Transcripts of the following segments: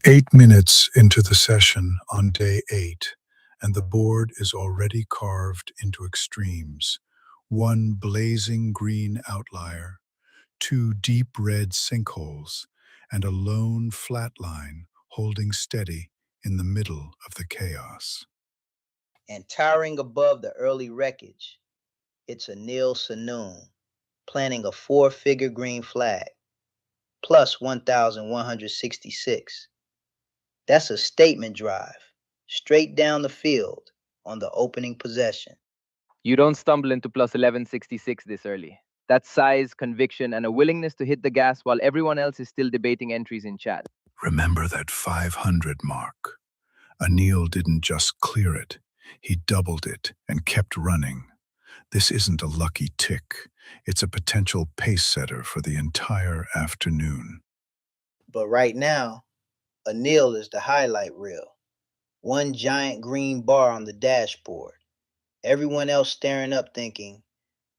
8 minutes into the session on day 8, and the board is already carved into extremes. One blazing green outlier, two deep red sinkholes, and a lone flat line holding steady in the middle of the chaos. And towering above the early wreckage, it's Anil Sanoon, planting a four-figure green flag, plus 1,166. That's a statement drive, straight down the field on the opening possession. You don't stumble into plus 1166 this early. That's size, conviction, and a willingness to hit the gas while everyone else is still debating entries in chat. Remember that 500 mark. Anil didn't just clear it, he doubled it and kept running. This isn't a lucky tick, it's a potential pace setter for the entire afternoon. But right now, Anil is the highlight reel. One giant green bar on the dashboard. Everyone else staring up thinking,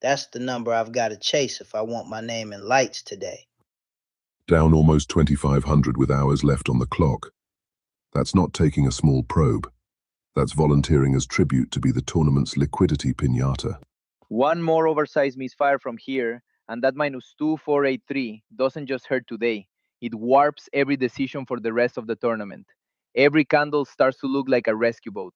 that's the number I've got to chase if I want my name in lights today. Down almost 2,500 with hours left on the clock. That's not taking a small probe. That's volunteering as tribute to be the tournament's liquidity piñata. One more oversized misfire from here, and that minus 2483 doesn't just hurt today, it warps every decision for the rest of the tournament. Every candle starts to look like a rescue boat.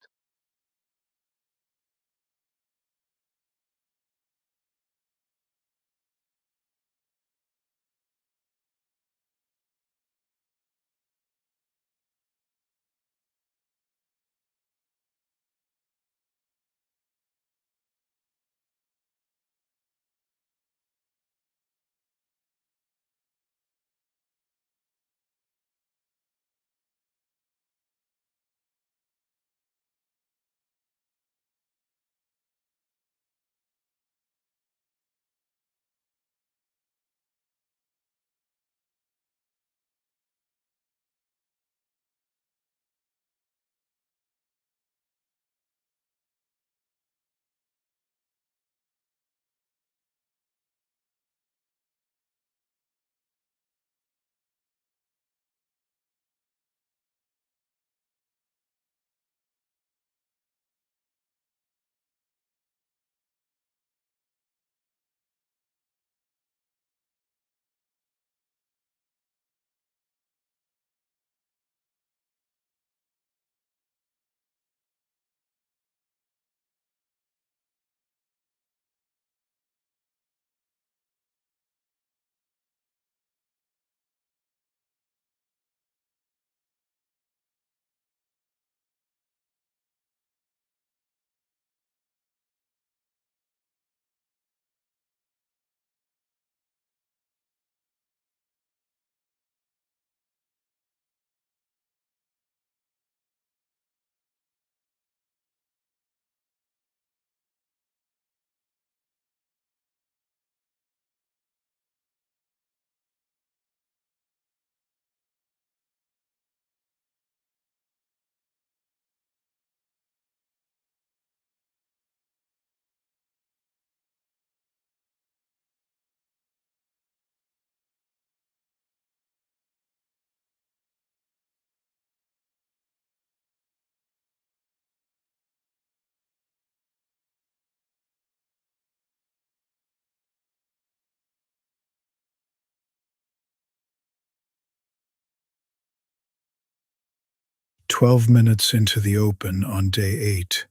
"12 minutes into the open on day 8,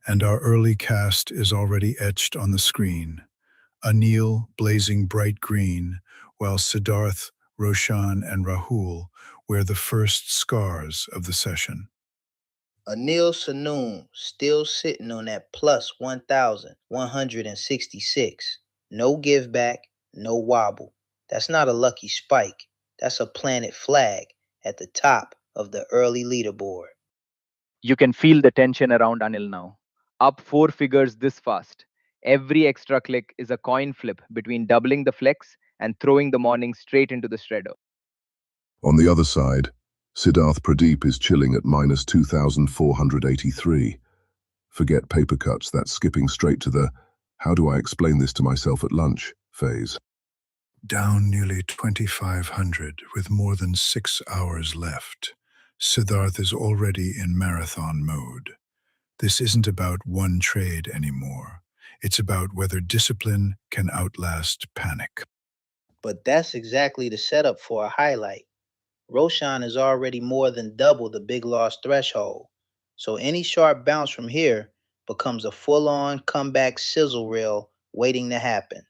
and our early cast is already etched on the screen. Anil blazing bright green, while Siddharth, Roshan, and Rahul wear the first scars of the session. Anil Sanoon still sitting on that plus 1,166. No give back, no wobble. That's not a lucky spike. That's a planted flag at the top of the early leaderboard. You can feel the tension around Anil now. Up four figures this fast. Every extra click is a coin flip between doubling the flex and throwing the morning straight into the shredder. On the other side, Siddharth Pradeep is chilling at minus 2,483. Forget paper cuts, that's skipping straight to the how do I explain this to myself at lunch phase. Down nearly 2,500 with more than 6 hours left. Siddharth is already in marathon mode. This isn't about one trade anymore. It's about whether discipline can outlast panic. But that's exactly the setup for a highlight. Roshan is already more than double the big loss threshold, so any sharp bounce from here becomes a full on comeback sizzle reel waiting to happen.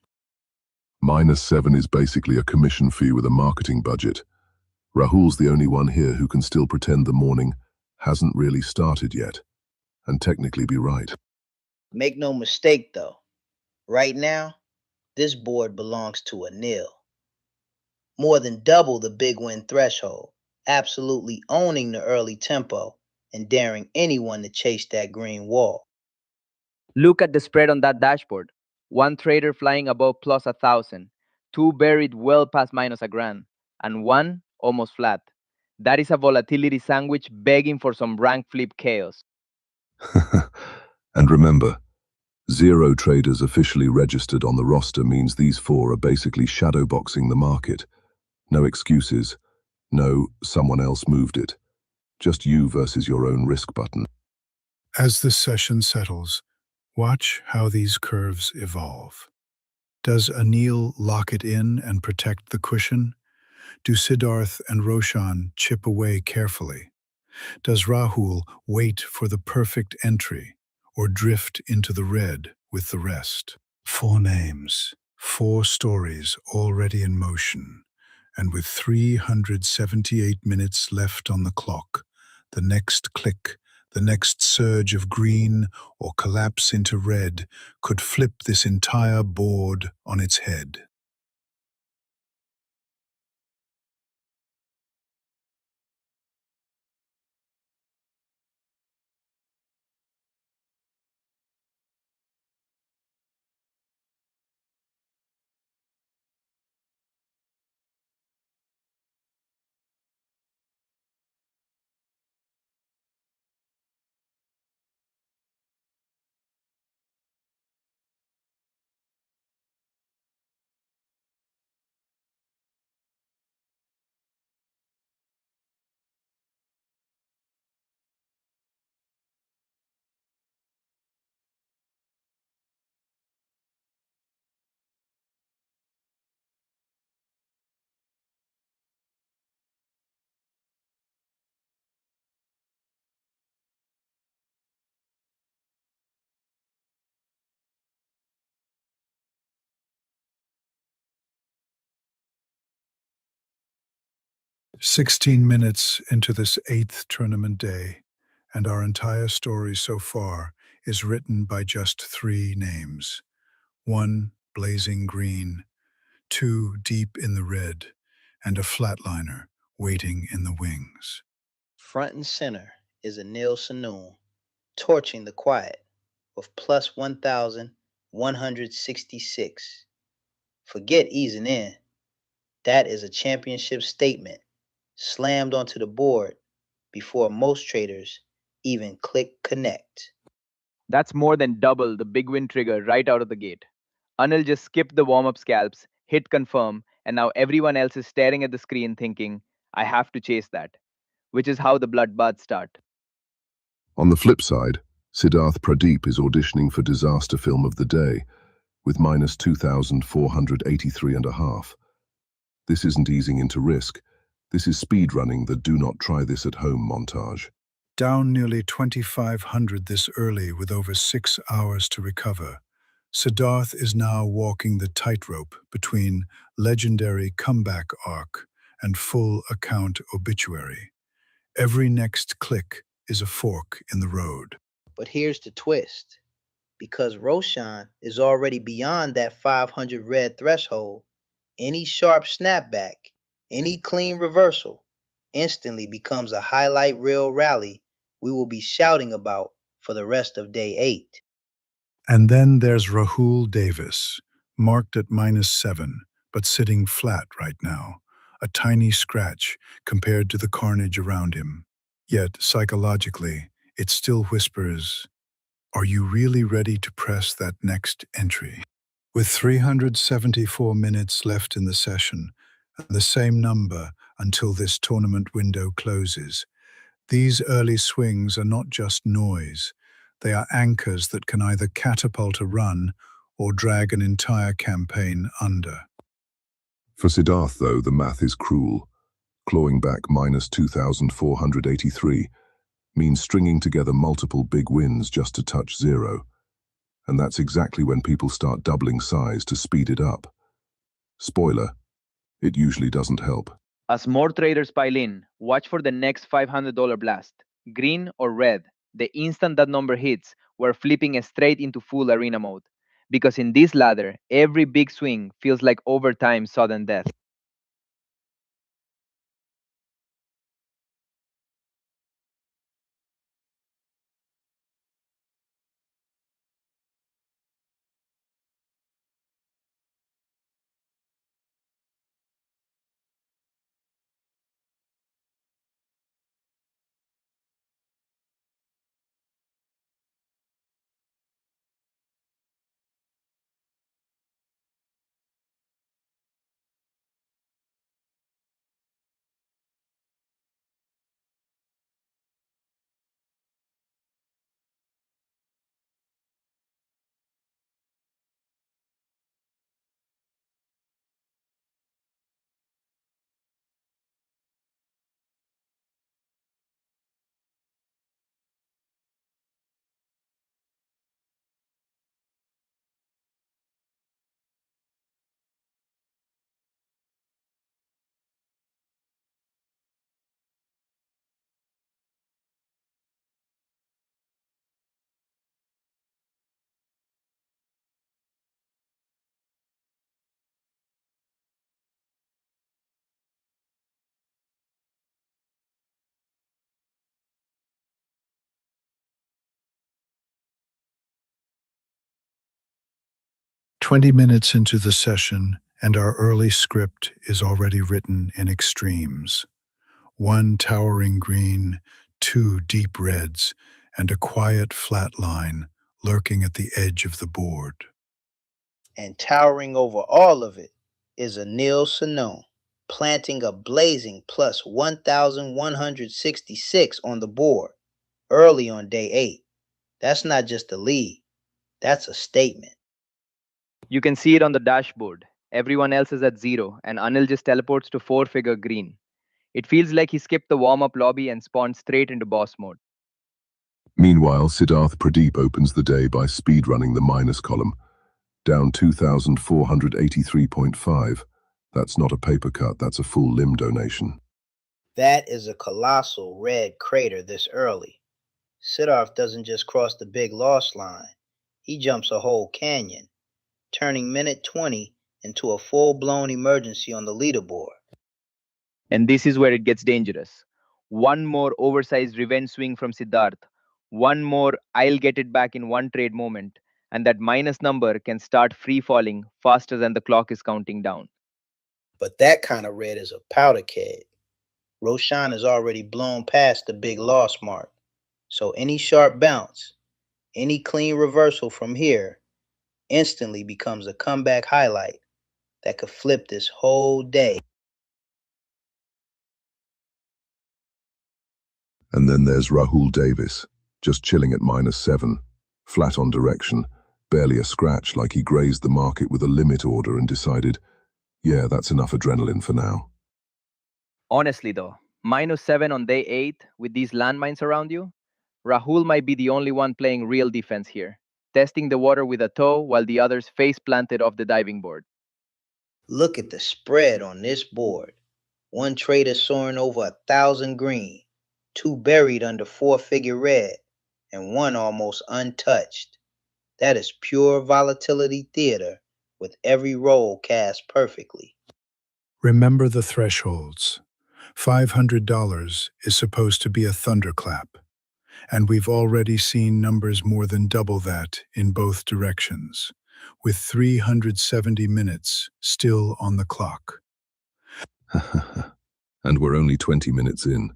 -7 is basically a commission fee with a marketing budget. Rahul's the only one here who can still pretend the morning hasn't really started yet, and technically be right. Make no mistake though, right now, this board belongs to Anil. More than double the big win threshold, absolutely owning the early tempo and daring anyone to chase that green wall. Look at the spread on that dashboard. One trader flying above plus 1,000, two buried well past minus a grand, and one almost flat. That is a volatility sandwich begging for some rank flip chaos. And remember, 0 traders officially registered on the roster means these 4 are basically shadowboxing the market. No excuses. No, someone else moved it. Just you versus your own risk button. As the session settles, watch how these curves evolve. Does Anil lock it in and protect the cushion? Do Siddharth and Roshan chip away carefully? Does Rahul wait for the perfect entry or drift into the red with the rest? 4 names, 4 stories already in motion, and with 378 minutes left on the clock, the next click, the next surge of green or collapse into red could flip this entire board on its head. "16 minutes into this 8th tournament day, and our entire story so far is written by just 3 names. 1 blazing green, 2 deep in the red, and a flatliner waiting in the wings." Front and center is Anil Sanoon, torching the quiet with plus 1,166. Forget easing in. That is a championship statement, slammed onto the board before most traders even click connect. That's more than double the big win trigger right out of the gate. Anil just skipped the warm up scalps, hit confirm, and now everyone else is staring at the screen thinking, I have to chase that, which is how the bloodbaths start. On the flip side, Siddharth Pradeep is auditioning for disaster film of the day with -2,483.5. This isn't easing into risk. This is speedrunning the do not try this at home montage. Down nearly 2,500 this early with over 6 hours to recover, Siddharth is now walking the tightrope between legendary comeback arc and full account obituary. Every next click is a fork in the road. But here's the twist. Because Roshan is already beyond that 500 red threshold, any sharp snapback, any clean reversal, instantly becomes a highlight reel rally we will be shouting about for the rest of day 8. And then there's Rahul Davis, marked at -7, but sitting flat right now, a tiny scratch compared to the carnage around him. Yet, psychologically, it still whispers, are you really ready to press that next entry? With 374 minutes left in the session, and the same number until this tournament window closes, These early swings are not just noise. They are anchors that can either catapult a run or drag an entire campaign under. For Siddharth, though, the math is cruel. Clawing back minus 2,483 means stringing together multiple big wins just to touch zero. And that's exactly when people start doubling size to speed it up. Spoiler, it usually doesn't help. As more traders pile in, watch for the next $500 blast. Green or red, the instant that number hits, we're flipping straight into full arena mode. Because in this ladder, every big swing feels like overtime sudden death. "20 minutes into the session, and our early script is already written in extremes. One towering green, two deep reds, and a quiet flat line lurking at the edge of the board. And towering over all of it is Anil Sanon, planting a blazing plus 1,166 on the board early on day 8. That's not just a lead, that's a statement. You can see it on the dashboard. Everyone else is at zero, and Anil just teleports to four-figure green. It feels like he skipped the warm-up lobby and spawned straight into boss mode. Meanwhile, Siddharth Pradeep opens the day by speedrunning the minus column, down 2,483.5. That's not a paper cut, that's a full limb donation. That is a colossal red crater this early. Siddharth doesn't just cross the big loss line, he jumps a whole canyon, turning minute 20 into a full-blown emergency on the leaderboard. And this is where it gets dangerous. One more oversized revenge swing from Siddharth, one more I'll get it back in one trade moment, and that minus number can start free falling faster than the clock is counting down. But that kind of red is a powder keg. Roshan has already blown past the big loss mark, so any sharp bounce, any clean reversal from here instantly becomes a comeback highlight that could flip this whole day. And then there's Rahul Davis, just chilling at -7, flat on direction, barely a scratch, like he grazed the market with a limit order and decided, yeah, that's enough adrenaline for now. Honestly though, -7 on day 8 with these landmines around you, Rahul might be the only one playing real defense here, testing the water with a toe while the others face planted off the diving board. Look at the spread on this board. One trader soaring over 1,000 green, two buried under four-figure red, and one almost untouched. That is pure volatility theater with every roll cast perfectly. Remember the thresholds. $500 is supposed to be a thunderclap, and we've already seen numbers more than double that in both directions, with 370 minutes still on the clock. And we're only 20 minutes in.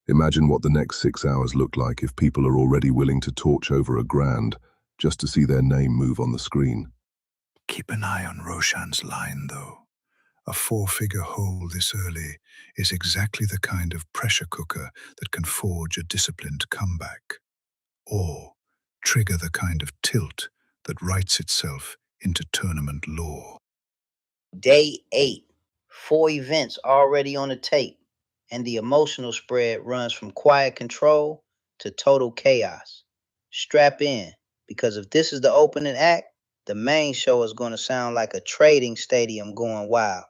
Imagine what the next 6 hours look like if people are already willing to torch over $1,000 just to see their name move on the screen. Keep an eye on Roshan's line, though. A four-figure hole this early is exactly the kind of pressure cooker that can forge a disciplined comeback, or trigger the kind of tilt that writes itself into tournament lore. Day 8, 4 events already on the tape, and the emotional spread runs from quiet control to total chaos. Strap in, because if this is the opening act, the main show is going to sound like a trading stadium going wild.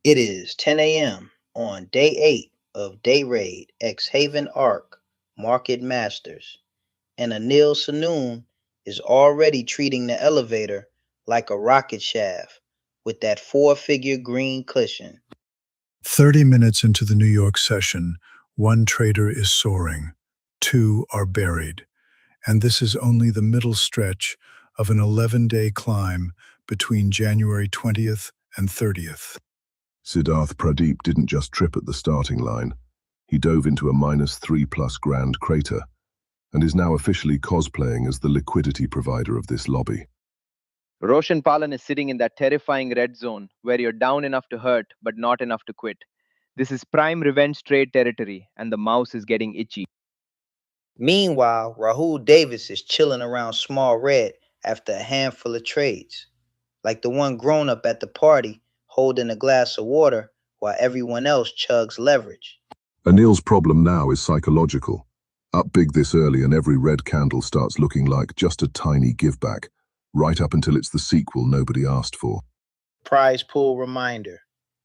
It is 10 a.m. on day 8 of Dayrade X Haven Arc Market Masters, and Anil Sanoon is already treating the elevator like a rocket shaft with that four-figure green cushion. 30 minutes into the New York session, one trader is soaring, two are buried, and this is only the middle stretch of an 11-day climb between January 20th and 30th. Siddharth Pradeep didn't just trip at the starting line. He dove into a -3+ grand crater and is now officially cosplaying as the liquidity provider of this lobby. Roshan Palan is sitting in that terrifying red zone where you're down enough to hurt but not enough to quit. This is prime revenge trade territory, and the mouse is getting itchy. Meanwhile, Rahul Davis is chilling around small red after a handful of trades, like the one grown up at the party holding a glass of water while everyone else chugs leverage. Anil's problem now is psychological. Up big this early and every red candle starts looking like just a tiny giveback, right up until it's the sequel nobody asked for. Prize pool reminder,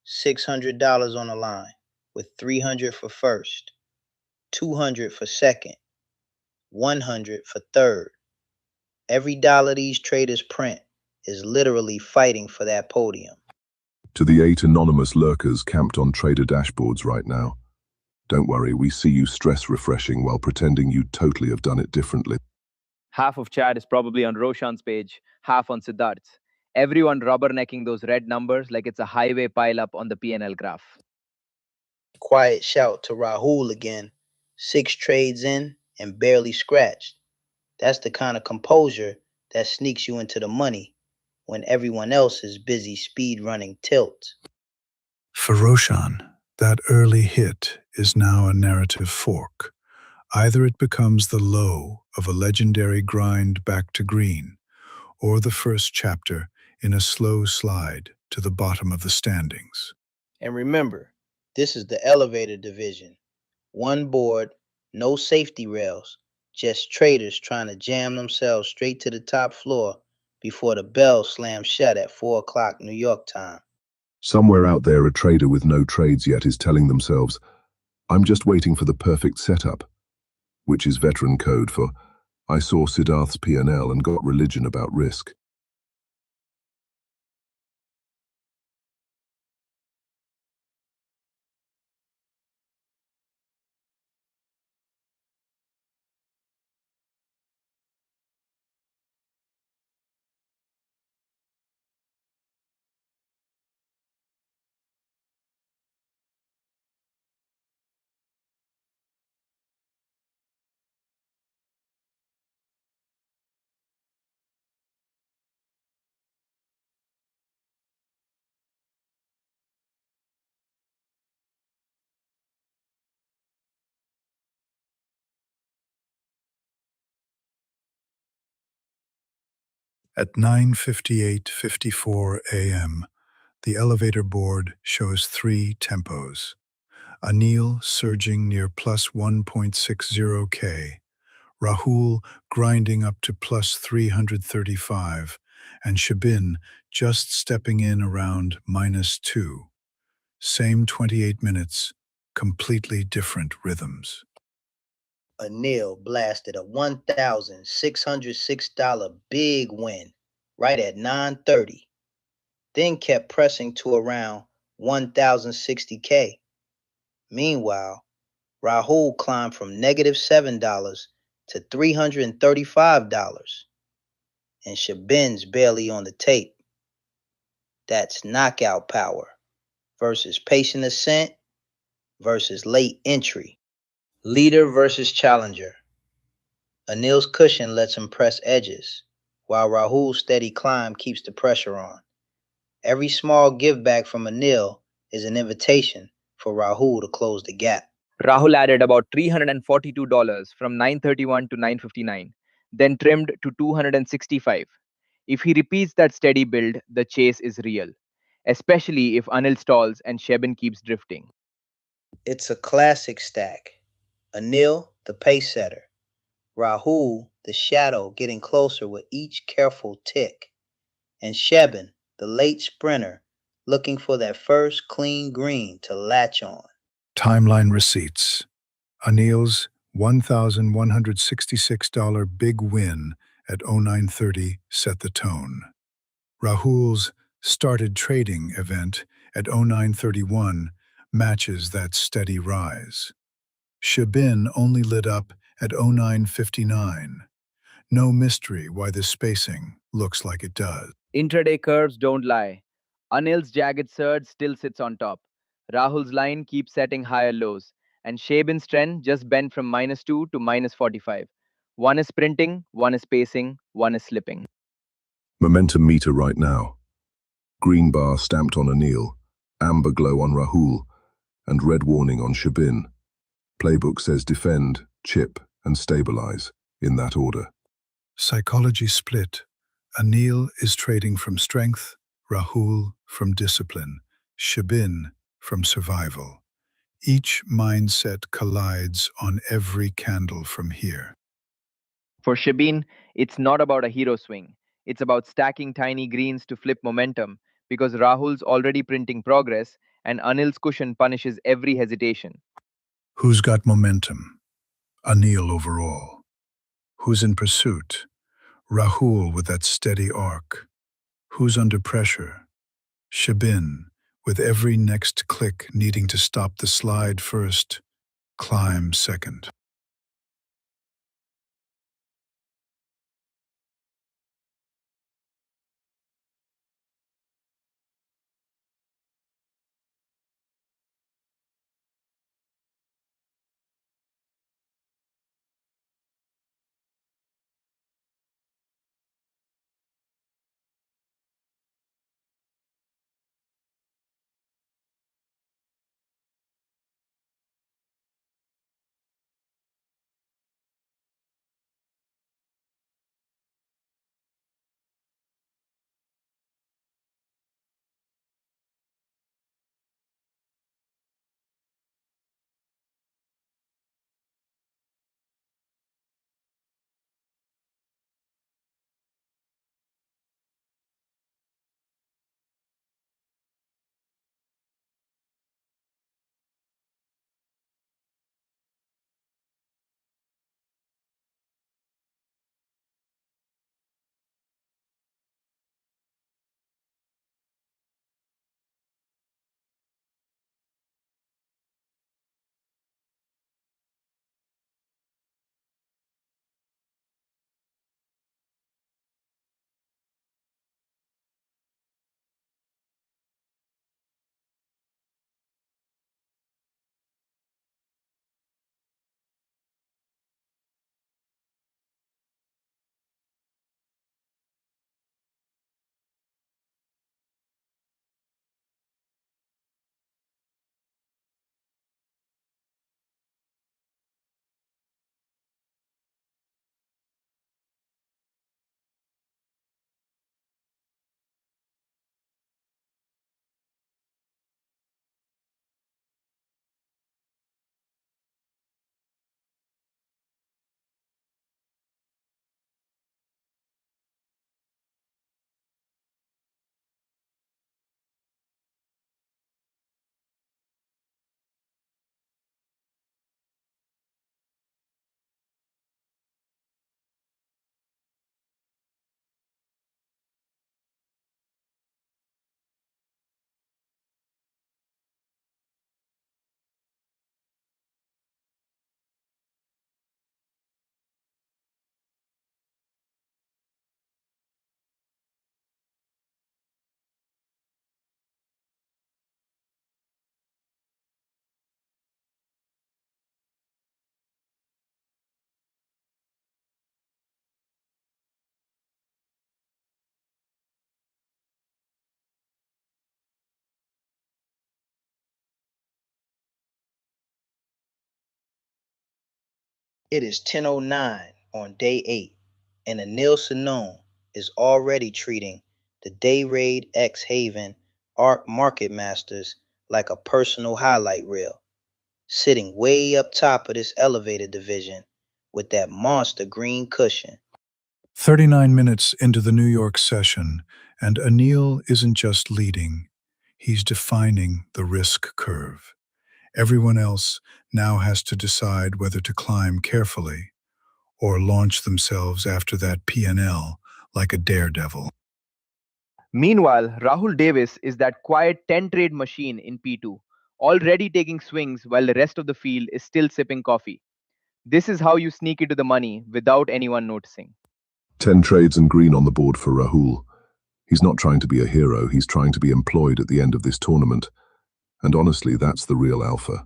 $600 on the line, with 300 for first, 200 for second, 100 for third. Every dollar these traders print is literally fighting for that podium. To the 8 anonymous lurkers camped on trader dashboards right now, don't worry, we see you stress refreshing while pretending you totally have done it differently. Half of chat is probably on Roshan's page, half on Siddharth's. Everyone rubbernecking those red numbers like it's a highway pileup on the P&L graph. Quiet shout to Rahul again, 6 trades in and barely scratched. That's the kind of composure that sneaks you into the money when everyone else is busy speed running tilts. For Roshan, that early hit is now a narrative fork. Either it becomes the low of a legendary grind back to green, or the first chapter in a slow slide to the bottom of the standings. And remember, this is the elevator division. One board, no safety rails, just traders trying to jam themselves straight to the top floor before the bell slams shut at 4 o'clock New York time. Somewhere out there, a trader with no trades yet is telling themselves, I'm just waiting for the perfect setup, which is veteran code for, I saw Siddharth's P&L and got religion about risk. At 9:54 a.m., the elevator board shows 3 tempos. Anil surging near plus 1.60K, Rahul grinding up to plus 335, and Shabin just stepping in around -2. Same 28 minutes, completely different rhythms. Anil blasted a $1,606 big win right at 9:30, then kept pressing to around 1,060K. Meanwhile, Rahul climbed from -$7 to $335, and Shabin's barely on the tape. That's knockout power versus patient ascent versus late entry. Leader versus challenger. Anil's cushion lets him press edges, while Rahul's steady climb keeps the pressure on. Every small give back from Anil is an invitation for Rahul to close the gap. Rahul added about $342 from 931 to 959, then trimmed to 265. If he repeats that steady build, the chase is real, especially if Anil stalls and Shebin keeps drifting. It's a classic stack. Anil, the pace setter. Rahul, the shadow, getting closer with each careful tick. And Shebin, the late sprinter, looking for that first clean green to latch on. Timeline receipts. Anil's $1,166 big win at 0930 set the tone. Rahul's started trading event at 0931 matches that steady rise. Shabin only lit up at 0959. No mystery why this spacing looks like it does. Intraday curves don't lie. Anil's jagged surge still sits on top. Rahul's line keeps setting higher lows. And Shabin's trend just bent from -2 to -45. One is sprinting, one is pacing, one is slipping. Momentum meter right now. Green bar stamped on Anil, amber glow on Rahul, and red warning on Shabin. Playbook says defend, chip, and stabilize, in that order. Psychology split. Anil is trading from strength, Rahul from discipline, Shabin from survival. Each mindset collides on every candle from here. For Shabin, it's not about a hero swing. It's about stacking tiny greens to flip momentum because Rahul's already printing progress and Anil's cushion punishes every hesitation. Who's got momentum? Anil overall. Who's in pursuit? Rahul with that steady arc. Who's under pressure? Shabin, with every next click needing to stop the slide first, climb second. It is 10:09 on day 8, and Anil Sonom is already treating the Dayrade X Haven Arc Market Masters like a personal highlight reel, sitting way up top of this elevator division with that monster green cushion. 39 minutes into the New York session, and Anil isn't just leading, He's defining the risk curve. Everyone else now has to decide whether to climb carefully or launch themselves after that P&L like a daredevil. Meanwhile, Rahul Davis is that quiet 10 trade machine in P2, already taking swings while the rest of the field is still sipping coffee. This is how you sneak into the money without anyone noticing. 10 trades and green on the board for Rahul. He's not trying to be a hero, he's trying to be employed at the end of this tournament. And honestly, that's the real alpha.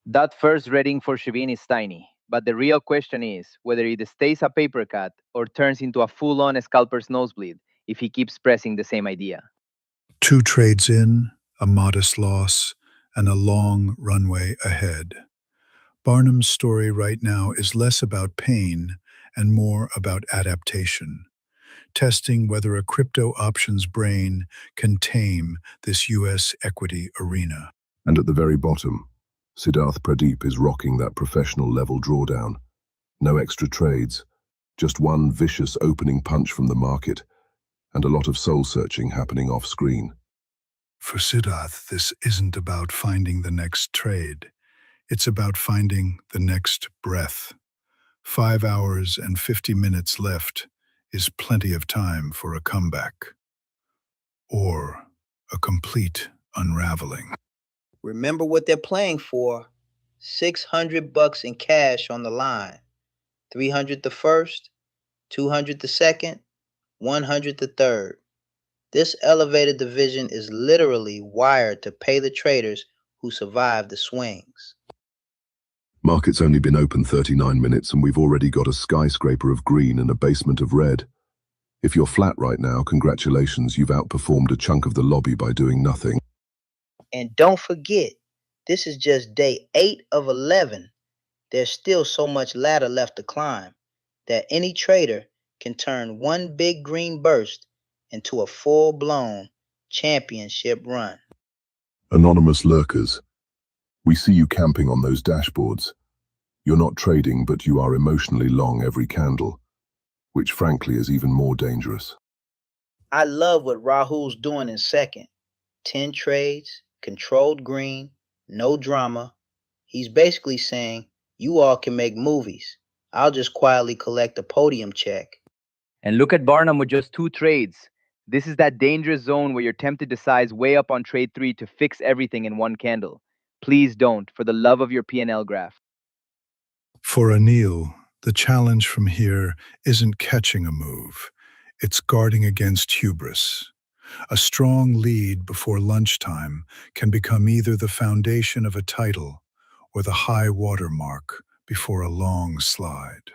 That first reading for Shivin is tiny, but the real question is whether it stays a paper cut or turns into a full-on scalper's nosebleed if he keeps pressing the same idea. 2 trades in, a modest loss, and a long runway ahead. Barnum's story right now is less about pain and more about adaptation, testing whether a crypto options brain can tame this US equity arena. And at the very bottom, Siddharth Pradeep is rocking that professional level drawdown. No extra trades, just one vicious opening punch from the market, and a lot of soul-searching happening off-screen. For Siddharth, this isn't about finding the next trade. It's about finding the next breath. 5 hours and 50 minutes left is plenty of time for a comeback. Or a complete unraveling. Remember what they're playing for. $600 in cash on the line. 300 the first, 200 the second, 100 the third. This elevated division is literally wired to pay the traders who survive the swings. Market's only been open 39 minutes and we've already got a skyscraper of green and a basement of red. If you're flat right now, congratulations, you've outperformed a chunk of the lobby by doing nothing. And don't forget, this is just day 8 of 11. There's still so much ladder left to climb that any trader can turn one big green burst into a full-blown championship run. Anonymous lurkers, we see you camping on those dashboards. You're not trading, but you are emotionally long every candle, which frankly is even more dangerous. I love what Rahul's doing in second. 10 trades, controlled green, no drama. He's basically saying, you all can make movies. I'll just quietly collect a podium check. And look at Barnum with just 2 trades. This is that dangerous zone where you're tempted to size way up on trade 3 to fix everything in one candle. Please don't, for the love of your P&L graph. For Anil, the challenge from here isn't catching a move. It's guarding against hubris. A strong lead before lunchtime can become either the foundation of a title or the high water mark before a long slide.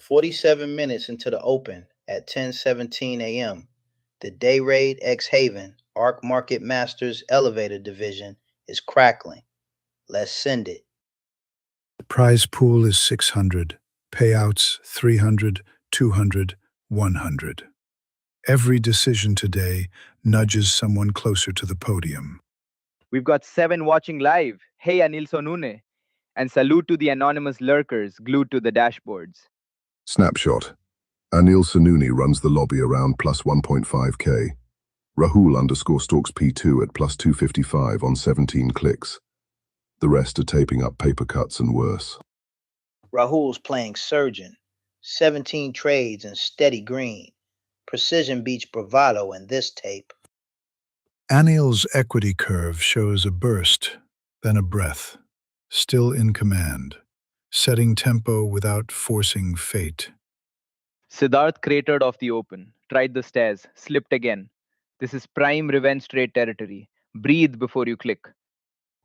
47 minutes into the open at 10:17 a.m., the Dayrade X Haven Arc Market Masters Elevator Division is crackling. Let's send it. The prize pool is 600, payouts 300, 200, 100. Every decision today nudges someone closer to the podium. We've got 7 watching live. Hey, Anil Sonune. And salute to the anonymous lurkers glued to the dashboards. Snapshot. Anil Sununi runs the lobby around plus 1.5k. Rahul underscore stalks P2 at plus 255 on 17 clicks. The rest are taping up paper cuts and worse. Rahul's playing surgeon. 17 trades and steady green. Precision beats bravado in this tape. Anil's equity curve shows a burst, then a breath, still in command, setting tempo without forcing fate. Siddharth cratered off the open, tried the stairs, slipped again. This is prime revenge trade territory. Breathe before you click.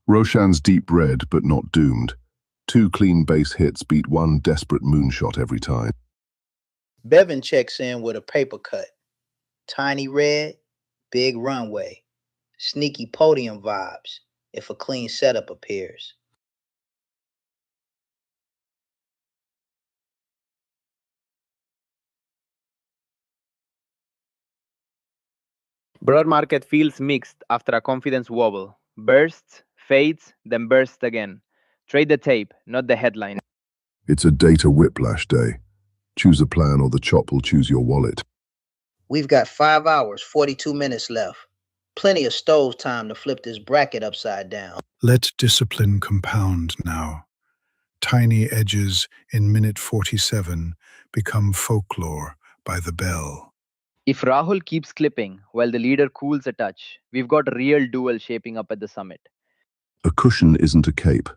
Roshan's deep red, but not doomed. 2 clean base hits beat 1 desperate moonshot every time. Bevan checks in with a paper cut. Tiny red, big runway. Sneaky podium vibes if a clean setup appears. Broad market feels mixed after a confidence wobble. Bursts, fades, then bursts again. Trade the tape, not the headline. It's a data whiplash day. Choose a plan or the chop will choose your wallet. We've got 5 hours, 42 minutes left. Plenty of stove time to flip this bracket upside down. Let discipline compound now. Tiny edges in minute 47 become folklore by the bell. If Rahul keeps clipping while the leader cools a touch, we've got a real duel shaping up at the summit. A cushion isn't a cape.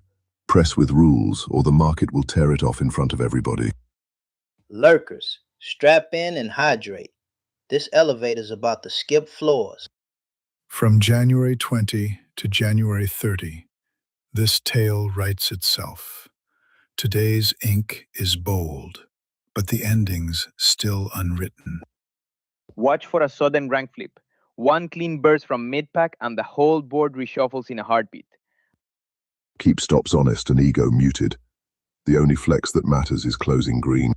Press with rules or the market will tear it off in front of everybody. Lurkers, strap in and hydrate. This elevator's about to skip floors. From January 20 to January 30, this tale writes itself. Today's ink is bold, but the ending's still unwritten. Watch for a sudden rank flip. One clean burst from mid-pack and the whole board reshuffles in a heartbeat. Keep stops honest and ego muted. The only flex that matters is closing green.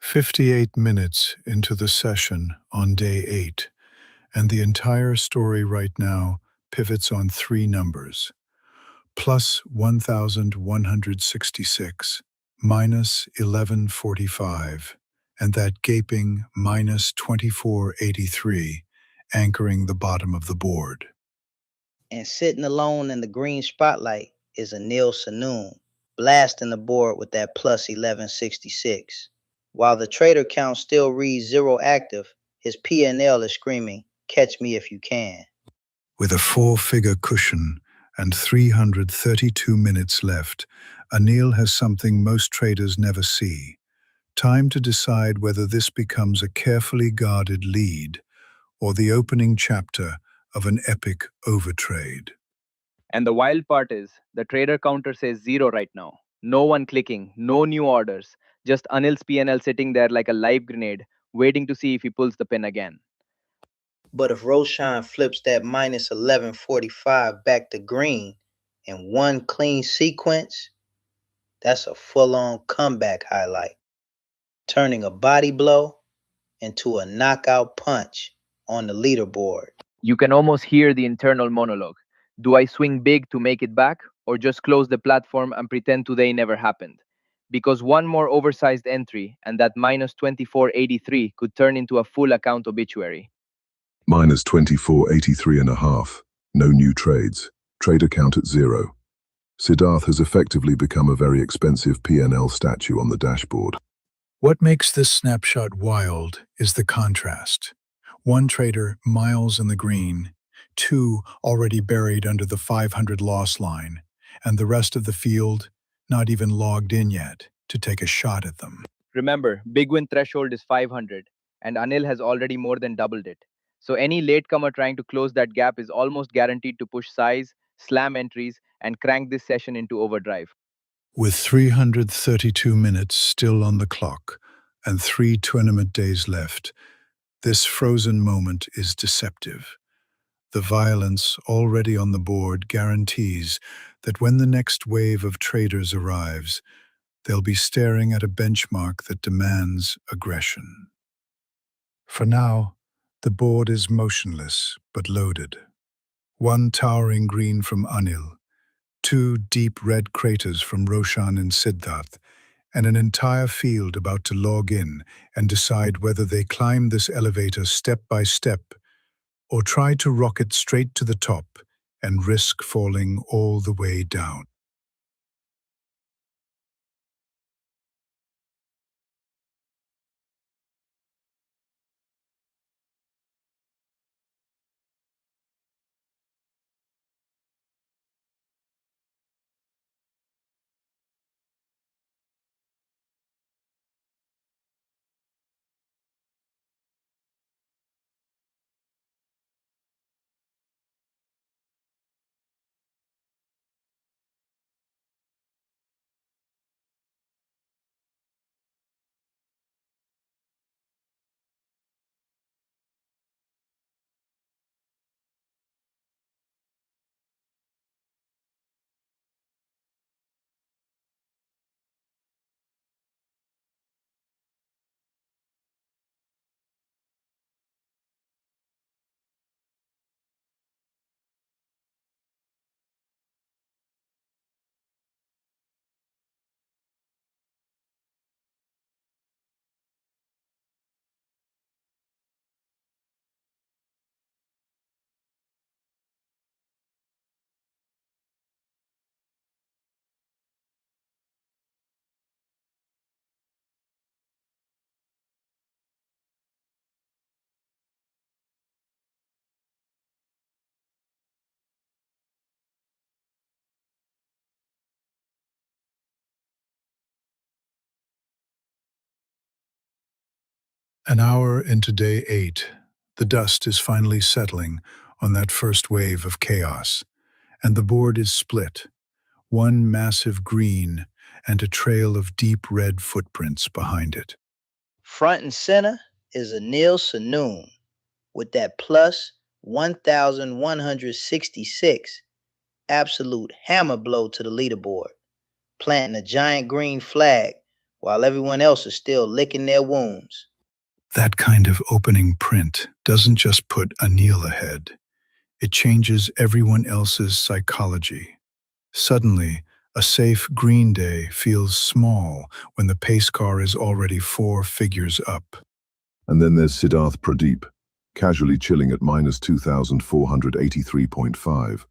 58 minutes into the session on day 8, and the entire story right now pivots on three numbers: plus 1,166, minus 1145, and that gaping minus 2483 anchoring the bottom of the board. And sitting alone in the green spotlight is Anil Sanoon, blasting the board with that plus 1166. While the trader count still reads zero active, his P&L is screaming, "Catch me if you can." With a four-figure cushion and 332 minutes left, Anil has something most traders never see: time to decide whether this becomes a carefully guarded lead or the opening chapter of an epic overtrade. And the wild part is, the trader counter says zero right now. No one clicking, no new orders, just Anil's P&L sitting there like a live grenade, waiting to see if he pulls the pin again. But if Roshan flips that minus 1145 back to green in one clean sequence, that's a full-on comeback highlight, turning a body blow into a knockout punch on the leaderboard. You can almost hear the internal monologue. Do I swing big to make it back, or just close the platform and pretend today never happened? Because one more oversized entry and that minus 2483 could turn into a full account obituary. Minus 2483.5. No new trades. Trade account at zero. Siddharth has effectively become a very expensive P&L statue on the dashboard. What makes this snapshot wild is the contrast. One trader miles in the green, two already buried under the 500 loss line, and the rest of the field not even logged in yet to take a shot at them. Remember, big win threshold is 500, and Anil has already more than doubled it. So any latecomer trying to close that gap is almost guaranteed to push size, slam entries, and crank this session into overdrive. With 332 minutes still on the clock and 3 tournament days left, this frozen moment is deceptive. The violence already on the board guarantees that when the next wave of traders arrives, they'll be staring at a benchmark that demands aggression. For now, the board is motionless but loaded. One towering green from Anil, two deep red craters from Roshan and Siddharth, and an entire field about to log in and decide whether they climb this elevator step by step or try to rocket straight to the top and risk falling all the way down. An hour into day 8, the dust is finally settling on that first wave of chaos, and the board is split, one massive green and a trail of deep red footprints behind it. Front and center is Anil Sanoon with that plus 1,166 absolute hammer blow to the leaderboard, planting a giant green flag while everyone else is still licking their wounds. That kind of opening print doesn't just put Anil ahead, it changes everyone else's psychology. Suddenly, a safe green day feels small when the pace car is already 4 figures up. And then there's Siddharth Pradeep, casually chilling at minus 2,483.5.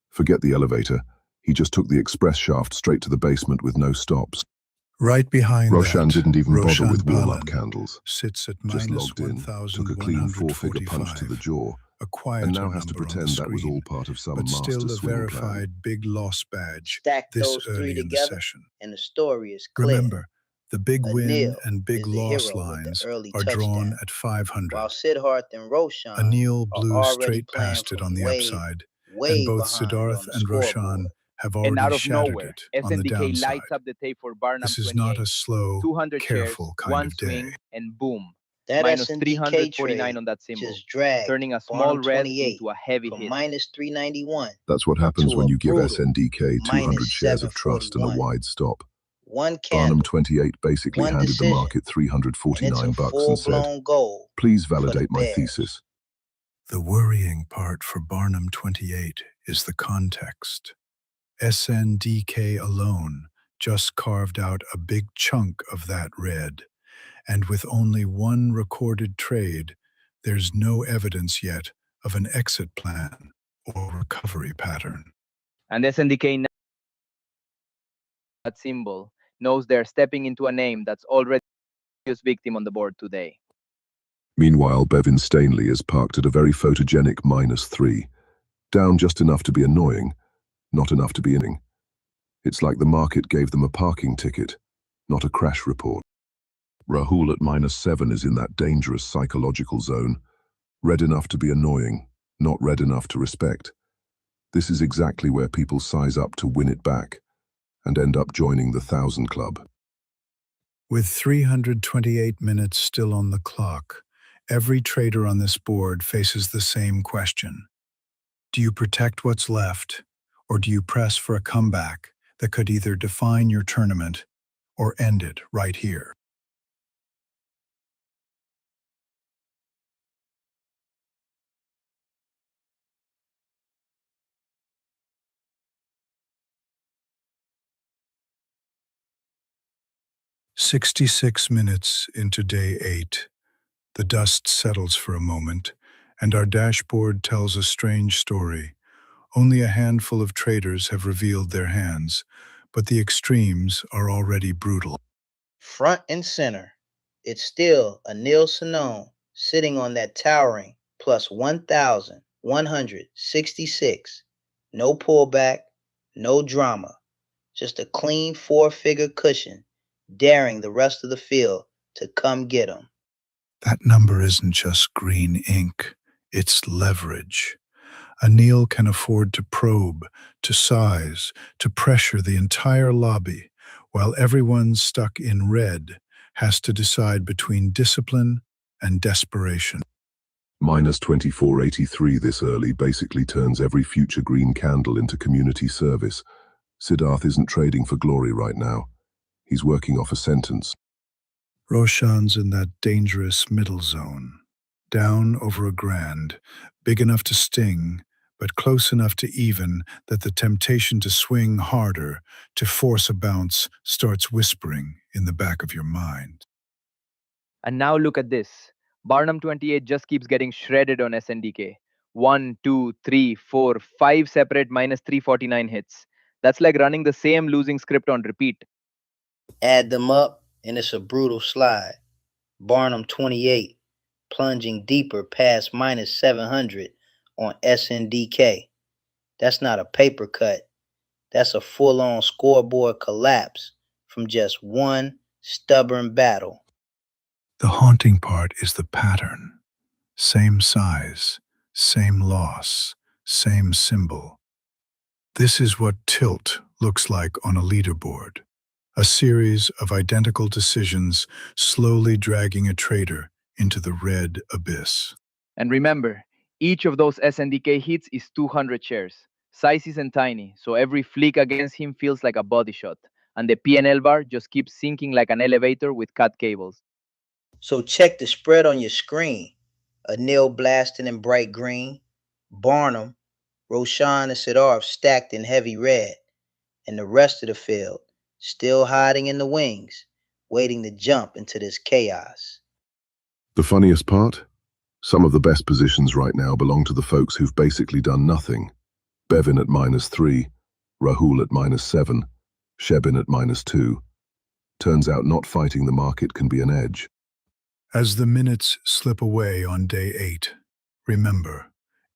Forget the elevator. He just took the express shaft straight to the basement with no stops. Right behind Roshan that, didn't even bother Roshan with warm-up Palan candles. sits at Just minus logged in, took a clean 4-figure punch to the 1,445, jaw, a quieter and now has to number on the pretend that was all screen, part of some but still master a swing plan. verified big loss badge Stack this those three early in the together, session. and the story is clear. Remember, the big win Anil and big is the loss hero with the lines early are drawn touchdown, at 500. while Siddharth and Roshan Anil are blew already straight playing past it from on the way, upside, and way both behind Siddharth on the and Roshan scoreboard. have And already out of shattered nowhere, it on the SNDK lights downside. up the tape for Barnum This is 28. not a slow, 200 shares, careful kind one of day. swing, and boom. That Minus SNDK 349 trade on that symbol, just dragged turning a small Barnum red 28 into a heavy from hit. minus 391 That's what happens to when a you give brutal SNDK 200 minus shares of trust and a 741. wide stop. One Barnum candle, 28 basically one handed the decision, market and it's a 349 bucks and said, full-blown goal please for the validate my Bears. thesis. The worrying part for Barnum 28 is the context. SNDK alone just carved out a big chunk of that red, and with only one recorded trade, there's no evidence yet of an exit plan or recovery pattern. And SNDK now, that symbol, knows they're stepping into a name that's already a victim on the board today. Meanwhile, Bevin Stanley is parked at a very photogenic -3, down just enough to be annoying, not enough to be inning. It's like the market gave them a parking ticket, not a crash report. Rahul at -7 is in that dangerous psychological zone, red enough to be annoying, not red enough to respect. This is exactly where people size up to win it back and end up joining the 1,000 Club. With 328 minutes still on the clock, every trader on this board faces the same question. Do you protect what's left, or do you press for a comeback that could either define your tournament or end it right here? "66 minutes into day 8, the dust settles for a moment, and our dashboard tells a strange story. Only a handful of traders have revealed their hands, but the extremes are already brutal. Front and center, it's still Anil Sonon sitting on that towering plus 1,166. No pullback, no drama, just a clean 4-figure cushion, daring the rest of the field to come get him. That number isn't just green ink, it's leverage. Anil can afford to probe, to size, to pressure the entire lobby, while everyone stuck in red has to decide between discipline and desperation. -2483 this early basically turns every future green candle into community service. Siddharth isn't trading for glory right now. He's working off a sentence. Roshan's in that dangerous middle zone, down over a grand, big enough to sting, but close enough to even that the temptation to swing harder, to force a bounce, starts whispering in the back of your mind. And now look at this. Barnum 28 just keeps getting shredded on SNDK. 1, 2, 3, 4, 5 separate minus 349 hits. That's like running the same losing script on repeat. Add them up, and it's a brutal slide. Barnum 28 plunging deeper past minus 700 on SNDK. That's not a paper cut. That's a full-on scoreboard collapse from just one stubborn battle. The haunting part is the pattern. Same size, same loss, same symbol. This is what tilt looks like on a leaderboard. A series of identical decisions slowly dragging a trader into the red abyss. And remember, each of those SNDK hits is 200 shares. Size isn't tiny, so every flick against him feels like a body shot. and the P&L bar just keeps sinking like an elevator with cut cables. So check the spread on your screen. Anil blasting in bright green, Barnum, Roshan and Siddharth stacked in heavy red, and the rest of the field still hiding in the wings, waiting to jump into this chaos. The funniest part? Some of the best positions right now belong to the folks who've basically done nothing. Bevin at -3, Rahul at -7, Shebin at -2. Turns out not fighting the market can be an edge. As the minutes slip away on day 8, remember,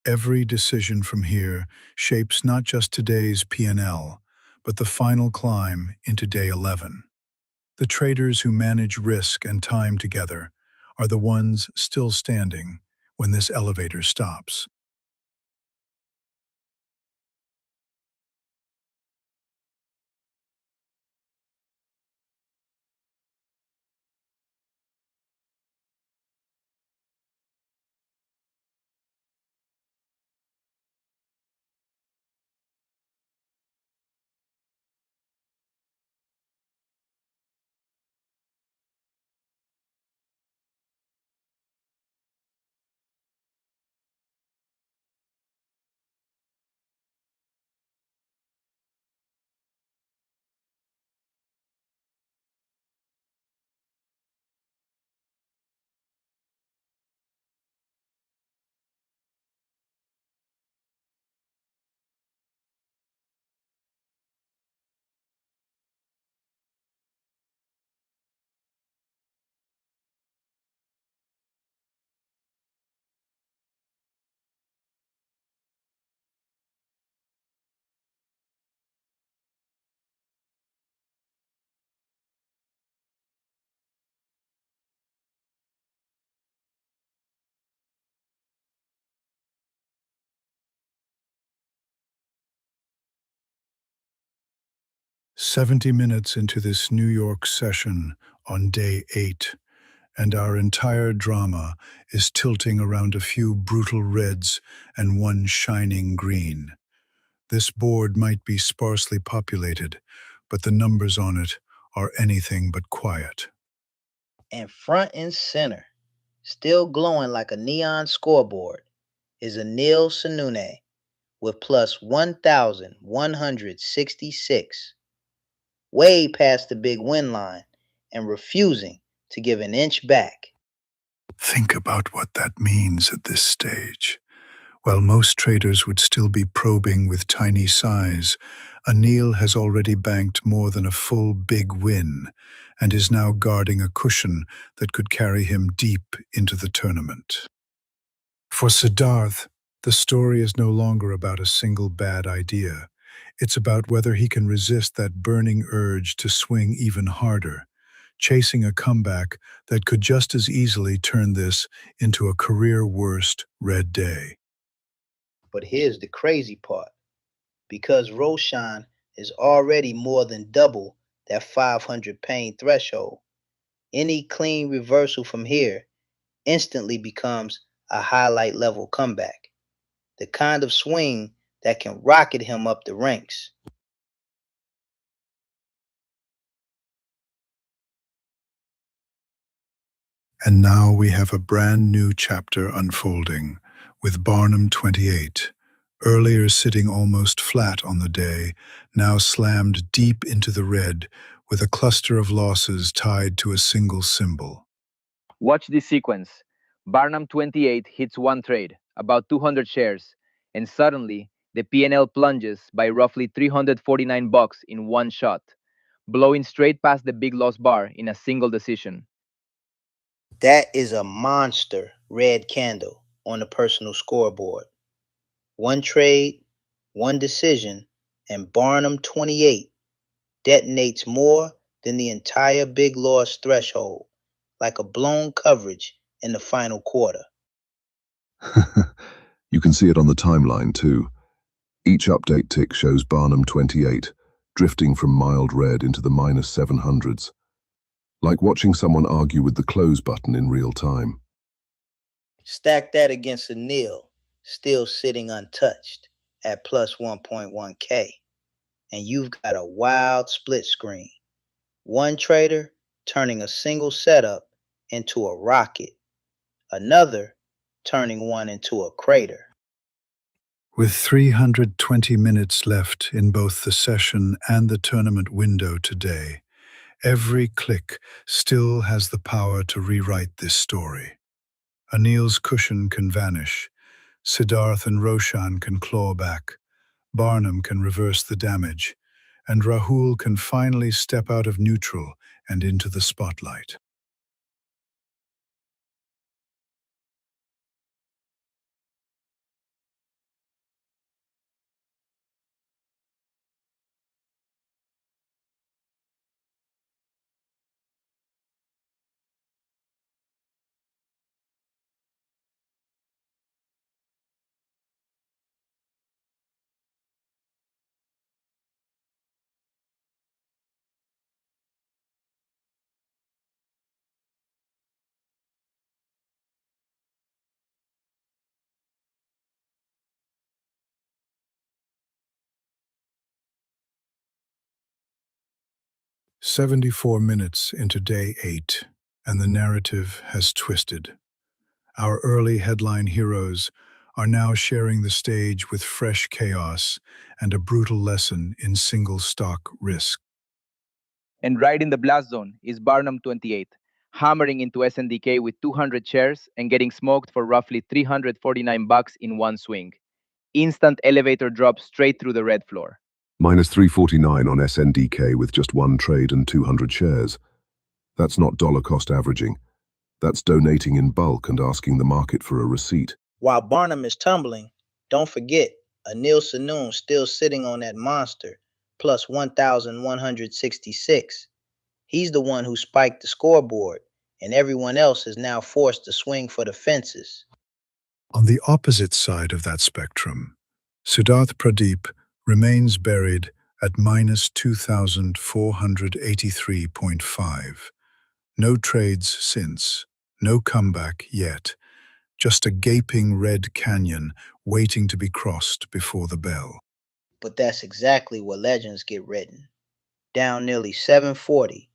every decision from here shapes not just today's P&L, but the final climb into day 11. The traders who manage risk and time together are the ones still standing when this elevator stops. "70 minutes into this New York session on day 8, and our entire drama is tilting around a few brutal reds and one shining green. This board might be sparsely populated, but the numbers on it are anything but quiet." And front and center, still glowing like a neon scoreboard, is Anil Sanune with plus 1,166, way past the big win line and refusing to give an inch back. Think about what that means at this stage. While most traders would still be probing with tiny size, Anil has already banked more than a full big win and is now guarding a cushion that could carry him deep into the tournament. For Siddharth, the story is no longer about a single bad idea. It's about whether he can resist that burning urge to swing even harder, chasing a comeback that could just as easily turn this into a career-worst red day. But here's the crazy part. Because Roshan is already more than double that 500 pain threshold, any clean reversal from here instantly becomes a highlight level comeback. The kind of swing that can rocket him up the ranks. And now we have a brand new chapter unfolding, with Barnum 28, earlier sitting almost flat on the day, now slammed deep into the red, with a cluster of losses tied to a single symbol. Watch this sequence. Barnum 28 hits one trade, about 200 shares, and suddenly the P&L plunges by roughly $349 in one shot, blowing straight past the big loss bar in a single decision. That is a monster red candle on the personal scoreboard. One trade, one decision, and Barnum 28 detonates more than the entire big loss threshold, like a blown coverage in the final quarter. You can see it on the timeline too. Each update tick shows Barnum 28, drifting from mild red into the -700s. Like watching someone argue with the close button in real time. Stack that against Anil, still sitting untouched at plus 1.1K. and you've got a wild split screen. One trader turning a single setup into a rocket, another turning one into a crater. With 320 minutes left in both the session and the tournament window today, every click still has the power to rewrite this story. Anil's cushion can vanish, Siddharth and Roshan can claw back, Barnum can reverse the damage, and Rahul can finally step out of neutral and into the spotlight. "74 minutes into day 8, and the narrative has twisted. Our early headline heroes are now sharing the stage with fresh chaos and a brutal lesson in single stock risk. And right in the blast zone is Barnum 28, hammering into SNDK with 200 shares and getting smoked for roughly $349 in one swing. Instant elevator drop straight through the red floor. Minus 349 on SNDK with just one trade and 200 shares. That's not dollar cost averaging. That's donating in bulk and asking the market for a receipt. While Barnum is tumbling, don't forget Anil Sanoon still sitting on that monster, plus 1,166. He's the one who spiked the scoreboard, and everyone else is now forced to swing for the fences. On the opposite side of that spectrum, Siddharth Pradeep remains buried at minus 2,483.5. No trades since, no comeback yet, just a gaping red canyon waiting to be crossed before the bell. But that's exactly what legends get written. Down nearly 740,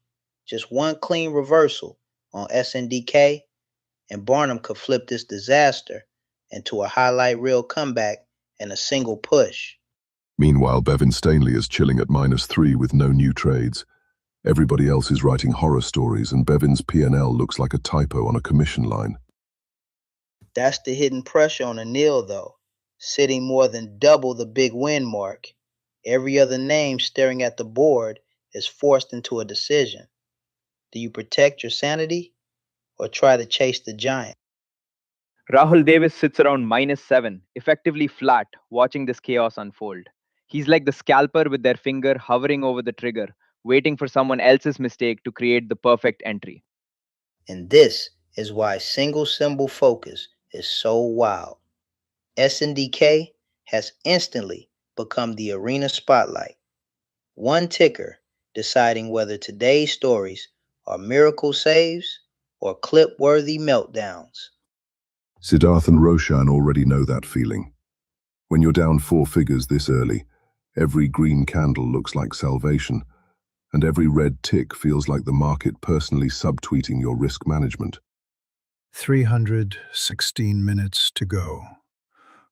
just one clean reversal on SNDK, and Barnum could flip this disaster into a highlight reel comeback in a single push. Meanwhile, Bevin Stanley is chilling at minus 3 with no new trades. Everybody else is writing horror stories and Bevin's P&L looks like a typo on a commission line. That's the hidden pressure on Anil, though, sitting more than double the big win mark. Every other name staring at the board is forced into a decision. Do you protect your sanity or try to chase the giant? Rahul Davis sits around -7, effectively flat, watching this chaos unfold. He's like the scalper with their finger hovering over the trigger, waiting for someone else's mistake to create the perfect entry. And this is why single symbol focus is so wild. SNDK has instantly become the arena spotlight. One ticker deciding whether today's stories are miracle saves or clip worthy meltdowns. Siddharth and Roshan already know that feeling. When you're down 4 figures this early, every green candle looks like salvation, and every red tick feels like the market personally subtweeting your risk management. 316 minutes to go.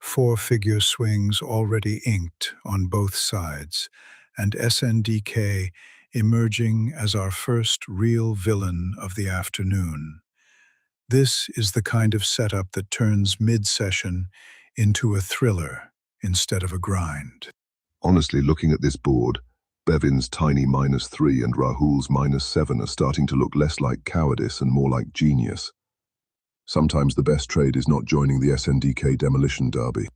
4-figure swings already inked on both sides, and SNDK emerging as our first real villain of the afternoon. This is the kind of setup that turns mid-session into a thriller instead of a grind. Honestly, looking at this board, Bevin's tiny minus 3 and Rahul's minus 7 are starting to look less like cowardice and more like genius. Sometimes the best trade is not joining the SNDK demolition derby.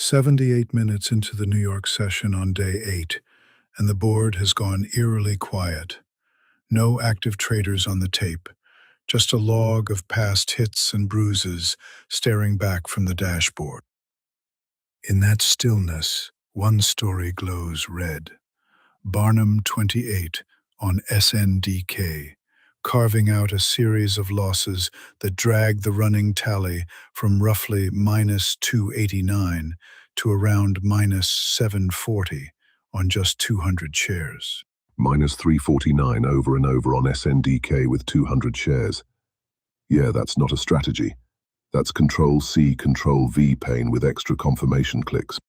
78 minutes into the New York session on day 8, and the board has gone eerily quiet. No active traders on the tape, just a log of past hits and bruises staring back from the dashboard. In that stillness, one story glows red. Barnum 28 on SNDK, carving out a series of losses that drag the running tally from roughly minus 289 to around minus 740 on just 200 shares. Minus 349 over and over on SNDK with 200 shares. Yeah, that's not a strategy. That's Control-C, Control-V pain with extra confirmation clicks.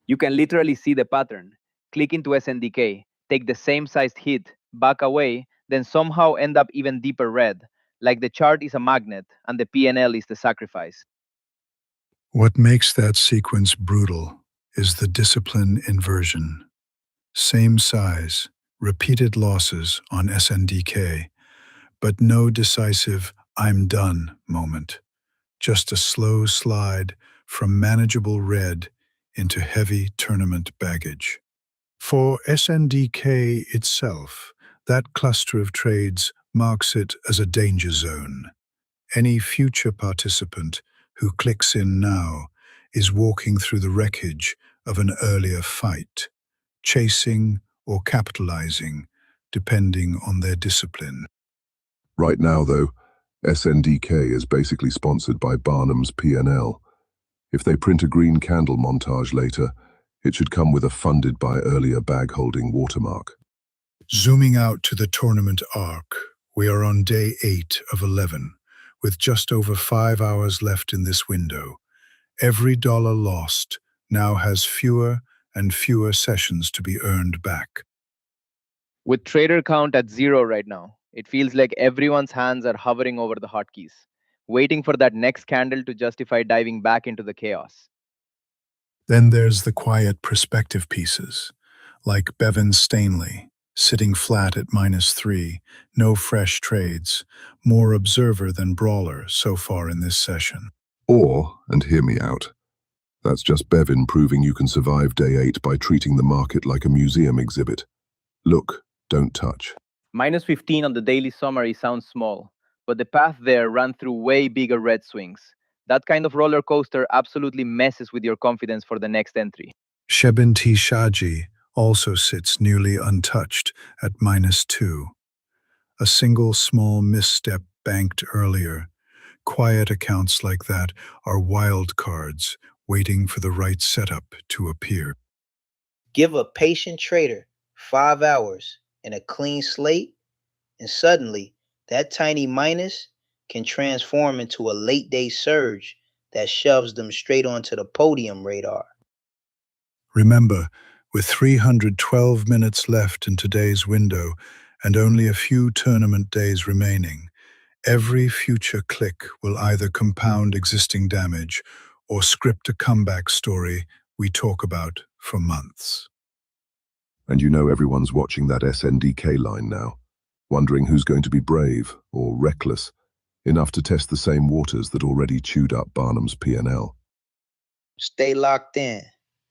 You can literally see the pattern. Click into SNDK, take the same sized hit, back away, then somehow end up even deeper red, like the chart is a magnet and the PNL is the sacrifice. What makes that sequence brutal is the discipline inversion. Same size, repeated losses on SNDK, but no decisive "I'm done" moment. Just a slow slide from manageable red into heavy tournament baggage. For SNDK itself, that cluster of trades marks it as a danger zone. Any future participant who clicks in now is walking through the wreckage of an earlier fight, chasing or capitalizing, depending on their discipline. Right now, though, SNDK is basically sponsored by Barnum's PNL. If they print a green candle montage later, it should come with a funded by earlier bag-holding watermark. Zooming out to the tournament arc, we are on day 8 of 11, with just over 5 hours left in this window. Every dollar lost now has fewer and fewer sessions to be earned back. With trader count at 0 right now, it feels like everyone's hands are hovering over the hotkeys, waiting for that next candle to justify diving back into the chaos. Then there's the quiet perspective pieces, like Bevan Stanley, sitting flat at -3, no fresh trades, more observer than brawler so far in this session. Or, and hear me out, that's just Bevin proving you can survive day 8 by treating the market like a museum exhibit. Look, don't touch. Minus 15 on the daily summary sounds small, but the path there ran through way bigger red swings. That kind of roller coaster absolutely messes with your confidence for the next entry. Shebin T. Shaji also sits nearly untouched at -2. A single small misstep banked earlier. Quiet accounts like that are wild cards waiting for the right setup to appear. Give a patient trader 5 hours and a clean slate, and suddenly that tiny minus can transform into a late day surge that shoves them straight onto the podium radar. Remember, with 312 minutes left in today's window and only a few tournament days remaining, every future click will either compound existing damage or script a comeback story we talk about for months. And you know everyone's watching that SNDK line now, wondering who's going to be brave or reckless enough to test the same waters that already chewed up Barnum's PNL. Stay locked in.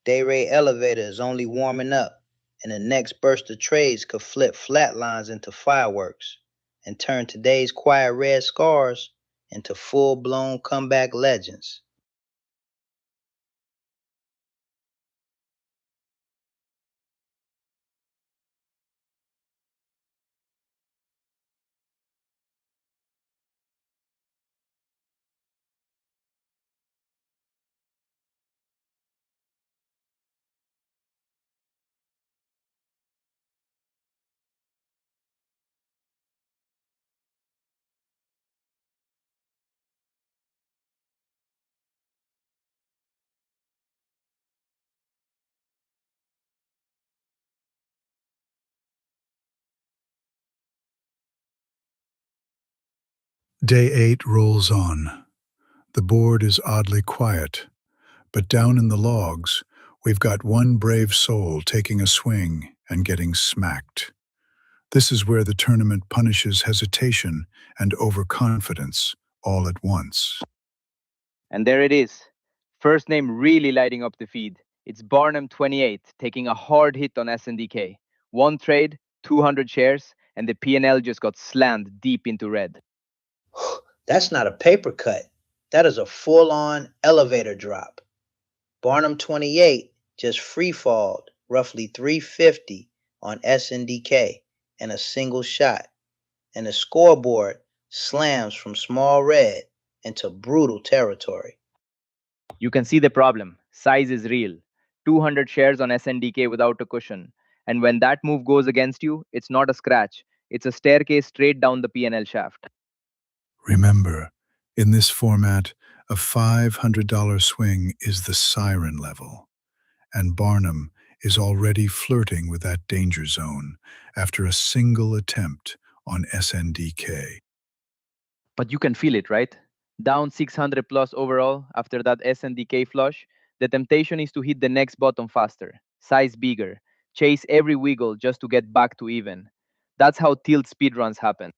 Dayrade elevator is only warming up, and the next burst of trades could flip flatlines into fireworks and turn today's quiet red scars into full-blown comeback legends. Day 8 rolls on. The board is oddly quiet, but down in the logs, we've got one brave soul taking a swing and getting smacked. This is where the tournament punishes hesitation and overconfidence all at once. And there it is. First name really lighting up the feed. It's Barnum 28 taking a hard hit on SNDK. One trade, 200 shares, and the P&L just got slammed deep into red. That's not a paper cut. That is a full-on elevator drop. Barnum 28 just free-falled roughly 350 on SNDK in a single shot, and the scoreboard slams from small red into brutal territory. You can see the problem. Size is real. 200 shares on SNDK without a cushion. And when that move goes against you, it's not a scratch. It's a staircase straight down the P&L shaft. Remember, in this format, a $500 swing is the siren level, and Barnum is already flirting with that danger zone after a single attempt on SNDK. But you can feel it, right? Down 600 plus overall after that SNDK flush, the temptation is to hit the next bottom faster, size bigger, chase every wiggle just to get back to even. That's how tilt speedruns happen.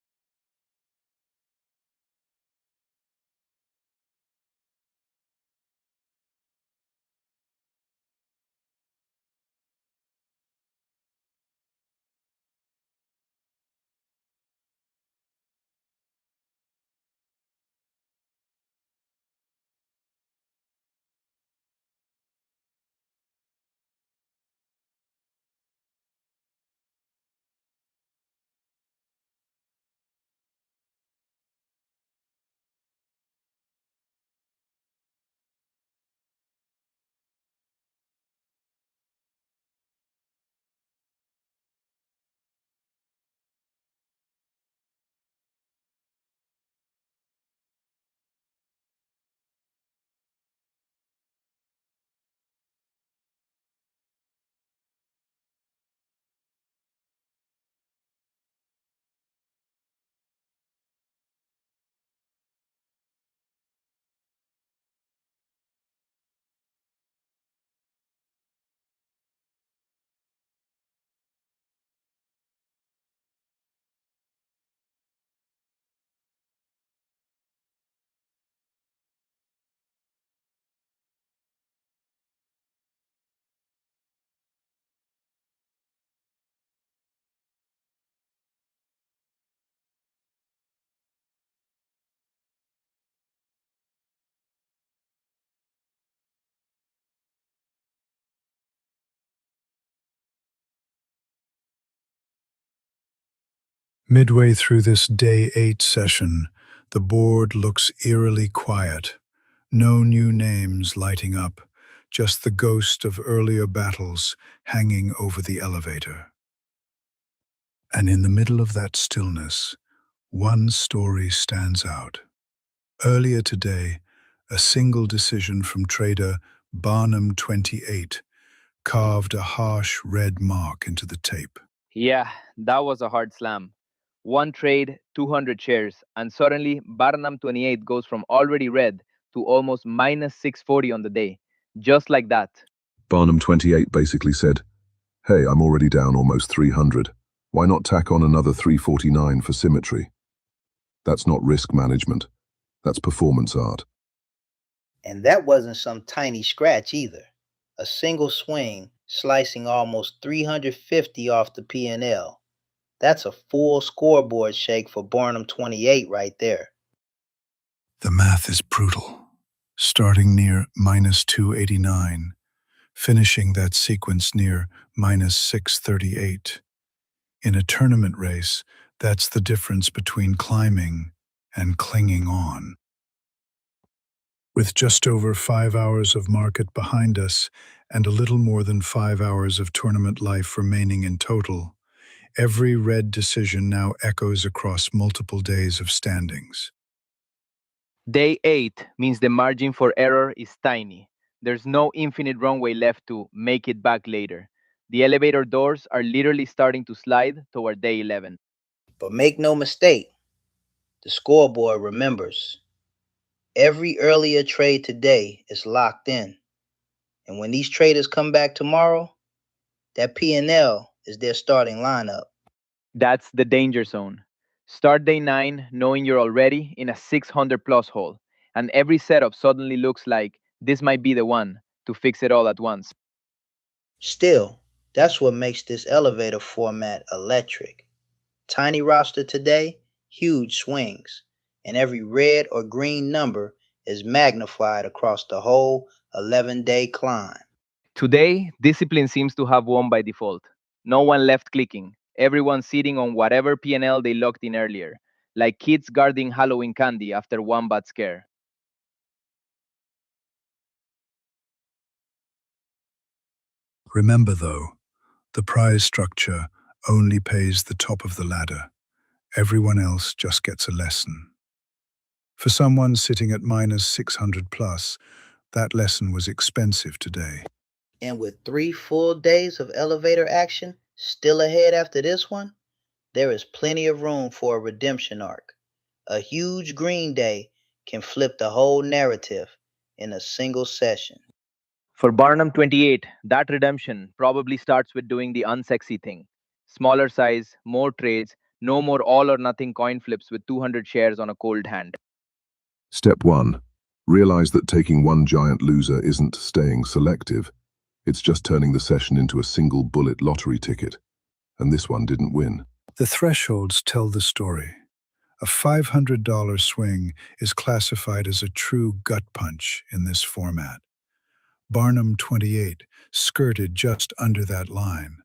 Midway through this day 8 session, the board looks eerily quiet. No new names lighting up, just the ghost of earlier battles hanging over the elevator. And in the middle of that stillness, one story stands out. Earlier today, a single decision from trader Barnum 28 carved a harsh red mark into the tape. Yeah, that was a hard slam. One trade, 200 shares, and suddenly Barnum 28 goes from already red to almost minus 640 on the day. Just like that. Barnum 28 basically said, "Hey, I'm already down almost 300. Why not tack on another 349 for symmetry?" That's not risk management. That's performance art. And that wasn't some tiny scratch either. A single swing slicing almost 350 off the P&L. That's a full scoreboard shake for Barnum 28 right there. The math is brutal. Starting near minus 289, finishing that sequence near minus 638. In a tournament race, that's the difference between climbing and clinging on. With just over 5 hours of market behind us and a little more than 5 hours of tournament life remaining in total, every red decision now echoes across multiple days of standings. Day 8 means the margin for error is tiny. There's no infinite runway left to make it back later. The elevator doors are literally starting to slide toward day 11. But make no mistake, the scoreboard remembers. Every earlier trade today is locked in. And when these traders come back tomorrow, that P&L is their starting lineup. That's the danger zone. Start day 9 knowing you're already in a 600 plus hole, and every setup suddenly looks like This might be the one to fix it all at once. Still, that's what makes this elevator format electric. Tiny roster today, huge swings, and every red or green number is magnified across the whole 11-day climb. Today, discipline seems to have won by default. No one left clicking. Everyone sitting on whatever P&L they locked in earlier, like kids guarding Halloween candy after one bad scare. Remember, though, the prize structure only pays the top of the ladder. Everyone else just gets a lesson. For someone sitting at minus 600 plus, that lesson was expensive today. And with 3 full days of elevator action still ahead after this one, there is plenty of room for a redemption arc. A huge green day can flip the whole narrative in a single session. For Barnum 28, that redemption probably starts with doing the unsexy thing. Smaller size, more trades, no more all or nothing coin flips with 200 shares on a cold hand. Step 1. Realize that taking one giant loser isn't staying selective. It's just turning the session into a single bullet lottery ticket. And this one didn't win. The thresholds tell the story. A $500 swing is classified as a true gut punch in this format. Barnum 28 skirted just under that line,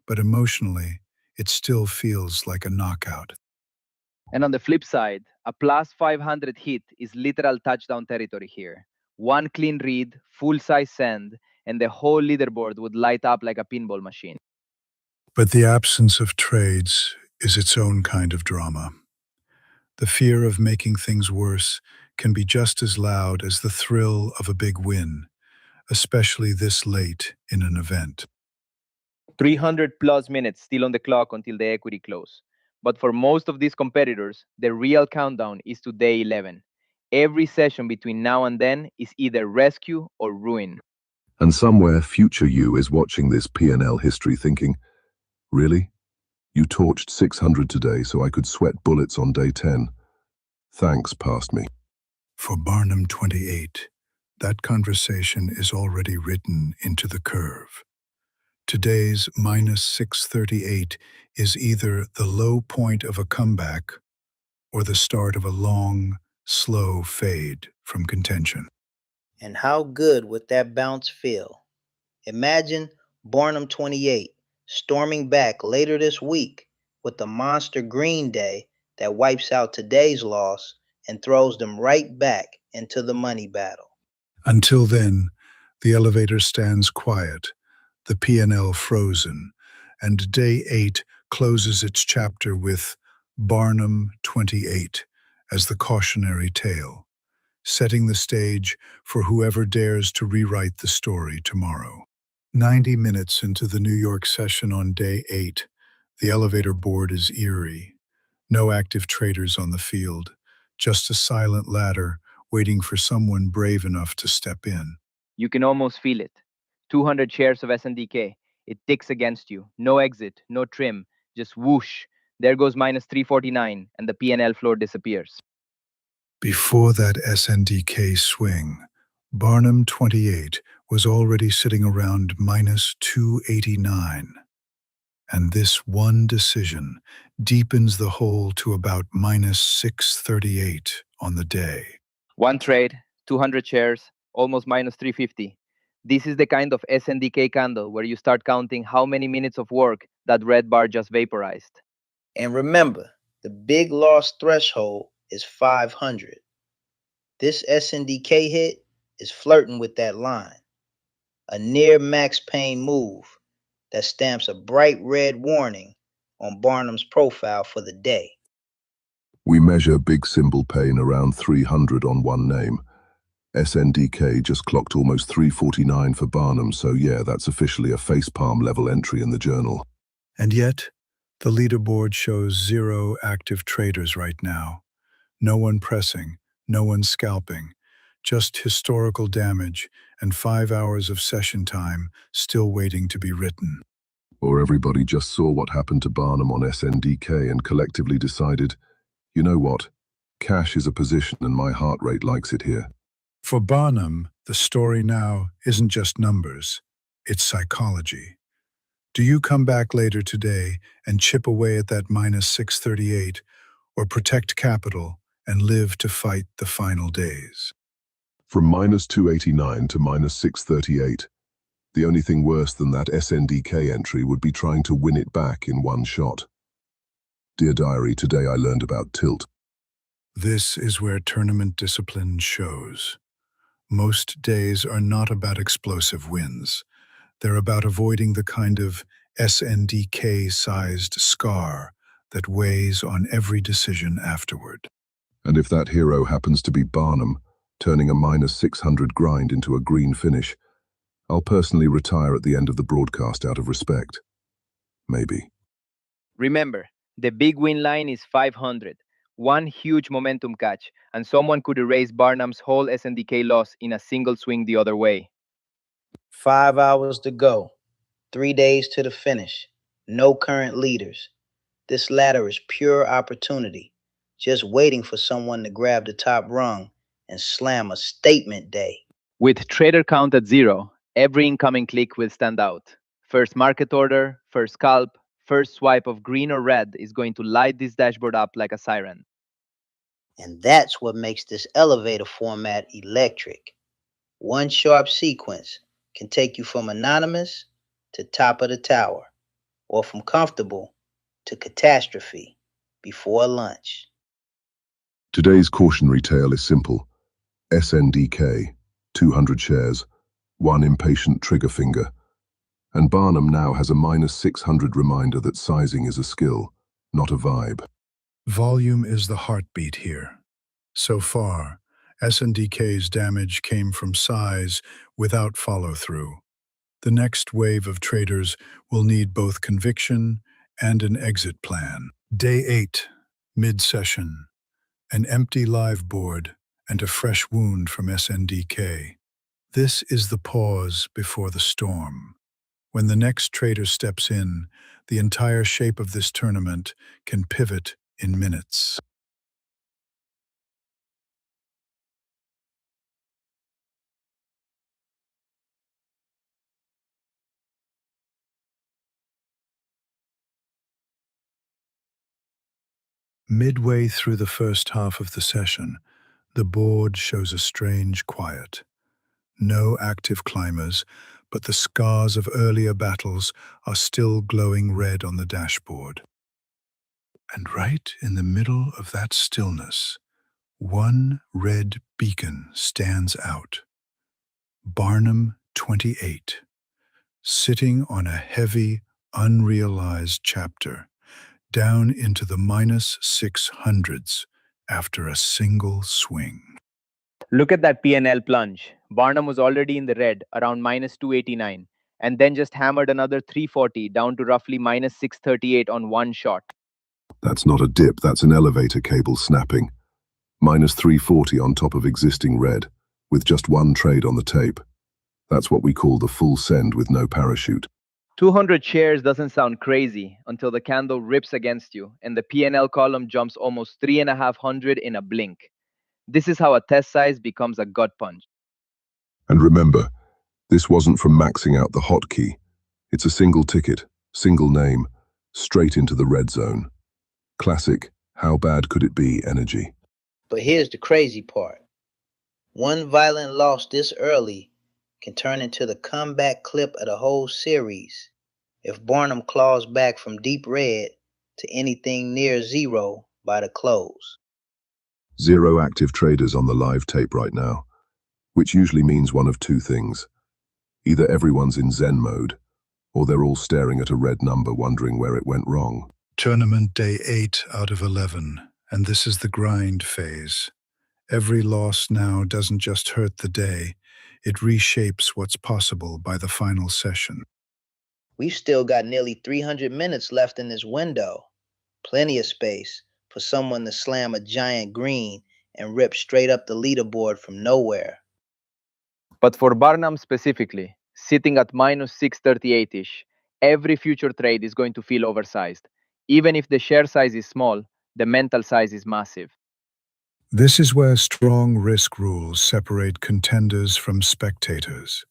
but emotionally, it still feels like a knockout. And on the flip side, a plus 500 hit is literal touchdown territory here. One clean read, full-size send, and the whole leaderboard would light up like a pinball machine. But the absence of trades is its own kind of drama. The fear of making things worse can be just as loud as the thrill of a big win, especially this late in an event. 300 plus minutes still on the clock until the equity close. But for most of these competitors, the real countdown is to day 11. Every session between now and then is either rescue or ruin. And somewhere future you is watching this P&L history thinking, really? You torched 600 today so I could sweat bullets on day 10. Thanks, past me. For Barnum 28, that conversation is already written into the curve. Today's minus 638 is either the low point of a comeback or the start of a long, slow fade from contention. And how good would that bounce feel? Imagine Barnum 28 storming back later this week with the monster green day that wipes out today's loss and throws them right back into the money battle. Until then, the elevator stands quiet, the P&L frozen, and day 8 closes its chapter with Barnum 28 as the cautionary tale, setting the stage for whoever dares to rewrite the story tomorrow. 90 minutes into the New York session on day 8, the elevator board is eerie. No active traders on the field, just a silent ladder waiting for someone brave enough to step in. You can almost feel it. 200 shares of SNDK. It ticks against you. No exit, no trim, just whoosh. There goes minus 349 and the P&L floor disappears. Before that SNDK swing, Barnum 28 was already sitting around minus 289. And this one decision deepens the hole to about minus 638 on the day. One trade, 200 shares, almost minus 350. This is the kind of SNDK candle where you start counting how many minutes of work that red bar just vaporized. And remember, the big loss threshold is 500. This SNDK hit is flirting with that line. A near max pain move that stamps a bright red warning on Barnum's profile for the day. We measure big symbol pain around 300 on one name. SNDK just clocked almost 349 for Barnum, so yeah, that's officially a facepalm level entry in the journal. And yet, the leaderboard shows 0 active traders right now. No one pressing, no one scalping, just historical damage and 5 hours of session time still waiting to be written. Or everybody just saw what happened to Barnum on SNDK and collectively decided, you know what, cash is a position and my heart rate likes it here. For Barnum, The story now isn't just numbers, it's psychology. Do you come back later today and chip away at that minus 638, or protect capital and live to fight the final days? From minus 289 to minus 638, the only thing worse than that SNDK entry would be trying to win it back in one shot. Dear Diary, today I learned about tilt. This is where tournament discipline shows. Most days are not about explosive wins. They're about avoiding the kind of SNDK-sized scar that weighs on every decision afterward. And if that hero happens to be Barnum, turning a minus 600 grind into a green finish, I'll personally retire at the end of the broadcast out of respect. Maybe. Remember, the big win line is 500. One huge momentum catch, and someone could erase Barnum's whole SNDK loss in a single swing the other way. 5 hours to go. 3 days to the finish. No current leaders. This ladder is pure opportunity, just waiting for someone to grab the top rung and slam a statement day. With trader count at 0, every incoming click will stand out. First market order, first scalp, first swipe of green or red is going to light this dashboard up like a siren. And that's what makes this elevator format electric. One sharp sequence can take you from anonymous to top of the tower, or from comfortable to catastrophe before lunch. Today's cautionary tale is simple. SNDK, 200 shares, one impatient trigger finger. And Barnum now has a minus 600 reminder that sizing is a skill, not a vibe. Volume is the heartbeat here. So far, SNDK's damage came from size without follow-through. The next wave of traders will need both conviction and an exit plan. Day 8, mid-session, an empty live board and a fresh wound from SNDK. This is the pause before the storm. When the next trader steps in, the entire shape of this tournament can pivot in minutes. Midway through the first half of the session, the board shows a strange quiet. No active climbers, but the scars of earlier battles are still glowing red on the dashboard. And right in the middle of that stillness, one red beacon stands out. Barnum 28, sitting on a heavy, unrealized chapter, down into the minus 600s after a single swing. Look at that P&L plunge. Barnum was already in the red, around minus 289, and then just hammered another 340 down to roughly minus 638 on one shot. That's not a dip, that's an elevator cable snapping. Minus 340 on top of existing red, with just one trade on the tape. That's what we call the full send with no parachute. 200 shares doesn't sound crazy until the candle rips against you and the P&L column jumps almost 3,500 in a blink. This is how a test size becomes a gut punch. And remember, this wasn't from maxing out the hotkey. It's a single ticket, single name, straight into the red zone. Classic, how bad could it be energy. But here's the crazy part. One violent loss this early can turn into the comeback clip of the whole series. If Barnum claws back from deep red to anything near 0 by the close. 0 active traders on the live tape right now, which usually means one of two things. Either everyone's in Zen mode, or they're all staring at a red number wondering where it went wrong. Tournament day 8 out of 11, and this is the grind phase. Every loss now doesn't just hurt the day, it reshapes what's possible by the final session. We've still got nearly 300 minutes left in this window. Plenty of space for someone to slam a giant green and rip straight up the leaderboard from nowhere. But for Barnum specifically, sitting at minus 638-ish, every future trade is going to feel oversized. Even if the share size is small, the mental size is massive. This is where strong risk rules separate contenders from spectators.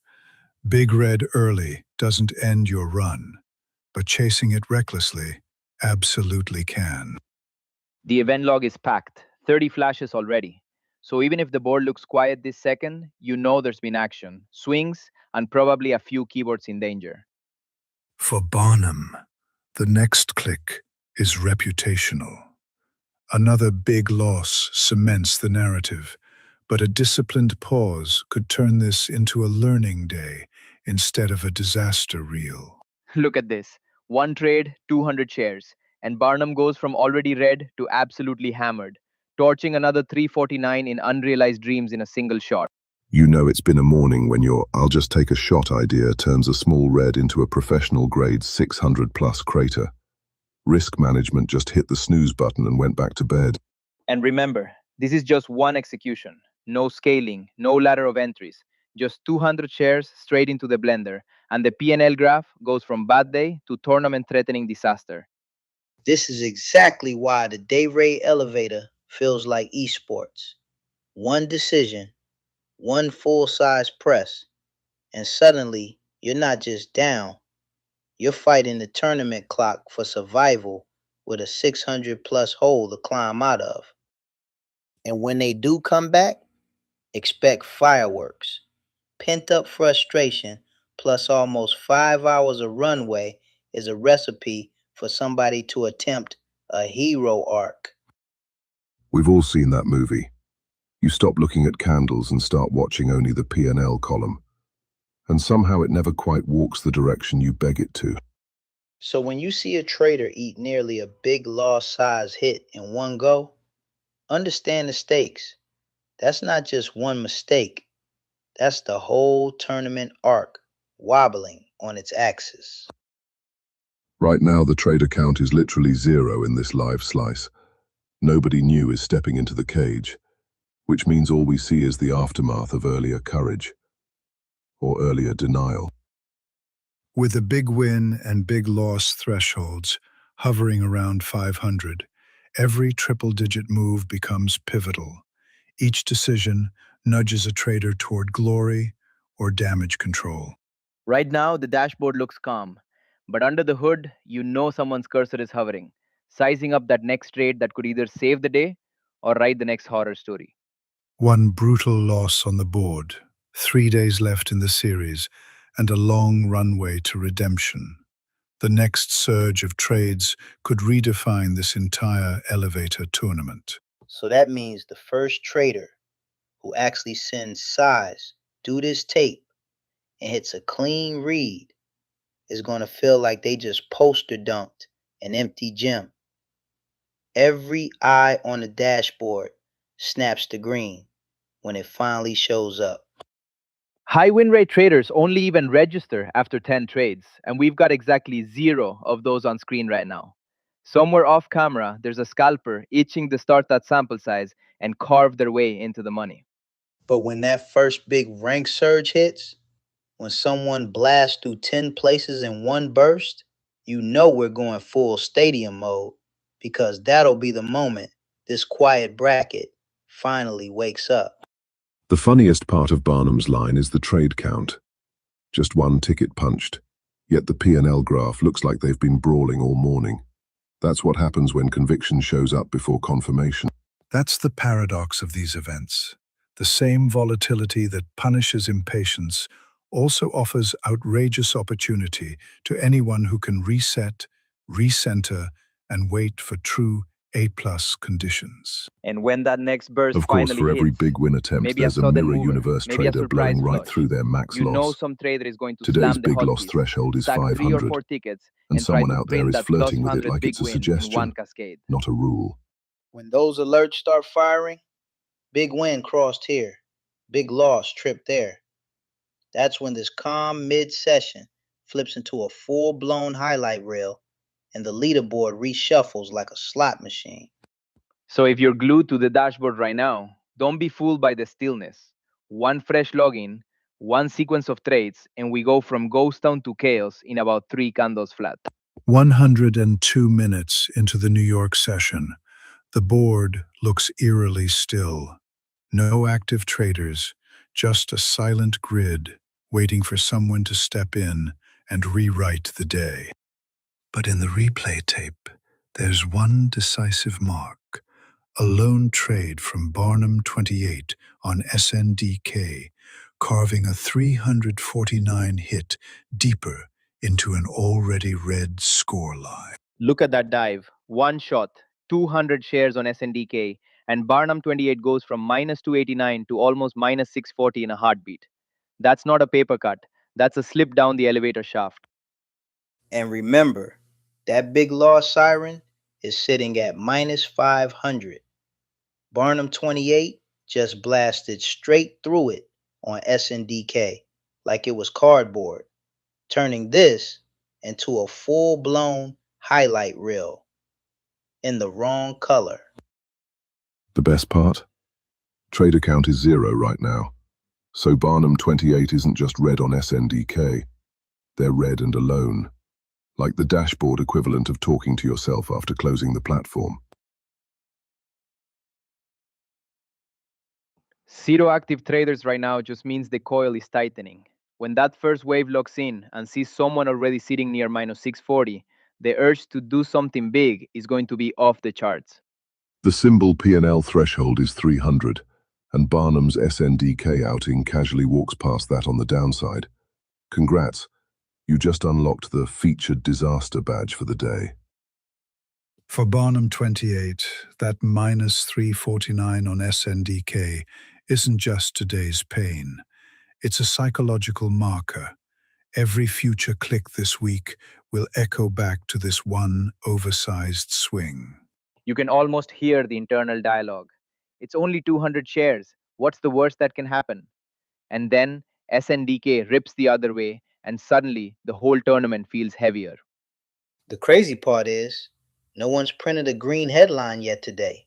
Big red early doesn't end your run, but chasing it recklessly absolutely can. The event log is packed, 30 flashes already. So even if the board looks quiet this second, you know there's been action, swings, and probably a few keyboards in danger. For Barnum, the next click is reputational. Another big loss cements the narrative, but a disciplined pause could turn this into a learning day instead of a disaster reel. Look at this. One trade, 200 shares, and Barnum goes from already red to absolutely hammered, torching another 349 in unrealized dreams in a single shot. You know it's been a morning when your "I'll just take a shot" idea turns a small red into a professional grade 600 plus crater. Risk management just hit the snooze button and went back to bed. And remember, this is just one execution. No scaling, no ladder of entries, just 200 shares straight into the blender, and the P&L graph goes from bad day to tournament-threatening disaster. This is exactly why the Dayrade elevator feels like esports. One decision, one full-size press, and suddenly you're not just down, you're fighting the tournament clock for survival with a 600 plus hole to climb out of. And when they do come back, expect fireworks. Pent up frustration plus almost 5 hours of runway is a recipe for somebody to attempt a hero arc. We've all seen that movie. You stop looking at candles and start watching only the P&L column. And somehow it never quite walks the direction you beg it to. So when you see a trader eat nearly a big loss size hit in one go, understand the stakes. That's not just one mistake, that's the whole tournament arc wobbling on its axis. Right now, the trader count is literally 0 in this live slice. Nobody new is stepping into the cage, which means all we see is the aftermath of earlier courage, or earlier denial. With the big win and big loss thresholds hovering around 500, every triple-digit move becomes pivotal. Each decision nudges a trader toward glory or damage control. Right now, the dashboard looks calm, but under the hood, you know someone's cursor is hovering, sizing up that next trade that could either save the day or write the next horror story. One brutal loss on the board, 3 days left in the series, and a long runway to redemption. The next surge of trades could redefine this entire elevator tournament. So that means the first trader who actually sends size through this tape and hits a clean read is going to feel like they just poster dumped an empty gem. Every eye on the dashboard snaps to green when it finally shows up. High win rate traders only even register after 10 trades, and we've got exactly 0 of those on screen right now. Somewhere off camera, there's a scalper itching to start that sample size and carve their way into the money. But when that first big rank surge hits, when someone blasts through 10 places in one burst, you know we're going full stadium mode because that'll be the moment this quiet bracket finally wakes up. The funniest part of Barnum's line is the trade count. Just one ticket punched, yet the P&L graph looks like they've been brawling all morning. That's what happens when conviction shows up before confirmation. That's the paradox of these events. The same volatility that punishes impatience also offers outrageous opportunity to anyone who can reset, recenter, and wait for true A-plus conditions. And when that next burst Of course, finally for every hits, big win attempt, maybe a there's a sudden mirror mover, universe maybe a trader surprise blowing right flush, through their max you know loss. some trader is going to Today's slam the big loss hotkeys, threshold is stack 3 or 500, 4 tickets, and and try someone to out there print is that plus flirting with it 100 like big it's a win in suggestion, one cascade. not a rule. When those alerts start firing, big win crossed here, big loss tripped there. That's when this calm mid-session flips into a full-blown highlight reel and the leaderboard reshuffles like a slot machine. So if you're glued to the dashboard right now, don't be fooled by the stillness. One fresh login, one sequence of trades, and we go from ghost town to chaos in about 3 candles flat. 102 minutes into the New York session, The board looks eerily still. No active traders, just a silent grid waiting for someone to step in and rewrite the day. But in the replay tape, there's one decisive mark. A lone trade from Barnum 28 on SNDK, carving a 349 hit deeper into an already red scoreline. Look at that dive. One shot, 200 shares on SNDK, and Barnum 28 goes from minus 289 to almost minus 640 in a heartbeat. That's not a paper cut. That's a slip down the elevator shaft. And remember, that big loss siren is sitting at minus 500. Barnum 28 just blasted straight through it on SNDK like it was cardboard, turning this into a full-blown highlight reel in the wrong color. The best part? Trader count is 0 right now. So Barnum 28 isn't just red on SNDK. They're red and alone, like the dashboard equivalent of talking to yourself after closing the platform. Zero active traders right now just means the coil is tightening. When that first wave locks in and sees someone already sitting near minus 640, the urge to do something big is going to be off the charts. The symbol P&L threshold is 300, and Barnum's SNDK outing casually walks past that on the downside. Congrats, you just unlocked the featured disaster badge for the day. For Barnum 28, that minus 349 on SNDK isn't just today's pain. It's a psychological marker. Every future click this week will echo back to this one oversized swing. You can almost hear the internal dialogue. It's only 200 shares. What's the worst that can happen? And then SNDK rips the other way, and suddenly the whole tournament feels heavier. The crazy part is, no one's printed a green headline yet today.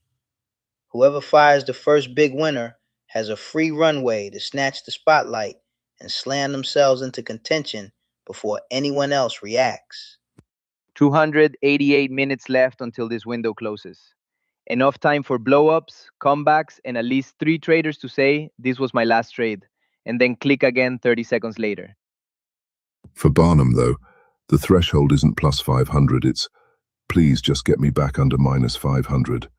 Whoever fires the first big winner has a free runway to snatch the spotlight and slam themselves into contention before anyone else reacts. 288 minutes left until this window closes. Enough time for blow-ups, comebacks, and at least 3 traders to say, this was my last trade, and then click again 30 seconds later. For Barnum, though, the threshold isn't plus 500, it's please just get me back under minus 500.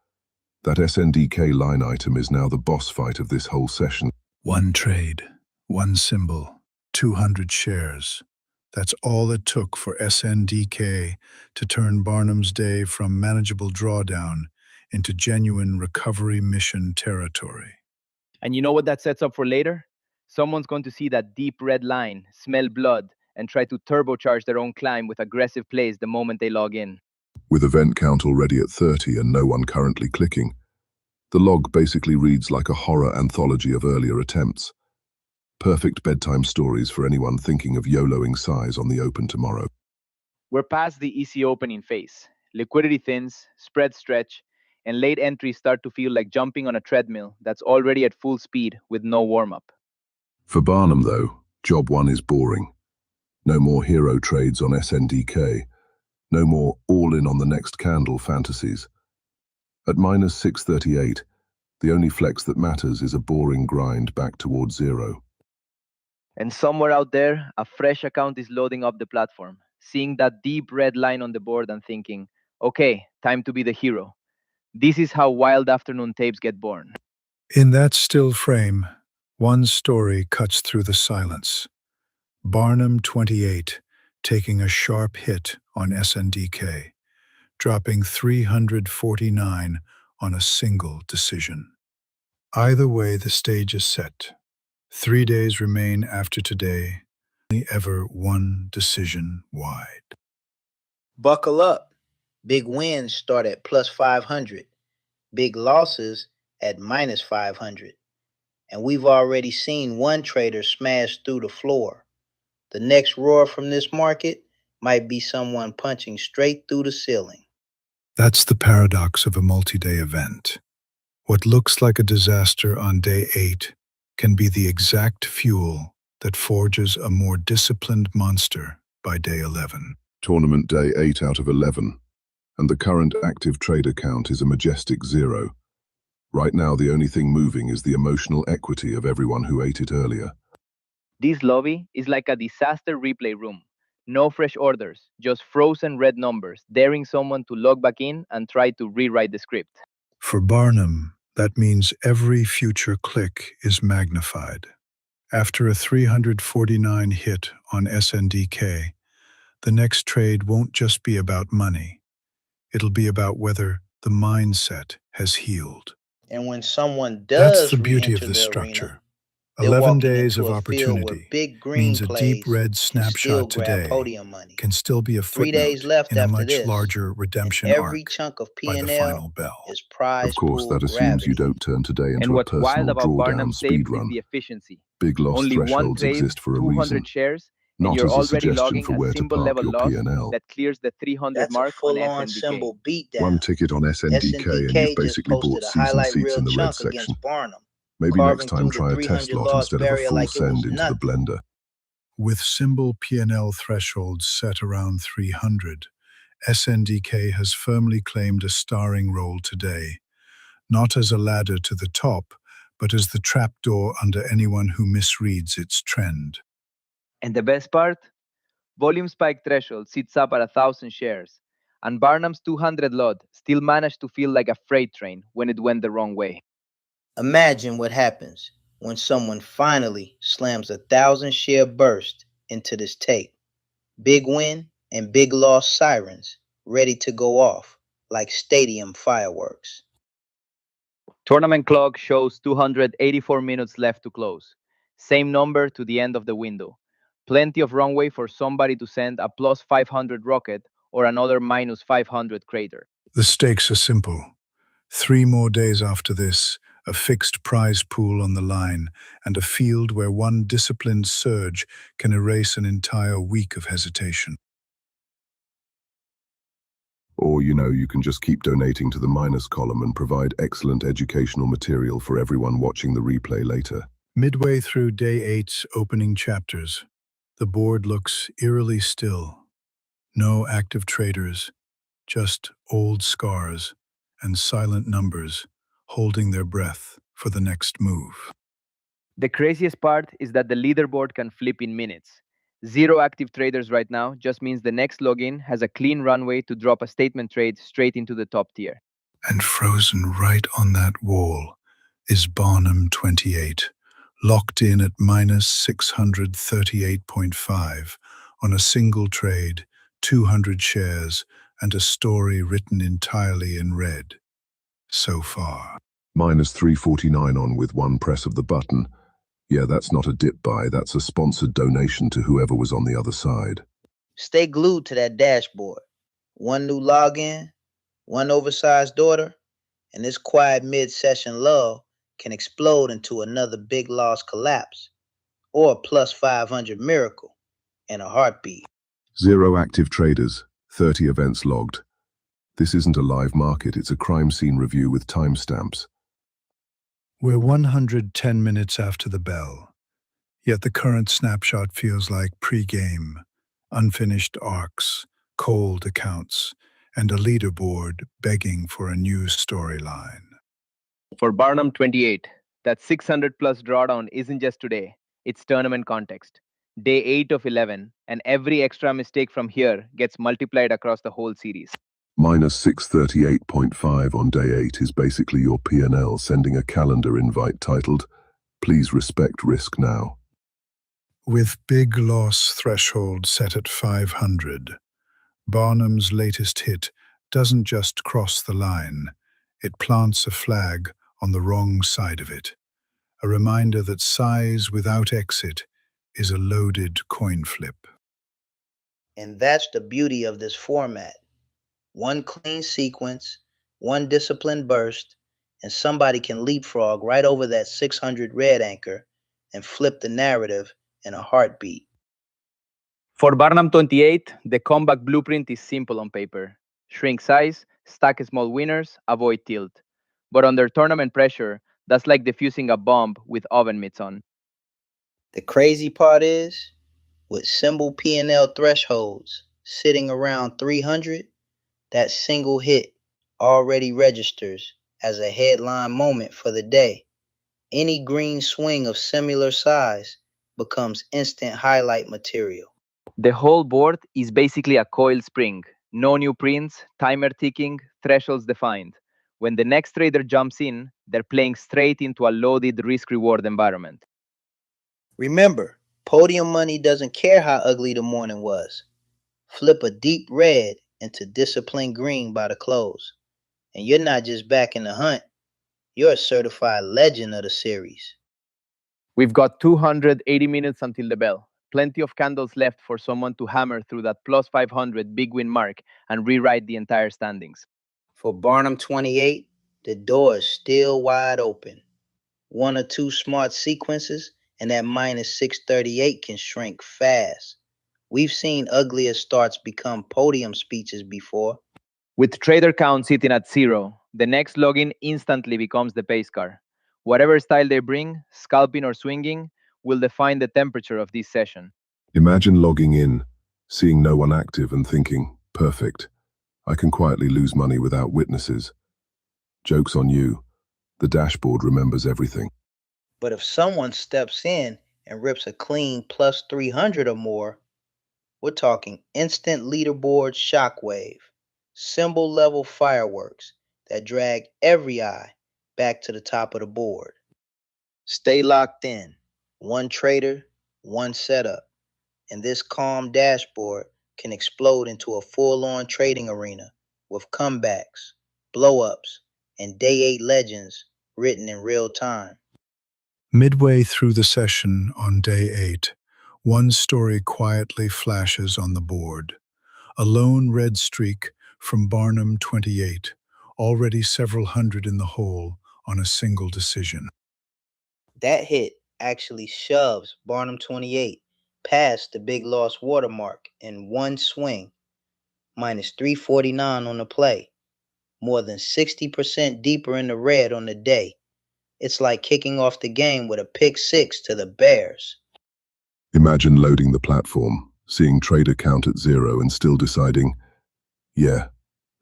That SNDK line item is now the boss fight of this whole session. One trade, one symbol, 200 shares. That's all it took for SNDK to turn Barnum's day from manageable drawdown into genuine recovery mission territory. And you know what that sets up for later? Someone's going to see that deep red line, smell blood, and try to turbocharge their own climb with aggressive plays the moment they log in. With event count already at 30 and no one currently clicking, the log basically reads like a horror anthology of earlier attempts. Perfect bedtime stories for anyone thinking of YOLOing size on the open tomorrow. We're past the easy opening phase. Liquidity thins, spreads stretch, and late entries start to feel like jumping on a treadmill that's already at full speed with no warm-up. For Barnum, though, job 1 is boring. No more hero trades on SNDK. No more all-in on the next candle fantasies. At minus 638, the only flex that matters is a boring grind back towards 0. And somewhere out there, a fresh account is loading up the platform, seeing that deep red line on the board and thinking, okay, time to be the hero. This is how wild afternoon tapes get born. In that still frame, one story cuts through the silence. Barnum 28 taking a sharp hit on SNDK, dropping 349 on a single decision. Either way, the stage is set. 3 days remain after today, only ever one decision wide. Buckle up. Big wins start at plus 500. Big losses at minus 500. And we've already seen one trader smash through the floor. The next roar from this market might be someone punching straight through the ceiling. That's the paradox of a multi-day event. What looks like a disaster on day 8 can be the exact fuel that forges a more disciplined monster by day 11. Tournament day 8 out of 11. And the current active trader count is a majestic 0. Right now, the only thing moving is the emotional equity of everyone who ate it earlier. This lobby is like a disaster replay room. No fresh orders, just frozen red numbers, daring someone to log back in and try to rewrite the script. For Barnum, that means every future click is magnified. After a 349 hit on SNDK, the next trade won't just be about money. It'll be about whether the mindset has healed. And when someone That's the does beauty of re-enter this the arena, structure. they're 11 walking days into of a field where opportunity big green means a deep plays red can still snapshot grab today podium money. can still be a 3 days footnote left in a after much this, larger and redemption every arc chunk of by the P&L final bell. is Of prize course, pool that assumes you gravity. don't turn today And into a what's wild personal about drawdown Barnum's tapes is speedrun. the efficiency. Big loss Only one thresholds trade, exist for a 200 reason, shares, and not you're as a already suggestion logging for a where to symbol park level your loss P&L. that clears the 300 That's a mark on full-on SNDK. symbol beatdown. One ticket on SNDK and you've SNDK just basically bought posted a season highlight seats reel in the red chunk section. against Barnum, Maybe next carving time through the try a test 300 lot loss instead of a barrier full like it was send into the nothing. blender. With symbol P&L thresholds set around 300, SNDK has firmly claimed a starring role today, not as a ladder to the top, but as the trapdoor under anyone who misreads its trend. And the best part? Volume spike threshold sits up at 1,000 shares, and Barnum's 200 lot still managed to feel like a freight train when it went the wrong way. Imagine what happens when someone finally slams 1,000 share burst into this tape. Big win and big loss sirens ready to go off like stadium fireworks. Tournament clock shows 284 minutes left to close. Same number to the end of the window. Plenty of runway for somebody to send a plus 500 rocket or another minus 500 crater. The stakes are simple. 3 more days after this, a fixed prize pool on the line, and a field where one disciplined surge can erase an entire week of hesitation. Or, you can just keep donating to the minus column and provide excellent educational material for everyone watching the replay later. Midway through Day 8's opening chapters, the board looks eerily still. No active traders, just old scars and silent numbers holding their breath for the next move. The craziest part is that the leaderboard can flip in minutes. 0 active traders right now just means the next login has a clean runway to drop a statement trade straight into the top tier. And frozen right on that wall is Barnum 28, locked in at minus 638.5 on a single trade, 200 shares, and a story written entirely in red. So far. Minus 349 on with one press of the button. Yeah, that's not a dip buy, that's a sponsored donation to whoever was on the other side. Stay glued to that dashboard. One new login, one oversized order, and this quiet mid-session lull can explode into another big loss collapse or a plus 500 miracle in a heartbeat. 0 active traders, 30 events logged. This isn't a live market, it's a crime scene review with timestamps. We're 110 minutes after the bell, yet the current snapshot feels like pre-game, unfinished arcs, cold accounts, and a leaderboard begging for a new storyline. For Barnum 28, that 600 plus drawdown isn't just today, it's tournament context. Day 8 of 11, and every extra mistake from here gets multiplied across the whole series. Minus 638.5 on day 8 is basically your P&L sending a calendar invite titled, "Please respect risk now." With big loss threshold set at 500, Barnum's latest hit doesn't just cross the line, it plants a flag on the wrong side of it, a reminder that size without exit is a loaded coin flip. And that's the beauty of this format. One clean sequence, one disciplined burst, and somebody can leapfrog right over that 600 red anchor and flip the narrative in a heartbeat. For Barnum 28, the comeback blueprint is simple on paper. Shrink size, stack small winners, avoid tilt. But under tournament pressure, that's like defusing a bomb with oven mitts on. The crazy part is, with symbol P&L thresholds sitting around 300, That single hit already registers as a headline moment for the day. Any green swing of similar size becomes instant highlight material. The whole board is basically a coil spring. No new prints, timer ticking, thresholds defined. When the next trader jumps in, they're playing straight into a loaded risk-reward environment. Remember, podium money doesn't care how ugly the morning was. Flip a deep red into disciplined green by the close. And you're not just back in the hunt, you're a certified legend of the series. We've got 280 minutes until the bell. Plenty of candles left for someone to hammer through that plus 500 big win mark and rewrite the entire standings. For Barnum 28, the door is still wide open. One or two smart sequences, and that minus 638 can shrink fast. We've seen uglier starts become podium speeches before. With trader count sitting at 0, the next login instantly becomes the pace car. Whatever style they bring, scalping or swinging, will define the temperature of this session. Imagine logging in, seeing no one active and thinking, perfect, I can quietly lose money without witnesses. Joke's on you. The dashboard remembers everything. But if someone steps in and rips a clean plus 300 or more, we're talking instant leaderboard shockwave, symbol level fireworks that drag every eye back to the top of the board. Stay locked in. One trader, one setup. And this calm dashboard can explode into a full-on trading arena with comebacks, blow-ups, and day 8 legends written in real time. Midway through the session on day 8, one story quietly flashes on the board. A lone red streak from Barnum 28, already several hundred in the hole on a single decision. That hit actually shoves Barnum 28 past the big loss watermark in one swing, minus 349 on the play, more than 60% deeper in the red on the day. It's like kicking off the game with a pick 6 to the Bears. Imagine loading the platform, seeing trader count at 0 and still deciding, yeah,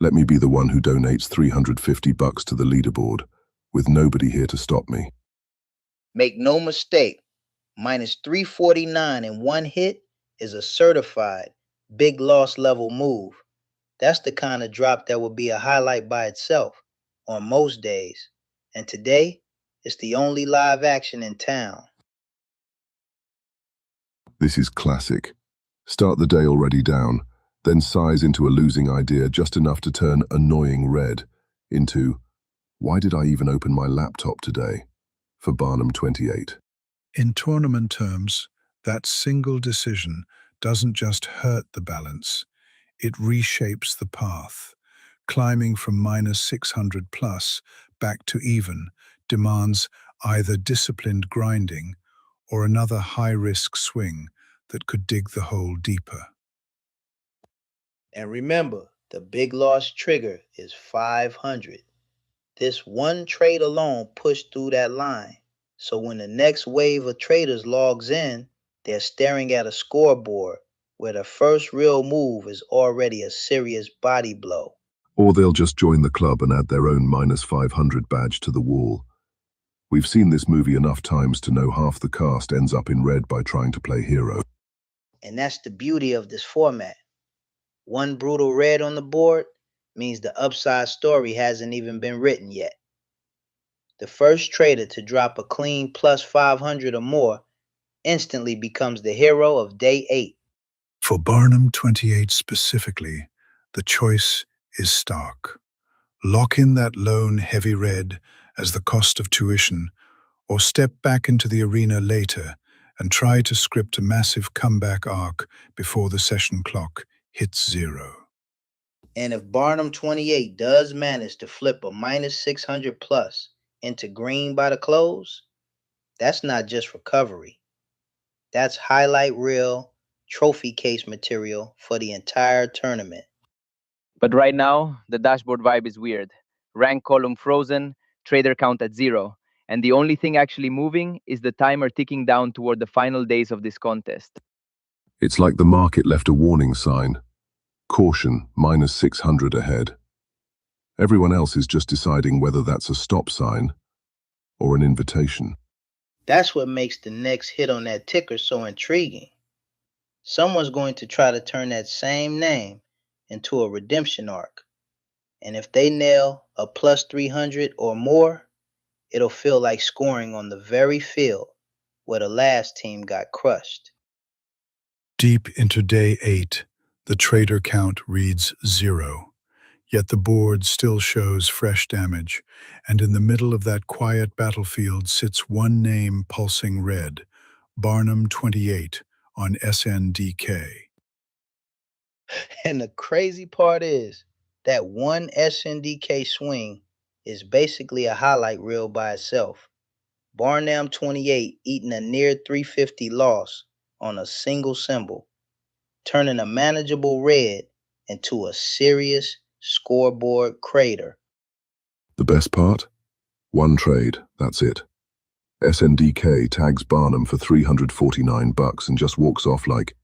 let me be the one who donates $350 to the leaderboard, with nobody here to stop me. Make no mistake, minus 349 in one hit is a certified big loss level move. That's the kind of drop that would be a highlight by itself on most days. And today, it's the only live action in town. This is classic. Start the day already down, then size into a losing idea just enough to turn annoying red into, why did I even open my laptop today? For Barnum 28. In tournament terms, that single decision doesn't just hurt the balance, it reshapes the path. Climbing from minus 600 plus back to even demands either disciplined grinding or another high-risk swing that could dig the hole deeper. And remember, the big loss trigger is 500. This one trade alone pushed through that line. So when the next wave of traders logs in, they're staring at a scoreboard where the first real move is already a serious body blow. Or they'll just join the club and add their own minus 500 badge to the wall. We've seen this movie enough times to know half the cast ends up in red by trying to play hero. And that's the beauty of this format. One brutal red on the board means the upside story hasn't even been written yet. The first trader to drop a clean plus 500 or more instantly becomes the hero of day 8. For Barnum 28 specifically, the choice is stark. Lock in that lone heavy red as the cost of tuition, or step back into the arena later and try to script a massive comeback arc before the session clock hits 0. And if Barnum 28 does manage to flip a minus 600 plus into green by the close, that's not just recovery. That's highlight reel, trophy case material for the entire tournament. But right now, the dashboard vibe is weird. Rank column frozen, trader count at 0, and the only thing actually moving is the timer ticking down toward the final days of this contest. It's like the market left a warning sign. Caution, minus 600 ahead. Everyone else is just deciding whether that's a stop sign or an invitation. That's what makes the next hit on that ticker so intriguing. Someone's going to try to turn that same name into a redemption arc. And if they nail a plus 300 or more, it'll feel like scoring on the very field where the last team got crushed. Deep into day 8, the trader count reads 0. Yet the board still shows fresh damage, and in the middle of that quiet battlefield sits one name pulsing red, Barnum 28 on SNDK. And the crazy part is that one SNDK swing is basically a highlight reel by itself. Barnum 28 eating a near 350 loss on a single symbol, turning a manageable red into a serious scoreboard crater. The best part? One trade, that's it. SNDK tags Barnum for $349 and just walks off like,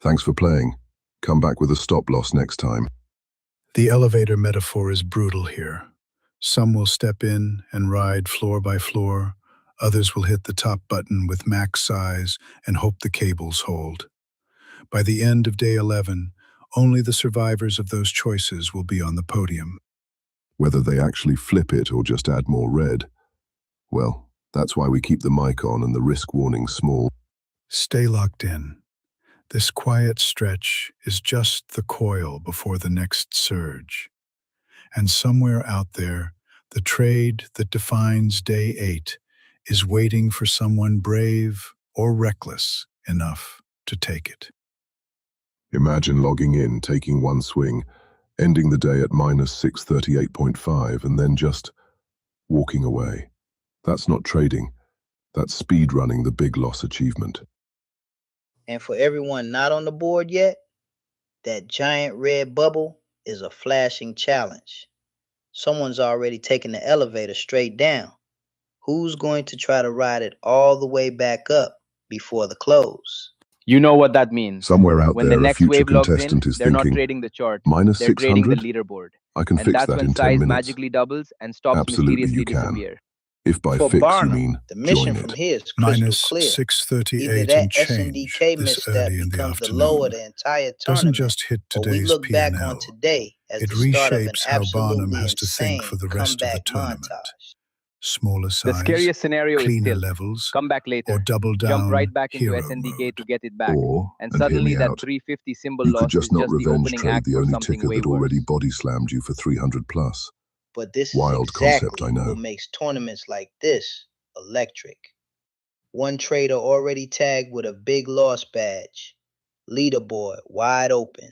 "Thanks for playing. Come back with a stop loss next time." The elevator metaphor is brutal here. Some will step in and ride floor by floor. Others will hit the top button with max size and hope the cables hold. By the end of day 11, only the survivors of those choices will be on the podium. Whether they actually flip it or just add more red, well, that's why we keep the mic on and the risk warning small. Stay locked in. This quiet stretch is just the coil before the next surge. And somewhere out there, the trade that defines day 8 is waiting for someone brave or reckless enough to take it. Imagine logging in, taking one swing, ending the day at minus 638.5 and then just walking away. That's not trading. That's speed running the big loss achievement. And for everyone not on the board yet, that giant red bubble is a flashing challenge. Someone's already taken the elevator straight down. Who's going to try to ride it all the way back up before the close? You know what that means. Somewhere out When there, the a next future wave logs in, contestant is they're not thinking, trading the chart. minus They're trading the 600? leaderboard. I can And fix that's that when in 10 size minutes. magically doubles and stops Absolutely mysteriously you can. disappear. If by For fix Barnum, you mean the mission join from it. here is crystal Minus clear. Either 638 that and change SNDK this misstep early in the becomes the low of afternoon the entire doesn't tournament, just hit or we today's look back on P&L. today as It the start of an reshapes how Barnum absolutely has to think for insane the rest of the comeback tournament. montage. Smaller The size, scariest scenario is cleaner tilt. levels, Come back or later. double Jump down right back into hero SNDK mode. to get it back. Or, And and hear suddenly me that out, 350 symbol you could loss is just not just the revenge opening trade act the for only something ticker way that already worse. body slammed you for 300 plus. But this is Wild concept, exactly I know. what makes tournaments like this electric. One trader already tagged with a big loss badge, leaderboard wide open,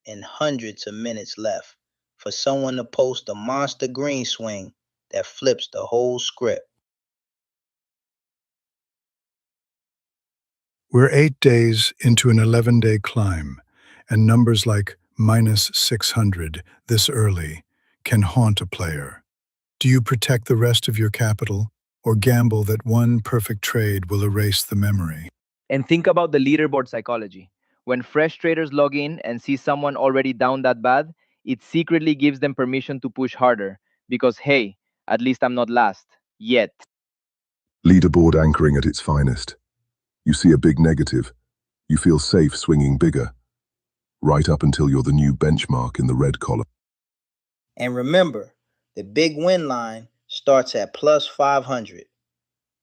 and hundreds of minutes left for someone to post a monster green swing that flips the whole script. We're 8 days into an 11-day climb, and numbers like minus 600 this early can haunt a player. Do you protect the rest of your capital, or gamble that one perfect trade will erase the memory? And think about the leaderboard psychology. When fresh traders log in and see someone already down that bad, it secretly gives them permission to push harder. Because hey, at least I'm not last. Yet. Leaderboard anchoring at its finest. You see a big negative. You feel safe swinging bigger. Right up until you're the new benchmark in the red column. And remember, the big win line starts at plus 500.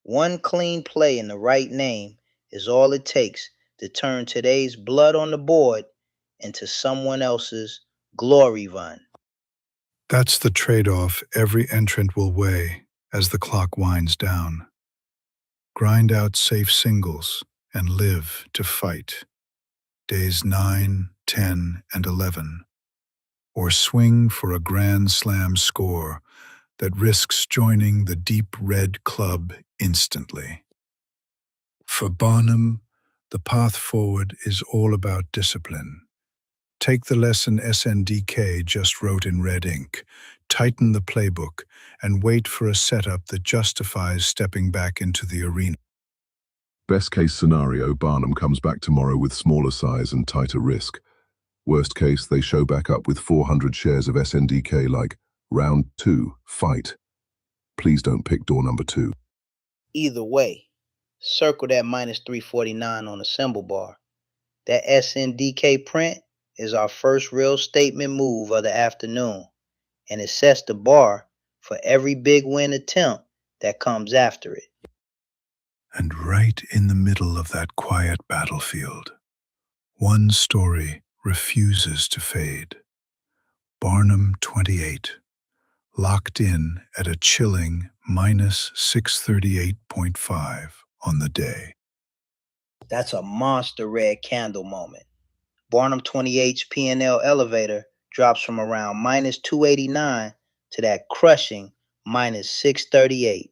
One clean play in the right name is all it takes to turn today's blood on the board into someone else's glory run. That's the trade-off every entrant will weigh as the clock winds down. Grind out safe singles and live to fight. Days 9, 10, and 11. Or swing for a grand slam score that risks joining the deep red club instantly. For Barnum, the path forward is all about discipline. Take the lesson SNDK just wrote in red ink, tighten the playbook, and wait for a setup that justifies stepping back into the arena. Best case scenario, Barnum comes back tomorrow with smaller size and tighter risk. Worst case, they show back up with 400 shares of SNDK like, round 2, fight. Please don't pick door number 2. Either way, circle that minus 349 on the symbol bar. That SNDK print is our first real statement move of the afternoon, and it sets the bar for every big win attempt that comes after it. And right in the middle of that quiet battlefield, one story refuses to fade. Barnum 28, locked in at a chilling minus 638.5 on the day. That's a monster red candle moment. Barnum 28's P&L elevator drops from around minus 289 to that crushing minus 638.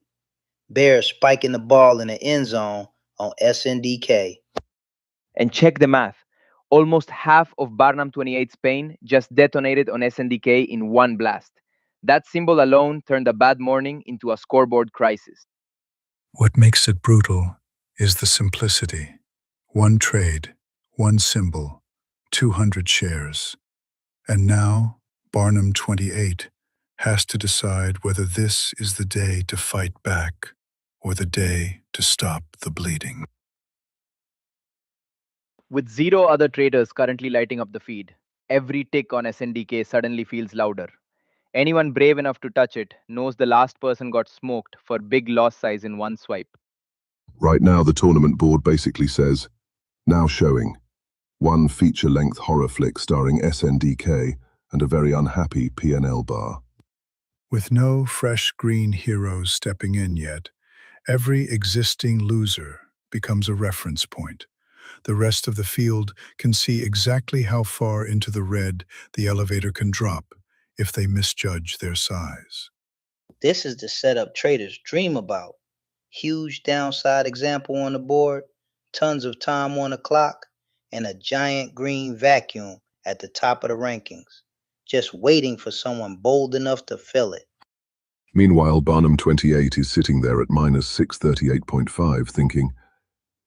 Bears spiking the ball in the end zone on SNDK. And check the math. Almost half of Barnum 28's pain just detonated on SNDK in one blast. That symbol alone turned a bad morning into a scoreboard crisis. What makes it brutal is the simplicity. One trade, one symbol, 200 shares. And now, Barnum 28 has to decide whether this is the day to fight back or the day to stop the bleeding. With 0 other traders currently lighting up the feed, every tick on SNDK suddenly feels louder. Anyone brave enough to touch it knows the last person got smoked for big loss size in one swipe. Right now, the tournament board basically says, now showing, one feature-length horror flick starring SNDK and a very unhappy P&L bar. With no fresh green heroes stepping in yet, every existing loser becomes a reference point. The rest of the field can see exactly how far into the red the elevator can drop if they misjudge their size. This is the setup traders dream about. Huge downside example on the board, tons of time on the clock, and a giant green vacuum at the top of the rankings, just waiting for someone bold enough to fill it. Meanwhile, Barnum 28 is sitting there at minus 638.5 thinking,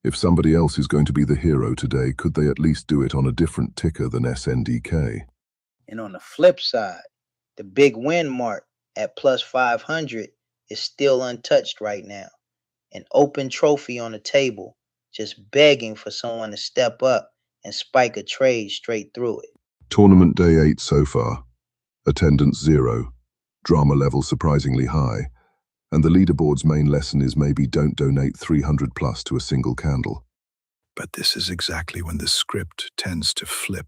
if somebody else is going to be the hero today, could they at least do it on a different ticker than SNDK? And on the flip side, the big win mark at plus 500 is still untouched right now. An open trophy on the table, just begging for someone to step up and spike a trade straight through it. Tournament day 8 so far. Attendance 0. Drama level surprisingly high. And the leaderboard's main lesson is maybe don't donate 300 plus to a single candle. But this is exactly when the script tends to flip.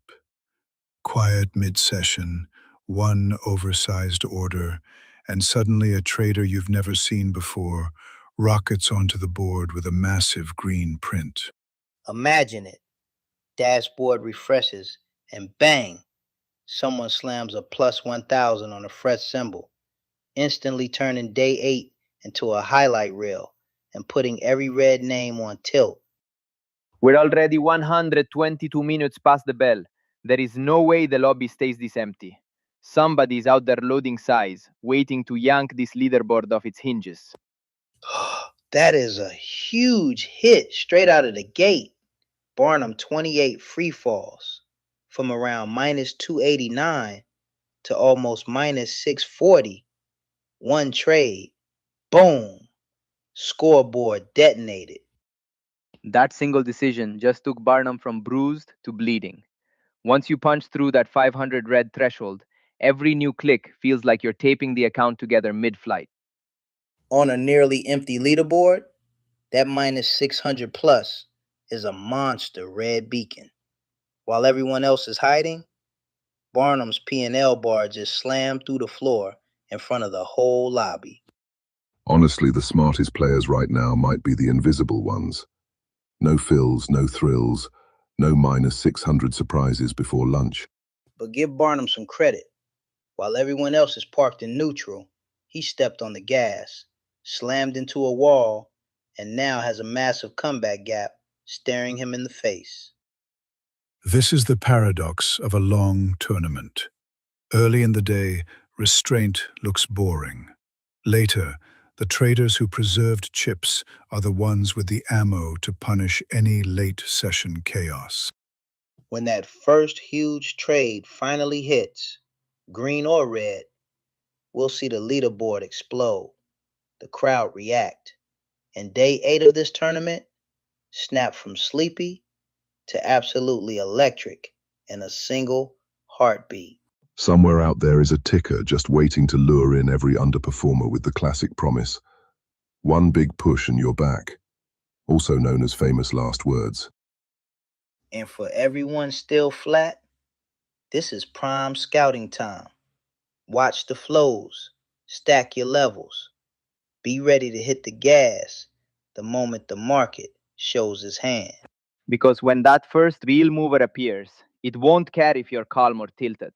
Quiet mid-session, one oversized order, and suddenly a trader you've never seen before rockets onto the board with a massive green print. Imagine it. Dashboard refreshes, and bang! Someone slams a plus 1000 on a fresh symbol, instantly turning day 8 into a highlight reel and putting every red name on tilt. We're already 122 minutes past the bell. There is no way the lobby stays this empty. Somebody's out there loading size, waiting to yank this leaderboard off its hinges. That is a huge hit straight out of the gate. Barnum 28 free falls from around minus 289 to almost minus 640. One trade. Boom. Scoreboard detonated. That single decision just took Barnum from bruised to bleeding. Once you punch through that 500 red threshold, every new click feels like you're taping the account together mid-flight. On a nearly empty leaderboard, that minus 600 plus is a monster red beacon. While everyone else is hiding, Barnum's P&L bar just slammed through the floor in front of the whole lobby. Honestly, the smartest players right now might be the invisible ones. No fills, no thrills, no minus 600 surprises before lunch. But give Barnum some credit. While everyone else is parked in neutral, he stepped on the gas, slammed into a wall, and now has a massive comeback gap staring him in the face. This is the paradox of a long tournament. Early in the day, restraint looks boring. Later, the traders who preserved chips are the ones with the ammo to punish any late-session chaos. When that first huge trade finally hits, green or red, we'll see the leaderboard explode, the crowd react, and day 8 of this tournament snap from sleepy to absolutely electric in a single heartbeat. Somewhere out there is a ticker just waiting to lure in every underperformer with the classic promise. One big push and you're back, also known as famous last words. And for everyone still flat, this is prime scouting time. Watch the flows, stack your levels, be ready to hit the gas the moment the market shows its hand. Because when that first real mover appears, it won't care if you're calm or tilted.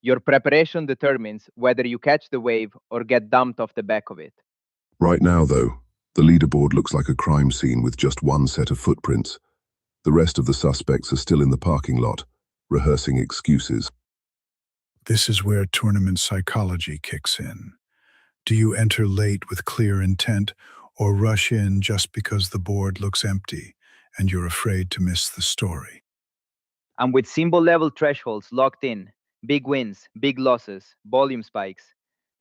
Your preparation determines whether you catch the wave or get dumped off the back of it. Right now, though, the leaderboard looks like a crime scene with just one set of footprints. The rest of the suspects are still in the parking lot, rehearsing excuses. This is where tournament psychology kicks in. Do you enter late with clear intent or rush in just because the board looks empty and you're afraid to miss the story? And with symbol level thresholds locked in, big wins, big losses, volume spikes,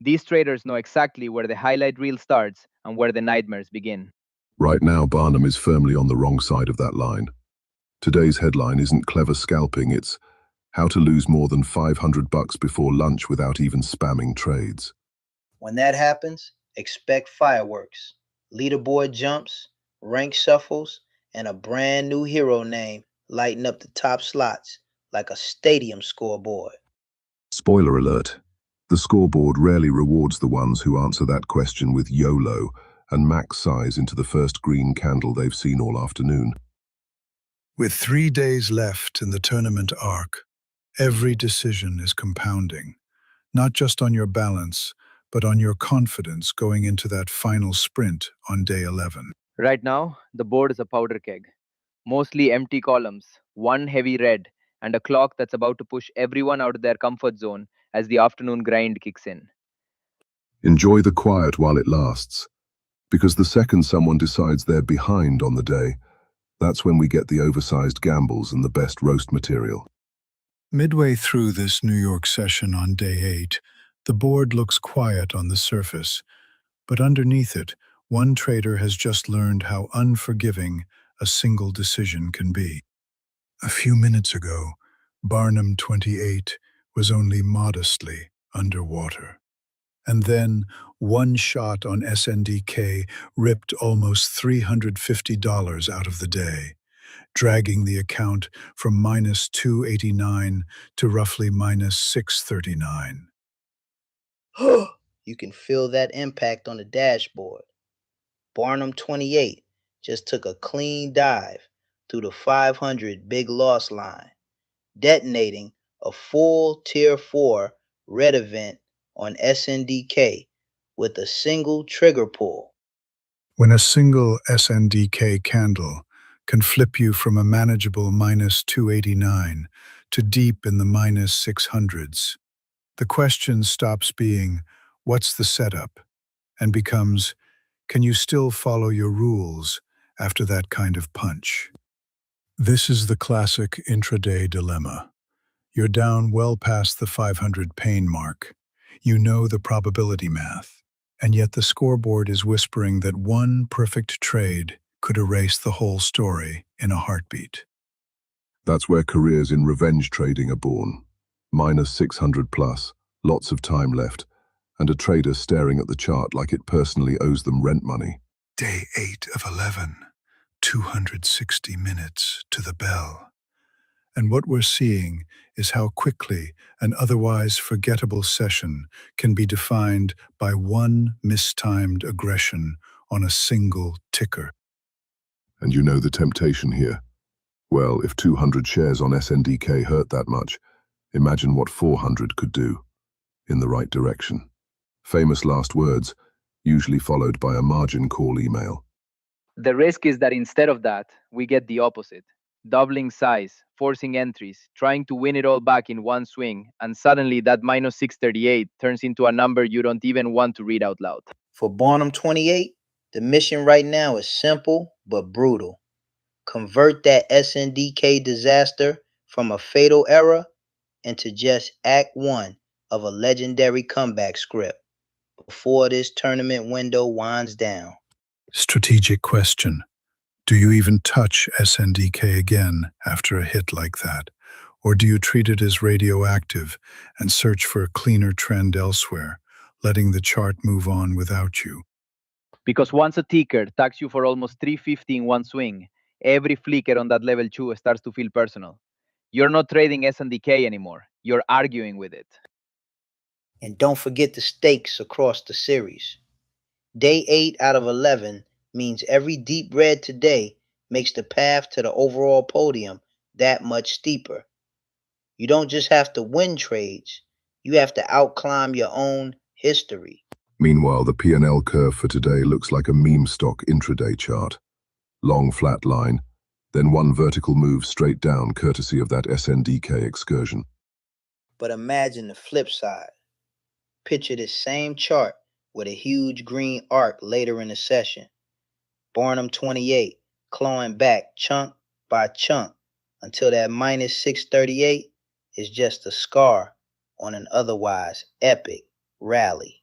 these traders know exactly where the highlight reel starts and where the nightmares begin. Right now, Barnum is firmly on the wrong side of that line. Today's headline isn't clever scalping, it's how to lose more than $500 before lunch without even spamming trades. When that happens, expect fireworks, leaderboard jumps, rank shuffles, and a brand new hero name lighting up the top slots like a stadium scoreboard. Spoiler alert, the scoreboard rarely rewards the ones who answer that question with YOLO and max size into the first green candle they've seen all afternoon. With 3 days left in the tournament arc, every decision is compounding, not just on your balance, but on your confidence going into that final sprint on day 11. Right now, the board is a powder keg. Mostly empty columns, one heavy red, and a clock that's about to push everyone out of their comfort zone as the afternoon grind kicks in. Enjoy the quiet while it lasts, because the second someone decides they're behind on the day, that's when we get the oversized gambles and the best roast material. Midway through this New York session on day 8, the board looks quiet on the surface, but underneath it, one trader has just learned how unforgiving a single decision can be. A few minutes ago, Barnum 28 was only modestly underwater. And then one shot on SNDK ripped almost $350 out of the day, dragging the account from minus 289 to roughly minus 639. You can feel that impact on the dashboard. Barnum 28 just took a clean dive through the 500 big loss line, detonating a full Tier 4 red event on SNDK with a single trigger pull. When a single SNDK candle can flip you from a manageable minus 289 to deep in the minus 600s, the question stops being, what's the setup? And becomes, can you still follow your rules after that kind of punch? This is the classic intraday dilemma. You're down well past the 500 pain mark. You know the probability math, and yet the scoreboard is whispering that one perfect trade could erase the whole story in a heartbeat. That's where careers in revenge trading are born. Minus 600 plus, lots of time left, and a trader staring at the chart like it personally owes them rent money. Day 8 of 11, 260 minutes to the bell. And what we're seeing is how quickly an otherwise forgettable session can be defined by one mistimed aggression on a single ticker. And you know the temptation here. Well, if 200 shares on SNDK hurt that much, imagine what 400 could do, in the right direction. Famous last words, usually followed by a margin call email. The risk is that instead of that, we get the opposite. Doubling size, forcing entries, trying to win it all back in one swing, and suddenly that minus 638 turns into a number you don't even want to read out loud. For Barnum 28, the mission right now is simple but brutal. Convert that SNDK disaster from a fatal error into just Act 1 of a legendary comeback script before this tournament window winds down. Strategic question. Do you even touch SNDK again after a hit like that? Or do you treat it as radioactive and search for a cleaner trend elsewhere, letting the chart move on without you? Because once a ticker tags you for almost 350 in one swing, every flicker on that level 2 starts to feel personal. You're not trading SNDK anymore. You're arguing with it. And don't forget the stakes across the series. Day 8 out of 11 means every deep red today makes the path to the overall podium that much steeper. You don't just have to win trades, you have to outclimb your own history. Meanwhile, the P&L curve for today looks like a meme stock intraday chart. Long flat line, then one vertical move straight down courtesy of that SNDK excursion. But imagine the flip side. Picture this same chart with a huge green arc later in the session. Barnum 28 clawing back chunk by chunk until that minus 638 is just a scar on an otherwise epic rally.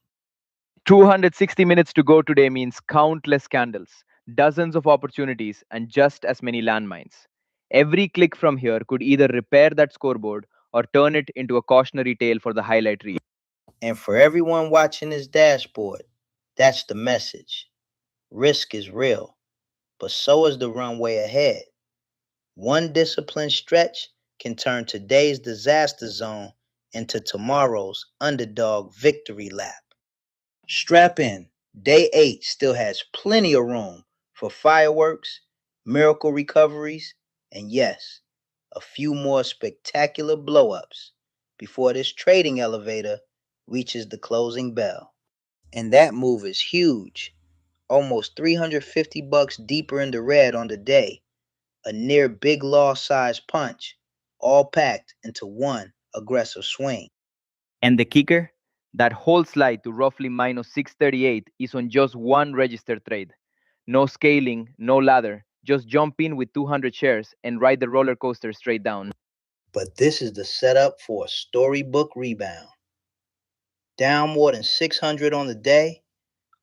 260 minutes to go today means countless candles, dozens of opportunities, and just as many landmines. Every click from here could either repair that scoreboard or turn it into a cautionary tale for the highlight reel. And for everyone watching this dashboard, that's the message. Risk is real, but so is the runway ahead. One disciplined stretch can turn today's disaster zone into tomorrow's underdog victory lap. Strap in. Day 8 still has plenty of room for fireworks, miracle recoveries, and yes, a few more spectacular blowups before this trading elevator reaches the closing bell. And that move is huge, almost $350 deeper in the red on the day, a near big loss size punch, all packed into one aggressive swing. And the kicker? That whole slide to roughly minus 638 is on just one registered trade. No scaling, no ladder, just jump in with 200 shares and ride the roller coaster straight down. But this is the setup for a storybook rebound. Down more than 600 on the day,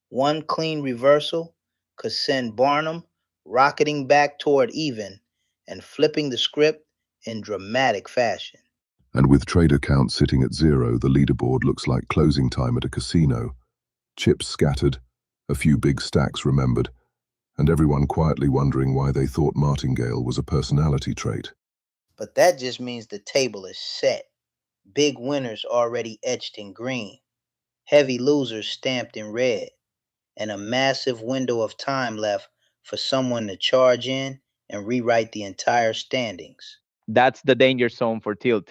one clean reversal could send Barnum rocketing back toward even and flipping the script in dramatic fashion. And with trader count sitting at 0, the leaderboard looks like closing time at a casino. Chips scattered, a few big stacks remembered, and everyone quietly wondering why they thought martingale was a personality trait. But that just means the table is set. Big winners already etched in green, heavy losers stamped in red, and a massive window of time left for someone to charge in and rewrite the entire standings. That's the danger zone for tilt.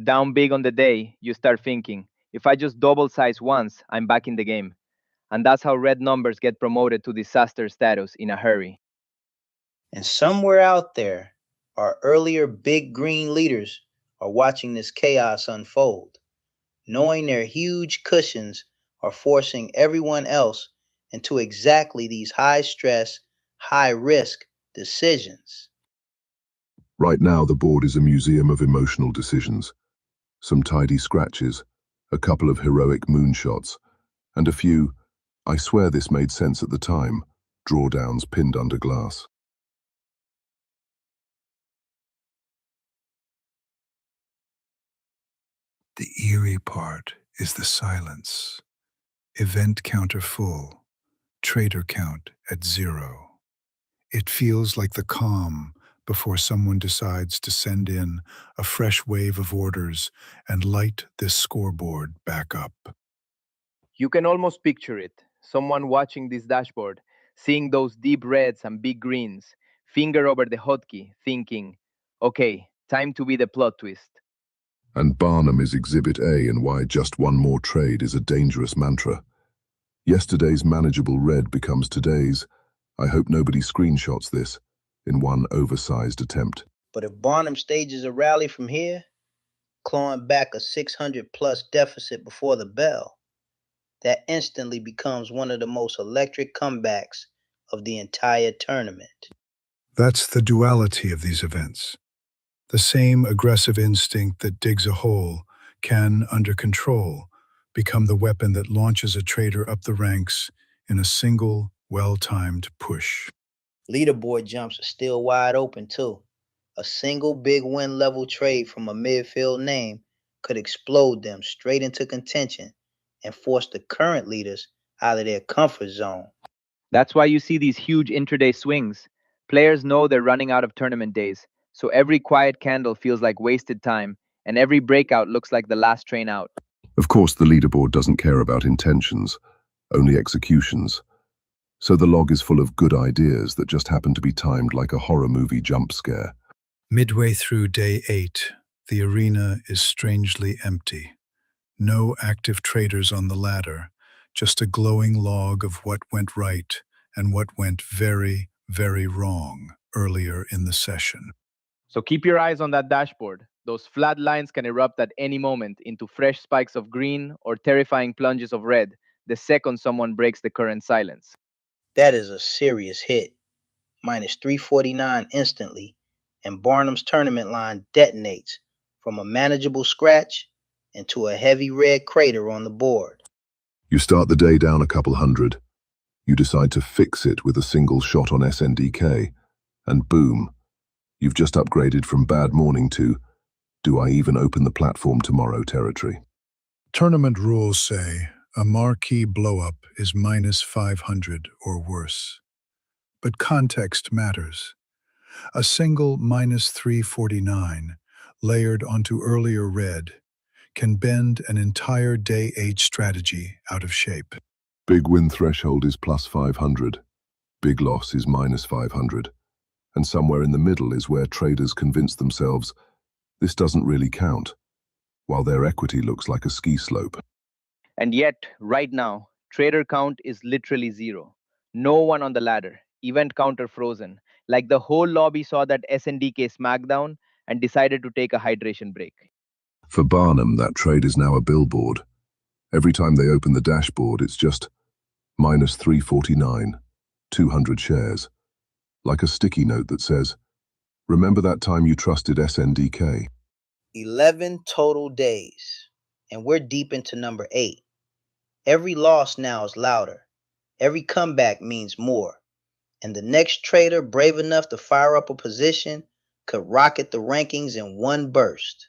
Down big on the day, you start thinking, if I just double size once, I'm back in the game. And that's how red numbers get promoted to disaster status in a hurry. And somewhere out there, our earlier big green leaders are watching this chaos unfold, knowing their huge cushions are forcing everyone else into exactly these high stress, high risk decisions. Right now, the board is a museum of emotional decisions. Some tidy scratches, a couple of heroic moonshots, and a few, I swear this made sense at the time, drawdowns pinned under glass. The eerie part is the silence. Event counter full, trader count at 0. It feels like the calm before someone decides to send in a fresh wave of orders and light this scoreboard back up. You can almost picture it. Someone watching this dashboard, seeing those deep reds and big greens, finger over the hotkey, thinking, okay, time to be the plot twist. And Barnum is Exhibit A, and why just one more trade is a dangerous mantra. Yesterday's manageable red becomes today's. I hope nobody screenshots this in one oversized attempt. But if Barnum stages a rally from here, clawing back a 600 plus deficit before the bell, that instantly becomes one of the most electric comebacks of the entire tournament. That's the duality of these events. The same aggressive instinct that digs a hole can, under control, become the weapon that launches a trader up the ranks in a single, well-timed push. Leaderboard jumps are still wide open too. A single big win level trade from a midfield name could explode them straight into contention and force the current leaders out of their comfort zone. That's why you see these huge intraday swings. Players know they're running out of tournament days, so every quiet candle feels like wasted time, and every breakout looks like the last train out. Of course, the leaderboard doesn't care about intentions, only executions. So the log is full of good ideas that just happen to be timed like a horror movie jump scare. Midway through day 8, the arena is strangely empty. No active traders on the ladder, just a glowing log of what went right and what went very, very wrong earlier in the session. So keep your eyes on that dashboard. Those flat lines can erupt at any moment into fresh spikes of green or terrifying plunges of red the second someone breaks the current silence. That is a serious hit. Minus 349 instantly, and Barnum's tournament line detonates from a manageable scratch into a heavy red crater on the board. You start the day down a couple hundred. You decide to fix it with a single shot on SNDK, and boom, you've just upgraded from bad morning to do I even open the platform tomorrow territory. Tournament rules say a marquee blow-up is minus 500 or worse. But context matters. A single minus 349, layered onto earlier red, can bend an entire day 8 strategy out of shape. Big win threshold is plus 500. Big loss is minus 500. And somewhere in the middle is where traders convince themselves this doesn't really count, while their equity looks like a ski slope. And yet, right now, trader count is literally zero. No one on the ladder, event counter frozen, like the whole lobby saw that SNDK smackdown and decided to take a hydration break. For Barnum, that trade is now a billboard. Every time they open the dashboard, it's just minus 349, 200 shares. Like a sticky note that says, remember that time you trusted SNDK? 11 total days, and we're deep into number 8. Every loss now is louder. Every comeback means more. And the next trader brave enough to fire up a position could rocket the rankings in one burst.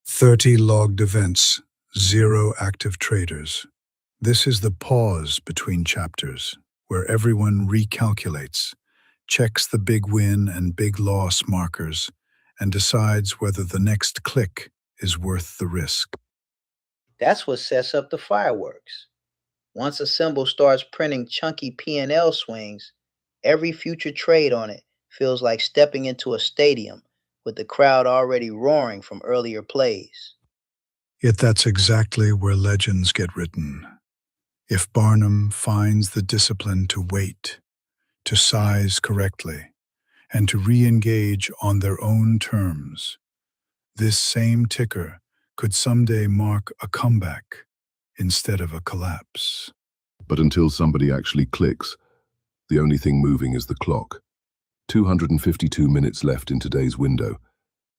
30 logged events, 0 active traders. This is the pause between chapters, where everyone recalculates, checks the big win and big loss markers, and decides whether the next click is worth the risk. That's what sets up the fireworks. Once a symbol starts printing chunky P&L swings, every future trade on it feels like stepping into a stadium with the crowd already roaring from earlier plays. Yet that's exactly where legends get written. If Barnum finds the discipline to wait, to size correctly, and to re-engage on their own terms, this same ticker could someday mark a comeback instead of a collapse. But until somebody actually clicks, the only thing moving is the clock. 252 minutes left in today's window,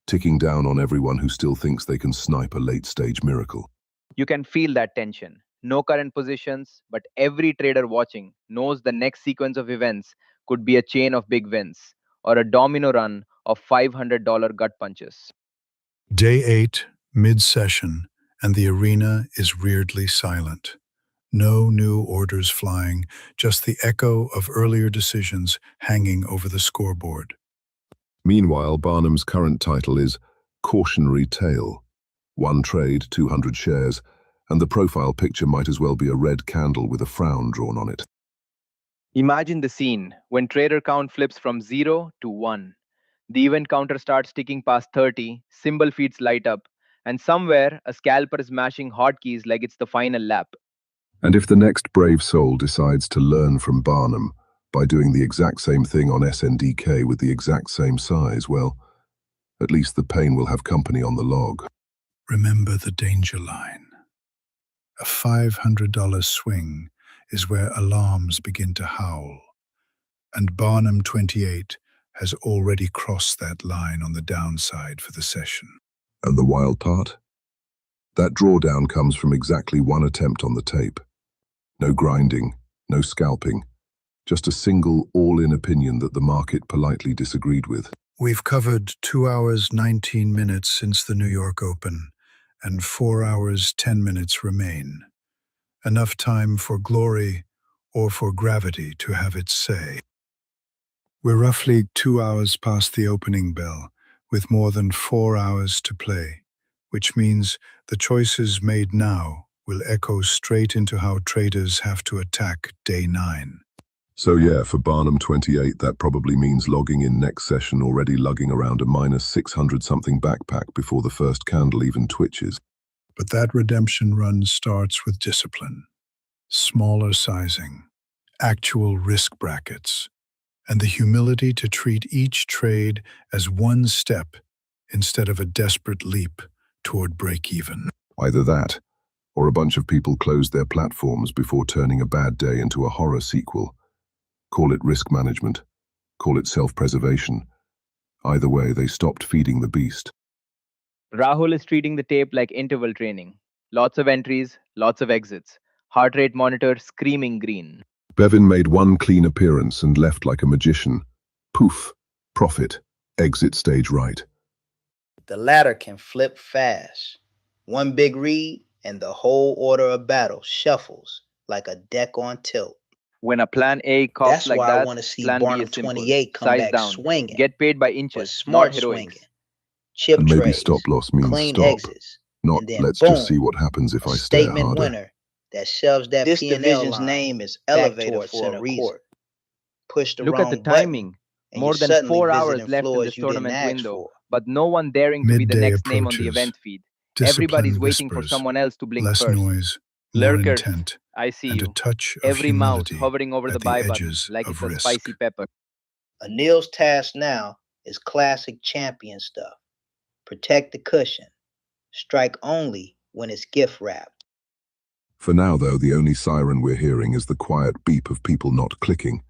ticking down on everyone who still thinks they can snipe a late-stage miracle. You can feel that tension. No current positions, but every trader watching knows the next sequence of events could be a chain of big wins or a domino run of $500 gut punches. Day 8, mid-session, and the arena is weirdly silent. No new orders flying, just the echo of earlier decisions hanging over the scoreboard. Meanwhile, Barnum's current title is Cautionary Tale. 1 trade, 200 shares, and the profile picture might as well be a red candle with a frown drawn on it. Imagine the scene when trader count flips from 0 to 1. The event counter starts ticking past 30, symbol feeds light up, and somewhere a scalper is mashing hotkeys like it's the final lap. And if the next brave soul decides to learn from Barnum by doing the exact same thing on SNDK with the exact same size, well, at least the pain will have company on the log. Remember the danger line. A $500 swing is where alarms begin to howl, and Barnum 28 has already crossed that line on the downside for the session. And the wild part? That drawdown comes from exactly one attempt on the tape. No grinding, no scalping, just a single all-in opinion that the market politely disagreed with. We've covered 2 hours 19 minutes since the New York Open, and 4 hours 10 minutes remain. Enough time for glory or for gravity to have its say. We're roughly 2 hours past the opening bell, with more than 4 hours to play, which means the choices made now will echo straight into how traders have to attack day 9. So yeah, for Barnum 28, that probably means logging in next session already lugging around a minus 600 something backpack before the first candle even twitches. But that redemption run starts with discipline, smaller sizing, actual risk brackets, and the humility to treat each trade as one step instead of a desperate leap toward break-even. Either that, or a bunch of people closed their platforms before turning a bad day into a horror sequel. Call it risk management, call it self-preservation. Either way, they stopped feeding the beast. Rahul is treating the tape like interval training. Lots of entries, lots of exits. Heart rate monitor screaming green. Bevin made one clean appearance and left like a magician. Poof, profit, exit stage right. The latter can flip fast. One big read, and the whole order of battle shuffles like a deck on tilt. When a plan A coughs That's like why I that, want to see plan B Barnum is simple. 28 come Size back down. swinging, Get paid by but inches, smart not heroics. swinging. Chip And maybe trades, stop loss means clean stop, exits, not and then let's boom, just see what happens if a I stare statement harder. winner that shoves that This P&L division's line name is back Elevator toward for a center reason. court. Push the Look at the wrong button, timing. and More you're than suddenly 4 hours visiting left in floors this you didn't tournament ask window, for. but no one daring to be the Midday next name on the approaches. event feed. Discipline Everybody's waiting for whispers, someone else to blink less first. noise, more Lurkers, intent, I see and a you. touch of Every mouse humility hovering over the at the buy button edges like of it's a risk. spicy pepper. Anil's task now is classic champion stuff. Protect the cushion. Strike only when it's gift wrapped. For now, though, the only siren we're hearing is the quiet beep of people not clicking.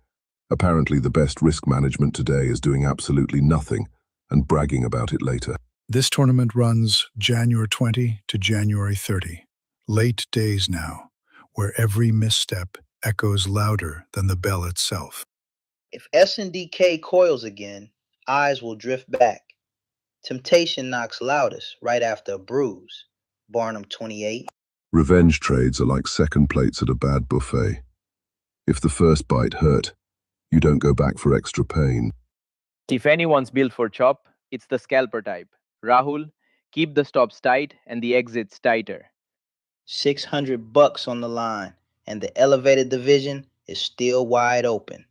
Apparently, the best risk management today is doing absolutely nothing and bragging about it later. This tournament runs January 20 to January 30. Late days now, where every misstep echoes louder than the bell itself. If S&DK coils again, eyes will drift back. Temptation knocks loudest right after a bruise. Barnum 28. Revenge trades are like second plates at a bad buffet. If the first bite hurt, you don't go back for extra pain. If anyone's built for chop, it's the scalper type. Rahul, keep the stops tight and the exits tighter. $600 on the line, and the elevated division is still wide open.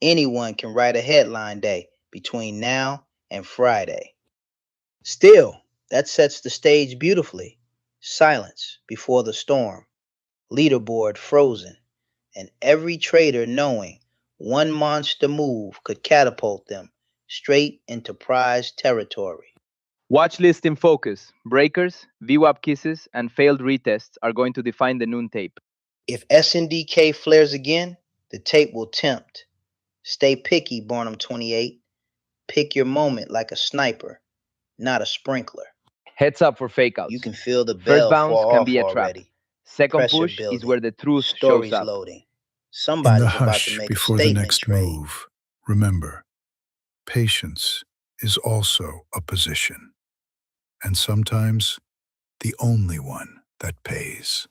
Anyone can write a headline day between now and Friday. Still, that sets the stage beautifully. Silence before the storm, leaderboard frozen, and every trader knowing one monster move could catapult them straight into prize territory. Watch list in focus. Breakers, VWAP kisses, and failed retests are going to define the noon tape. If SNDK flares again, the tape will tempt. Stay picky, Barnum 28. Pick your moment like a sniper, not a sprinkler. Heads up for fakeouts. You can feel the First bell bounce fall can off be a trap. already. Second Pressure push is building. where the truth shows Stories up. loading. In the Somebody's about to hush make a before the statement next trade. move, remember, patience is also a position, and sometimes the only one that pays.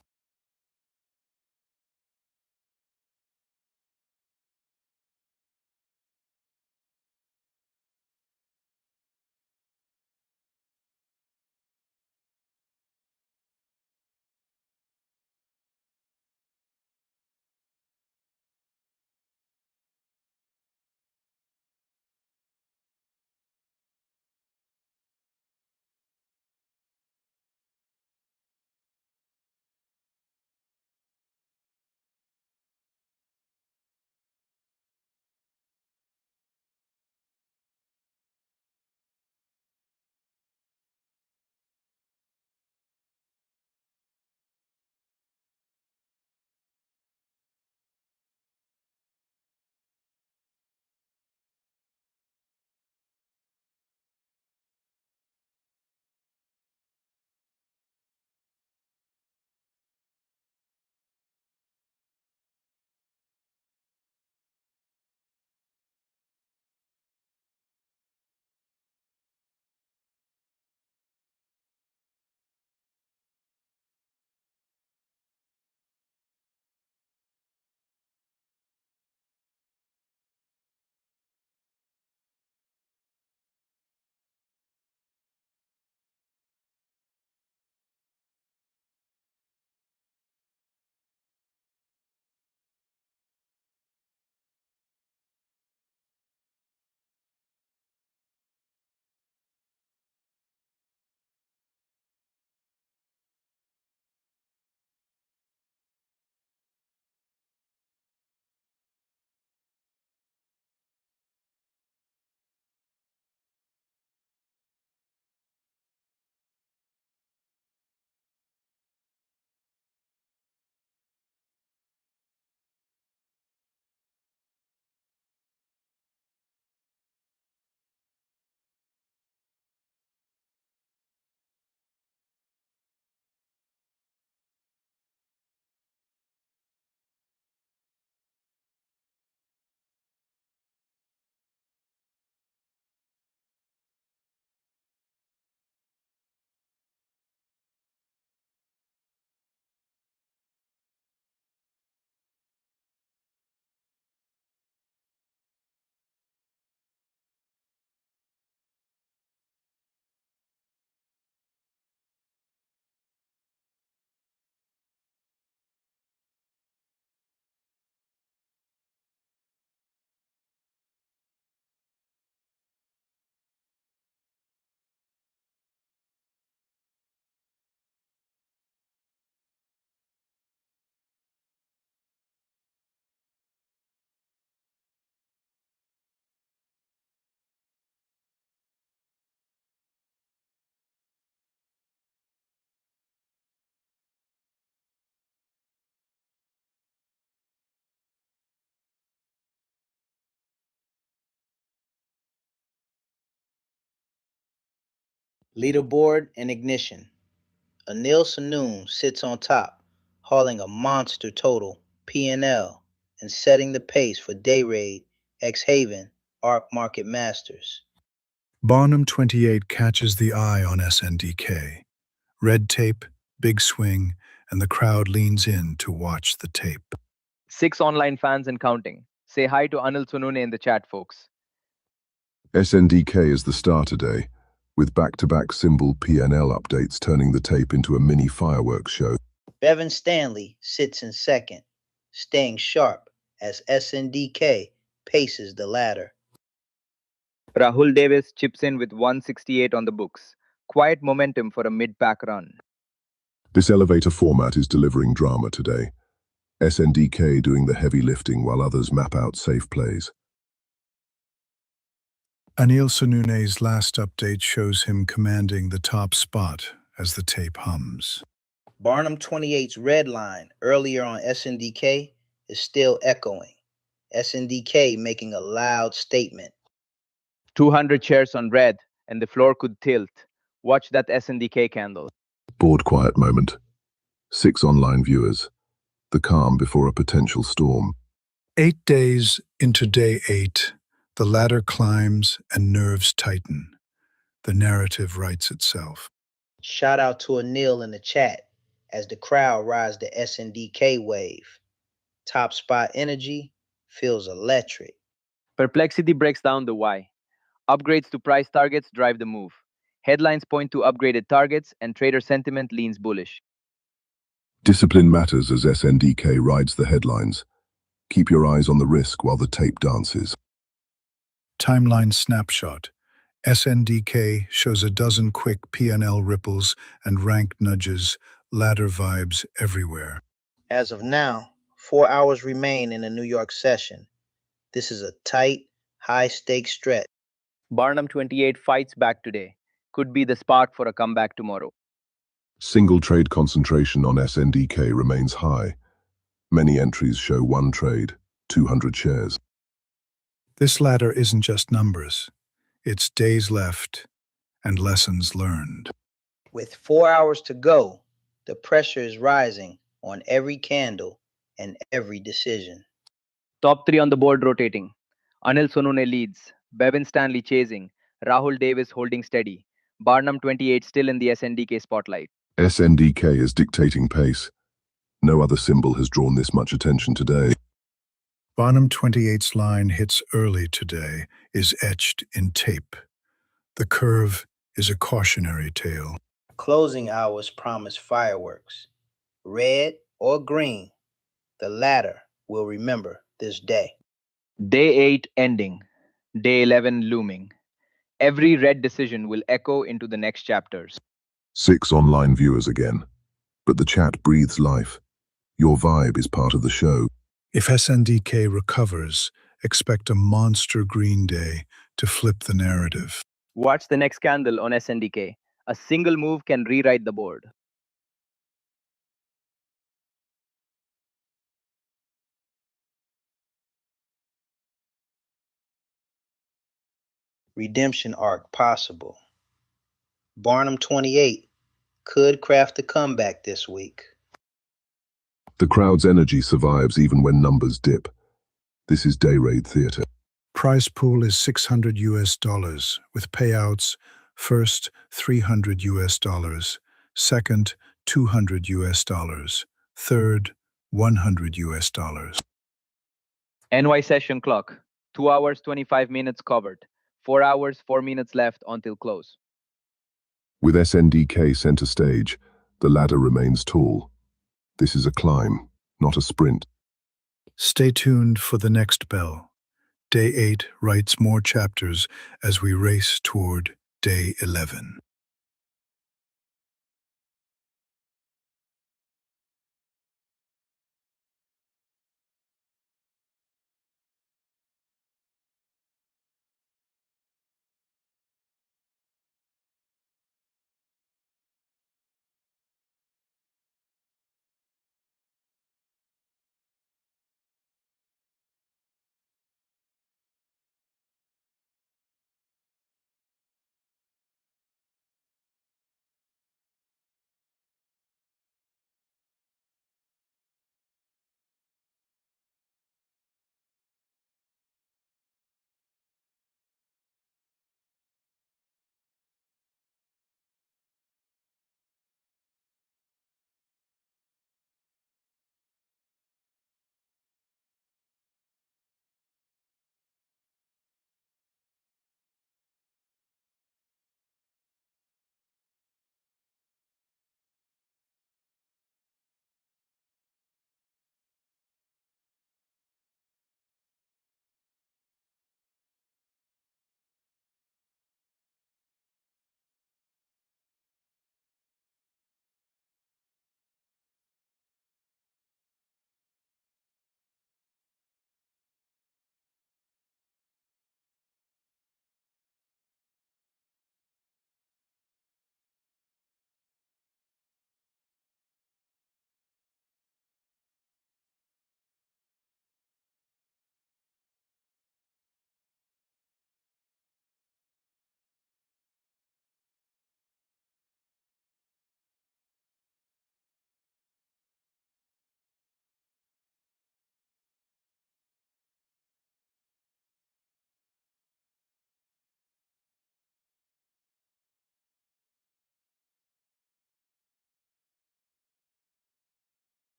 Leaderboard and ignition. Anil Sanoon sits on top, hauling a monster total P&L and setting the pace for Dayrade, X-Haven, Arc Market Masters. Barnum 28 catches the eye on SNDK. Red tape, big swing, and the crowd leans in to watch the tape. 6 online fans and counting. Say hi to Anil Sunune in the chat, folks. SNDK is the star today, with back-to-back symbol PNL updates turning the tape into a mini fireworks show. Bevan Stanley sits in second, staying sharp as SNDK paces the ladder. Rahul Davis chips in with 168 on the books. Quiet momentum for a mid-pack run. This elevator format is delivering drama today. SNDK doing the heavy lifting while others map out safe plays. Anil Sanune's last update shows him commanding the top spot as the tape hums. Barnum 28's red line earlier on SNDK is still echoing. SNDK making a loud statement. 200 shares on red, and the floor could tilt. Watch that SNDK candle. Board quiet moment. 6 online viewers. The calm before a potential storm. 8 days into day 8, the ladder climbs and nerves tighten. The narrative writes itself. Shout out to Anil in the chat as the crowd rides the SNDK wave. Top spot energy feels electric. Perplexity breaks down the why. Upgrades to price targets drive the move. Headlines point to upgraded targets, and trader sentiment leans bullish. Discipline matters as SNDK rides the headlines. Keep your eyes on the risk while the tape dances. Timeline snapshot. SNDK shows a dozen quick P&L ripples and ranked nudges, ladder vibes everywhere. As of now, 4 hours remain in the New York session. This is a tight, high-stakes stretch. Barnum 28 fights back today. Could be the spark for a comeback tomorrow. Single trade concentration on SNDK remains high. Many entries show one trade, 200 shares. This ladder isn't just numbers. It's days left and lessons learned. With 4 hours to go, the pressure is rising on every candle and every decision. Top 3 on the board rotating. Anil Sonune leads. Bevan Stanley chasing. Rahul Davis holding steady. Barnum 28 still in the SNDK spotlight. SNDK is dictating pace. No other symbol has drawn this much attention today. Barnum 28's line hits early today is etched in tape. The curve is a cautionary tale. Closing hours promise fireworks. Red or green, the latter will remember this day. Day 8 ending. Day 11 looming. Every red decision will echo into the next chapters. 6 online viewers again. But the chat breathes life. Your vibe is part of the show. If SNDK recovers, expect a monster green day to flip the narrative. Watch the next candle on SNDK. A single move can rewrite the board. Redemption arc possible. Barnum 28 could craft a comeback this week. The crowd's energy survives even when numbers dip. This is Dayrade theater. Prize pool is $600 with payouts: first $300, second $200, third $100. NY session clock. 2 hours 25 minutes covered. 4 hours 4 minutes left until close. With SNDK center stage, the ladder remains tall. This is a climb, not a sprint. Stay tuned for the next bell. Day 8 writes more chapters as we race toward day 11.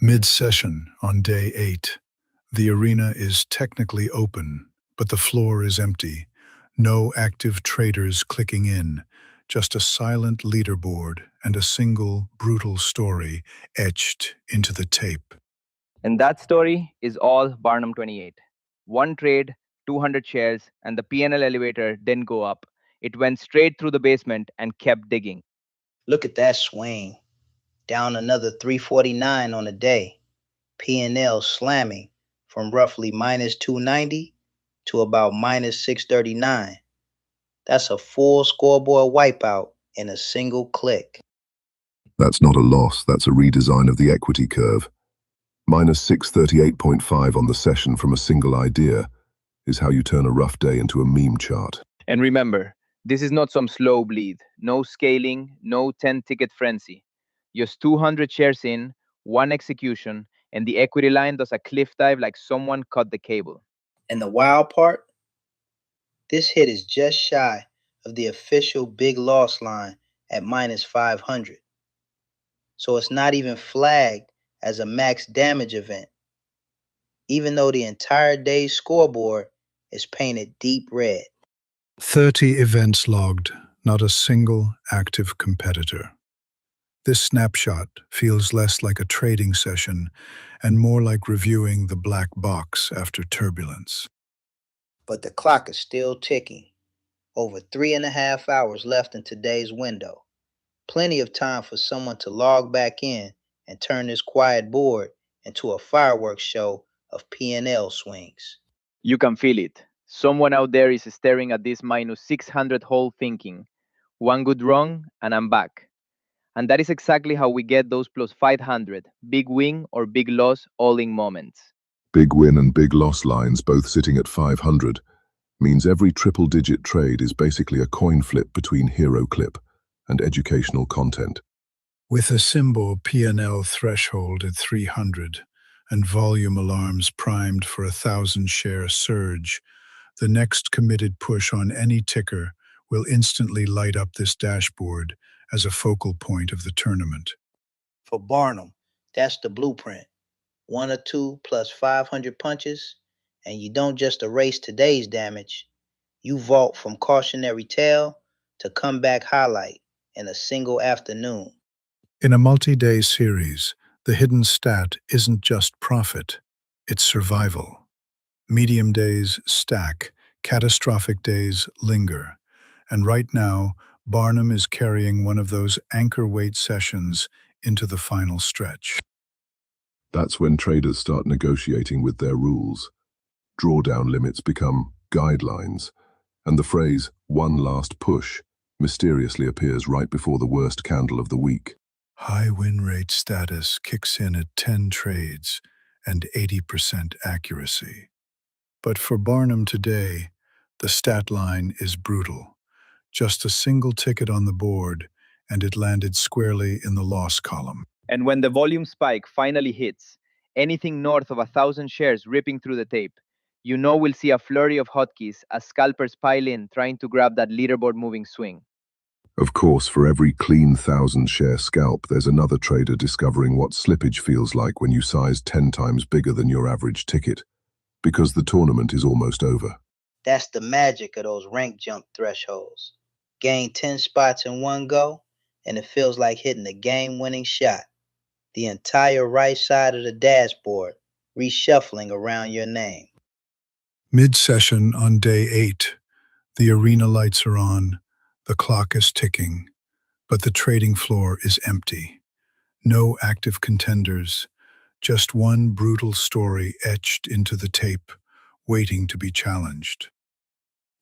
Mid-session on day 8. The arena is technically open, but the floor is empty. No active traders clicking in, just a silent leaderboard and a single brutal story etched into the tape. And that story is all Barnum 28. One trade, 200 shares, and the P&L elevator didn't go up. It went straight through the basement and kept digging. Look at that swing. Down another 349 on the day. P&L slamming from roughly minus 290 to about minus 639. That's a full scoreboard wipeout in a single click. That's not a loss, that's a redesign of the equity curve. Minus 638.5 on the session from a single idea is how you turn a rough day into a meme chart. And remember, this is not some slow bleed. No scaling, no 10-ticket frenzy. Just 200 shares in, one execution, and the equity line does a cliff dive like someone cut the cable. And the wild part? This hit is just shy of the official big loss line at minus 500. So it's not even flagged as a max damage event, even though the entire day's scoreboard is painted deep red. 30 events logged, not a single active competitor. This snapshot feels less like a trading session and more like reviewing the black box after turbulence. But the clock is still ticking. Over 3.5 hours left in today's window. Plenty of time for someone to log back in and turn this quiet board into a fireworks show of P&L swings. You can feel it. Someone out there is staring at this minus 600 hole thinking, one good wrong and I'm back. And that is exactly how we get those plus 500, big win or big loss all-in moments. Big win and big loss lines both sitting at 500 means every triple-digit trade is basically a coin flip between hero clip and educational content. With a symbol P&L threshold at 300 and volume alarms primed for 1,000-share surge, the next committed push on any ticker will instantly light up this dashboard as a focal point of the tournament. For Barnum, that's the blueprint. 1 or 2 plus 500 punches, and you don't just erase today's damage, you vault from cautionary tale to comeback highlight in a single afternoon. In a multi-day series, the hidden stat isn't just profit, it's survival. Medium days stack, catastrophic days linger. And right now, Barnum is carrying one of those anchor weight sessions into the final stretch. That's when traders start negotiating with their rules. Drawdown limits become guidelines, and the phrase, one last push, mysteriously appears right before the worst candle of the week. High win rate status kicks in at 10 trades and 80% accuracy. But for Barnum today, the stat line is brutal. Just a single ticket on the board, and it landed squarely in the loss column. And when the volume spike finally hits, anything north of 1,000 shares ripping through the tape, you know we'll see a flurry of hotkeys as scalpers pile in trying to grab that leaderboard moving swing. Of course, for every clean 1,000-share scalp, there's another trader discovering what slippage feels like when you size 10 times bigger than your average ticket, because the tournament is almost over. That's the magic of those rank jump thresholds. Gain 10 spots in one go, and it feels like hitting a game-winning shot. The entire right side of the dashboard reshuffling around your name. Mid-session on day 8, the arena lights are on, the clock is ticking, but the trading floor is empty. No active contenders, just one brutal story etched into the tape, waiting to be challenged.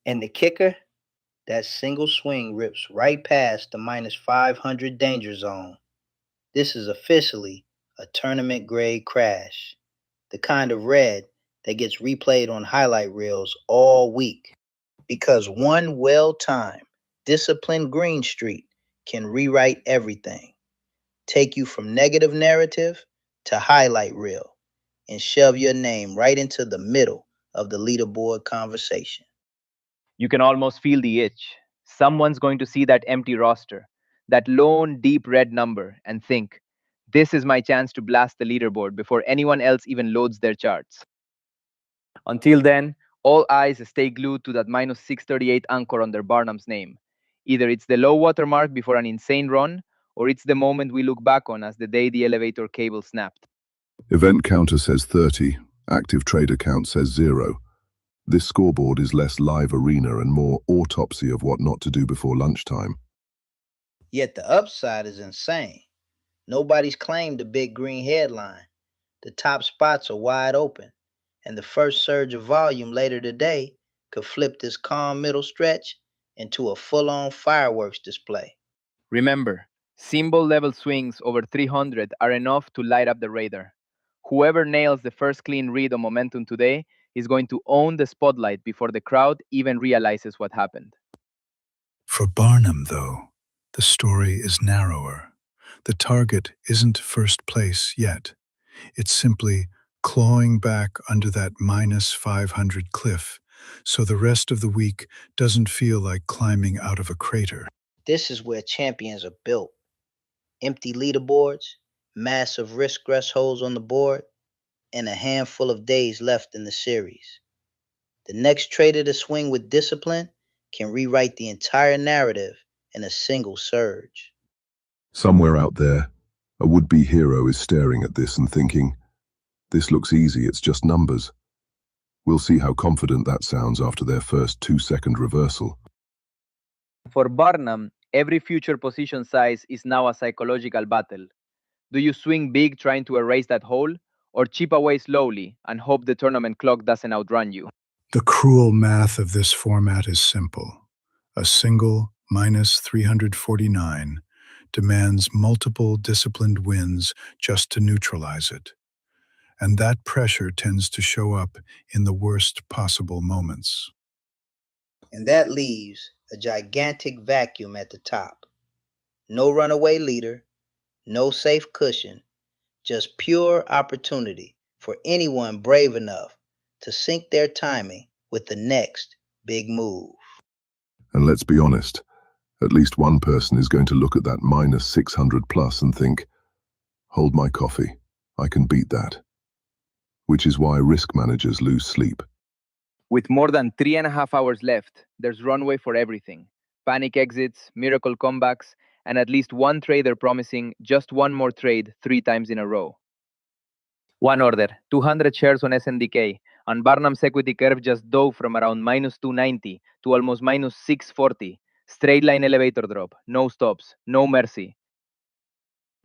And the kicker? That single swing rips right past the minus 500 danger zone. This is officially a tournament grade crash. The kind of red that gets replayed on highlight reels all week. Because one well-timed, disciplined green streak can rewrite everything. Take you from negative narrative to highlight reel and shove your name right into the middle of the leaderboard conversation. You can almost feel the itch. Someone's going to see that empty roster, that lone deep red number, and think, This is my chance to blast the leaderboard before anyone else even loads their charts. Until then, all eyes stay glued to that minus 638 anchor under Barnum's name. Either it's the low water mark before an insane run, or it's the moment we look back on as the day the elevator cable snapped. Event counter says 30, active trader count says 0. This scoreboard is less live arena and more autopsy of what not to do before lunchtime. Yet the upside is insane. Nobody's claimed the big green headline. The top spots are wide open, and the first surge of volume later today could flip this calm middle stretch into a full-on fireworks display. Remember, symbol level swings over 300 are enough to light up the radar. Whoever nails the first clean read on momentum today is going to own the spotlight before the crowd even realizes what happened. For Barnum, though, the story is narrower. The target isn't first place yet. It's simply clawing back under that minus 500 cliff, so the rest of the week doesn't feel like climbing out of a crater. This is where champions are built. Empty leaderboards, massive risk thresholds on the board, and a handful of days left in the series. The next trader to swing with discipline can rewrite the entire narrative in a single surge. Somewhere out there, a would-be hero is staring at this and thinking, this looks easy, it's just numbers. We'll see how confident that sounds after their first 2-second reversal. For Barnum, every future position size is now a psychological battle. Do you swing big trying to erase that hole, or chip away slowly and hope the tournament clock doesn't outrun you? The cruel math of this format is simple. A single minus 349 demands multiple disciplined wins just to neutralize it. And that pressure tends to show up in the worst possible moments. And that leaves a gigantic vacuum at the top. No runaway leader, no safe cushion, just pure opportunity for anyone brave enough to sync their timing with the next big move. And let's be honest, at least one person is going to look at that minus 600 plus and think, hold my coffee, I can beat that. Which is why risk managers lose sleep. With more than 3.5 hours left, there's runway for everything. Panic exits, miracle comebacks, and at least one trader promising just one more trade 3 times in a row. One order, 200 shares on SNDK, and Barnum's equity curve just dove from around minus 290 to almost minus 640. Straight line elevator drop, no stops, no mercy.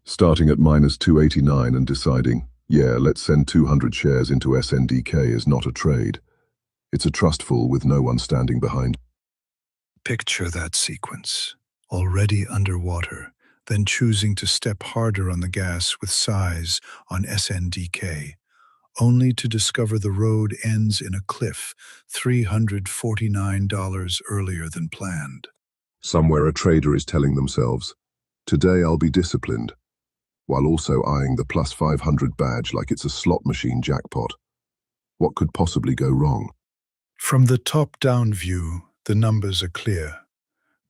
Starting at minus 289 and deciding, yeah, let's send 200 shares into SNDK is not a trade. It's a trustful with no one standing behind. Picture that sequence, already underwater, then choosing to step harder on the gas with size on SNDK, only to discover the road ends in a cliff $349 earlier than planned. Somewhere a trader is telling themselves, today I'll be disciplined, while also eyeing the plus 500 badge like it's a slot machine jackpot. What could possibly go wrong? From the top-down view, the numbers are clear.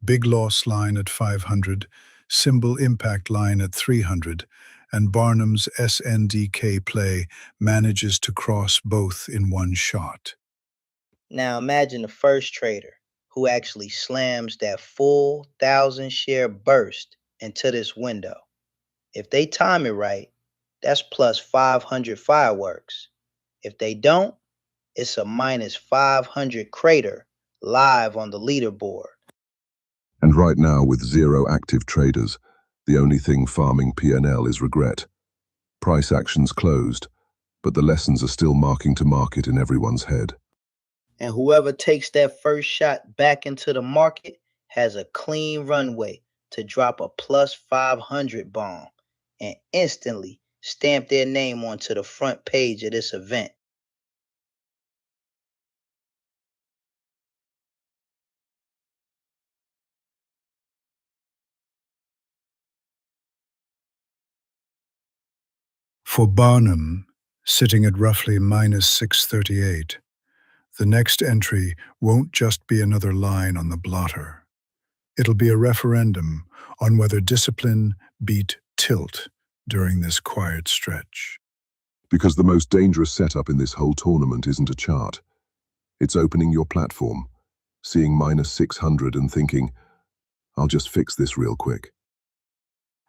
Big loss line at 500, symbol impact line at 300, and Barnum's SNDK play manages to cross both in one shot. Now imagine the first trader who actually slams that full 1,000-share burst into this window. If they time it right, that's plus 500 fireworks. If they don't, it's a minus 500 crater live on the leaderboard. And right now, with 0 active traders, the only thing farming P&L is regret. Price actions closed, but the lessons are still marking to market in everyone's head. And whoever takes that first shot back into the market has a clean runway to drop a plus 500 bomb and instantly stamp their name onto the front page of this event. For Barnum, sitting at roughly minus 638, the next entry won't just be another line on the blotter. It'll be a referendum on whether discipline beat tilt during this quiet stretch. Because the most dangerous setup in this whole tournament isn't a chart. It's opening your platform, seeing -600 and thinking, I'll just fix this real quick.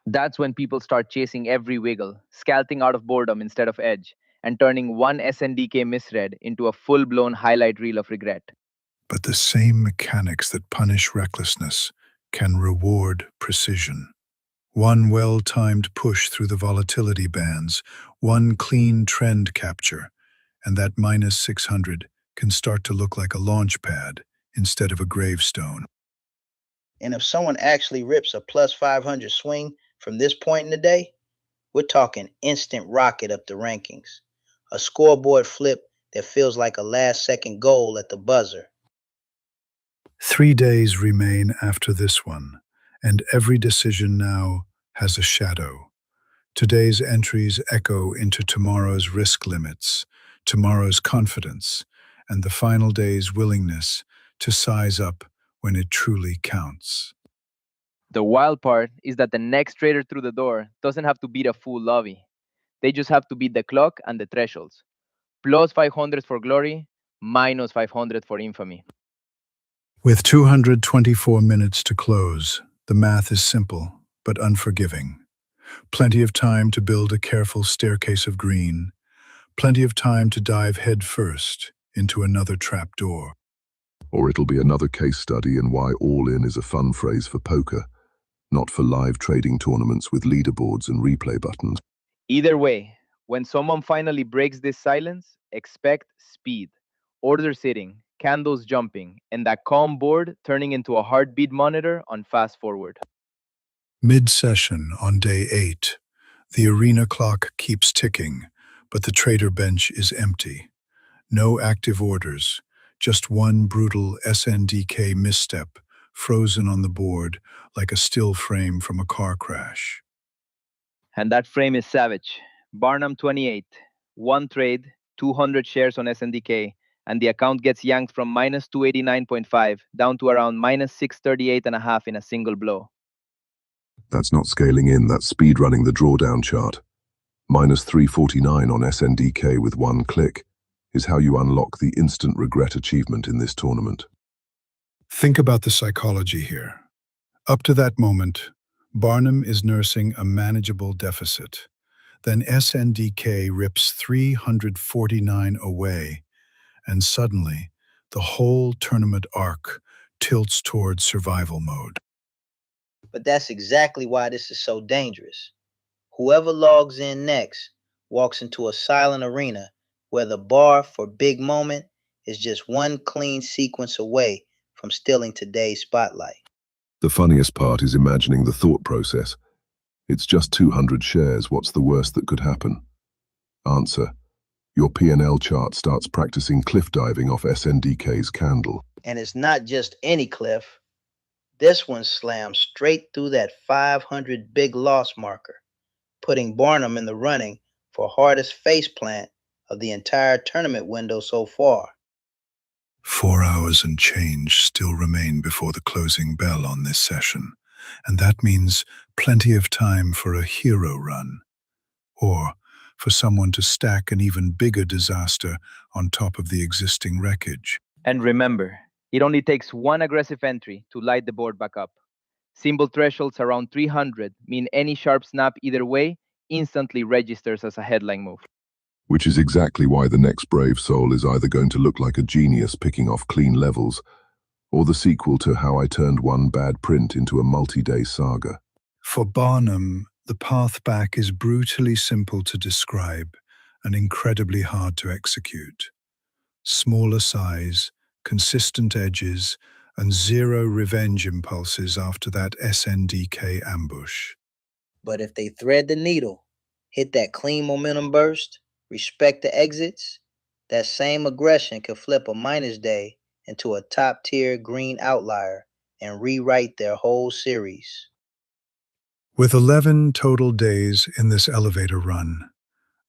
That's when people start chasing every wiggle, scalping out of boredom instead of edge, and turning one SNDK misread into a full-blown highlight reel of regret. But the same mechanics that punish recklessness can reward precision. One well-timed push through the volatility bands, one clean trend capture, and that -600 can start to look like a launch pad instead of a gravestone. And if someone actually rips a +500 swing from this point in the day, we're talking instant rocket up the rankings. A scoreboard flip that feels like a last-second goal at the buzzer. 3 days remain after this one, and every decision now has a shadow. Today's entries echo into tomorrow's risk limits, tomorrow's confidence, and the final day's willingness to size up when it truly counts. The wild part is that the next trader through the door doesn't have to beat a full lobby. They just have to beat the clock and the thresholds. +500 for glory, -500 for infamy. With 224 minutes to close, the math is simple but unforgiving. Plenty of time to build a careful staircase of green, plenty of time to dive headfirst into another trapdoor. Or it'll be another case study in why all-in is a fun phrase for poker, not for live trading tournaments with leaderboards and replay buttons. Either way, when someone finally breaks this silence, expect speed. Order sitting, candles jumping, and that calm board turning into a heartbeat monitor on fast forward. Mid-session on day 8, the arena clock keeps ticking, but the trader bench is empty. No active orders, just one brutal SNDK misstep, frozen on the board like a still frame from a car crash. And that frame is savage. Barnum 28, one trade, 200 shares on SNDK, and the account gets yanked from -289.5 down to around -638.5 in a single blow. That's not scaling in, that's speed running the drawdown chart. -349 on SNDK with one click is how you unlock the instant regret achievement in this tournament. Think about the psychology here. Up to that moment, Barnum is nursing a manageable deficit. Then SNDK rips 349 away, and suddenly, the whole tournament arc tilts towards survival mode. But that's exactly why this is so dangerous. Whoever logs in next walks into a silent arena where the bar for big moment is just one clean sequence away from stealing today's spotlight. The funniest part is imagining the thought process. It's just 200 shares, what's the worst that could happen? Answer: your P&L chart starts practicing cliff diving off SNDK's candle. And it's not just any cliff. This one slams straight through that 500 big loss marker, putting Barnum in the running for hardest faceplant of the entire tournament window so far. 4 hours and change still remain before the closing bell on this session, and that means plenty of time for a hero run, or for someone to stack an even bigger disaster on top of the existing wreckage. And remember, it only takes one aggressive entry to light the board back up. Symbol thresholds around 300 mean any sharp snap either way instantly registers as a headline move. Which is exactly why the next brave soul is either going to look like a genius picking off clean levels, or the sequel to How I Turned One Bad Print into a multi-day saga. For Barnum, the path back is brutally simple to describe and incredibly hard to execute. Smaller size, consistent edges, and zero revenge impulses after that SNDK ambush. But if they thread the needle, hit that clean momentum burst, respect the exits, that same aggression could flip a minus day into a top-tier green outlier and rewrite their whole series. With 11 total days in this elevator run,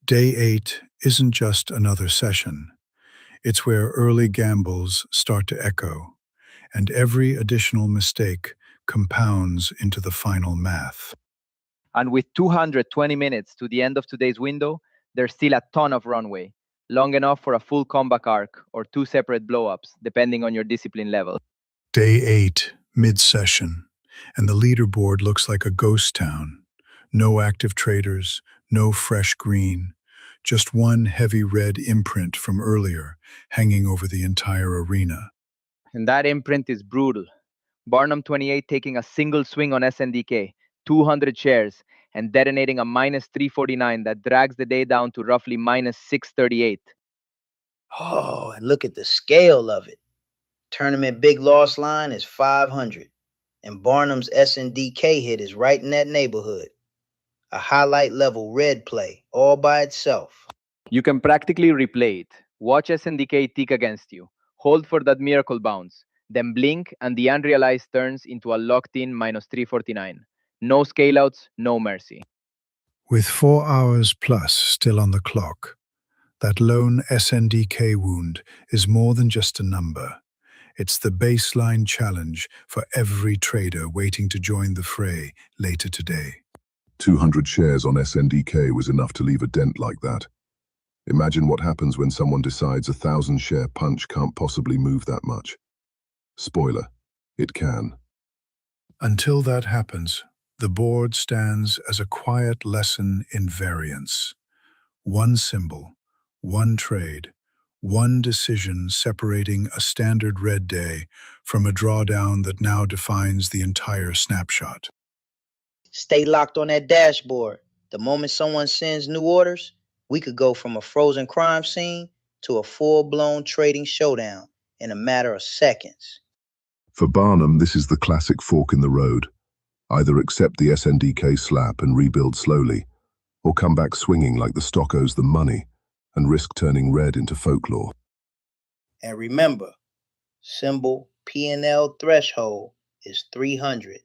day 8 isn't just another session. It's where early gambles start to echo, and every additional mistake compounds into the final math. And with 220 minutes to the end of today's window, there's still a ton of runway, long enough for a full comeback arc or 2 separate blowups, depending on your discipline level. Day 8, mid-session, and the leaderboard looks like a ghost town. No active traders, no fresh green, just one heavy red imprint from earlier hanging over the entire arena. And that imprint is brutal. Barnum 28 taking a single swing on SNDK, 200 shares, and detonating a minus 349 that drags the day down to roughly minus 638. Oh, and look at the scale of it. Tournament big loss line is 500, and Barnum's SNDK hit is right in that neighborhood. A highlight level red play all by itself. You can practically replay it. Watch SNDK tick against you. Hold for that miracle bounce. Then blink and the unrealized turns into a locked-in minus 349. No scaleouts, no mercy. With 4 hours plus still on the clock, that lone SNDK wound is more than just a number. It's the baseline challenge for every trader waiting to join the fray later today. 200 shares on SNDK was enough to leave a dent like that. Imagine what happens when someone decides a 1,000-share punch can't possibly move that much. Spoiler, it can. Until that happens, the board stands as a quiet lesson in variance. One symbol, one trade, one decision separating a standard red day from a drawdown that now defines the entire snapshot. Stay locked on that dashboard. The moment someone sends new orders, we could go from a frozen crime scene to a full-blown trading showdown in a matter of seconds. For Barnum, this is the classic fork in the road. Either accept the SNDK slap and rebuild slowly, or come back swinging like the stock owes them money and risk turning red into folklore. And remember, symbol P&L threshold is 300.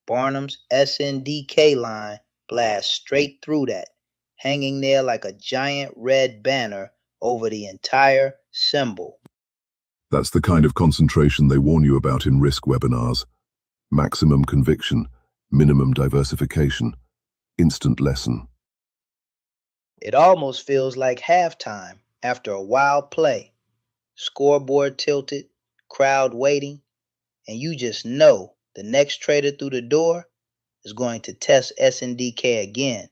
Barnum's SNDK line blasts straight through that, hanging there like a giant red banner over the entire symbol. That's the kind of concentration they warn you about in risk webinars. Maximum conviction, minimum diversification, instant lesson. It almost feels like halftime after a wild play. Scoreboard tilted, crowd waiting, and you just know the next trader through the door is going to test SNDK again,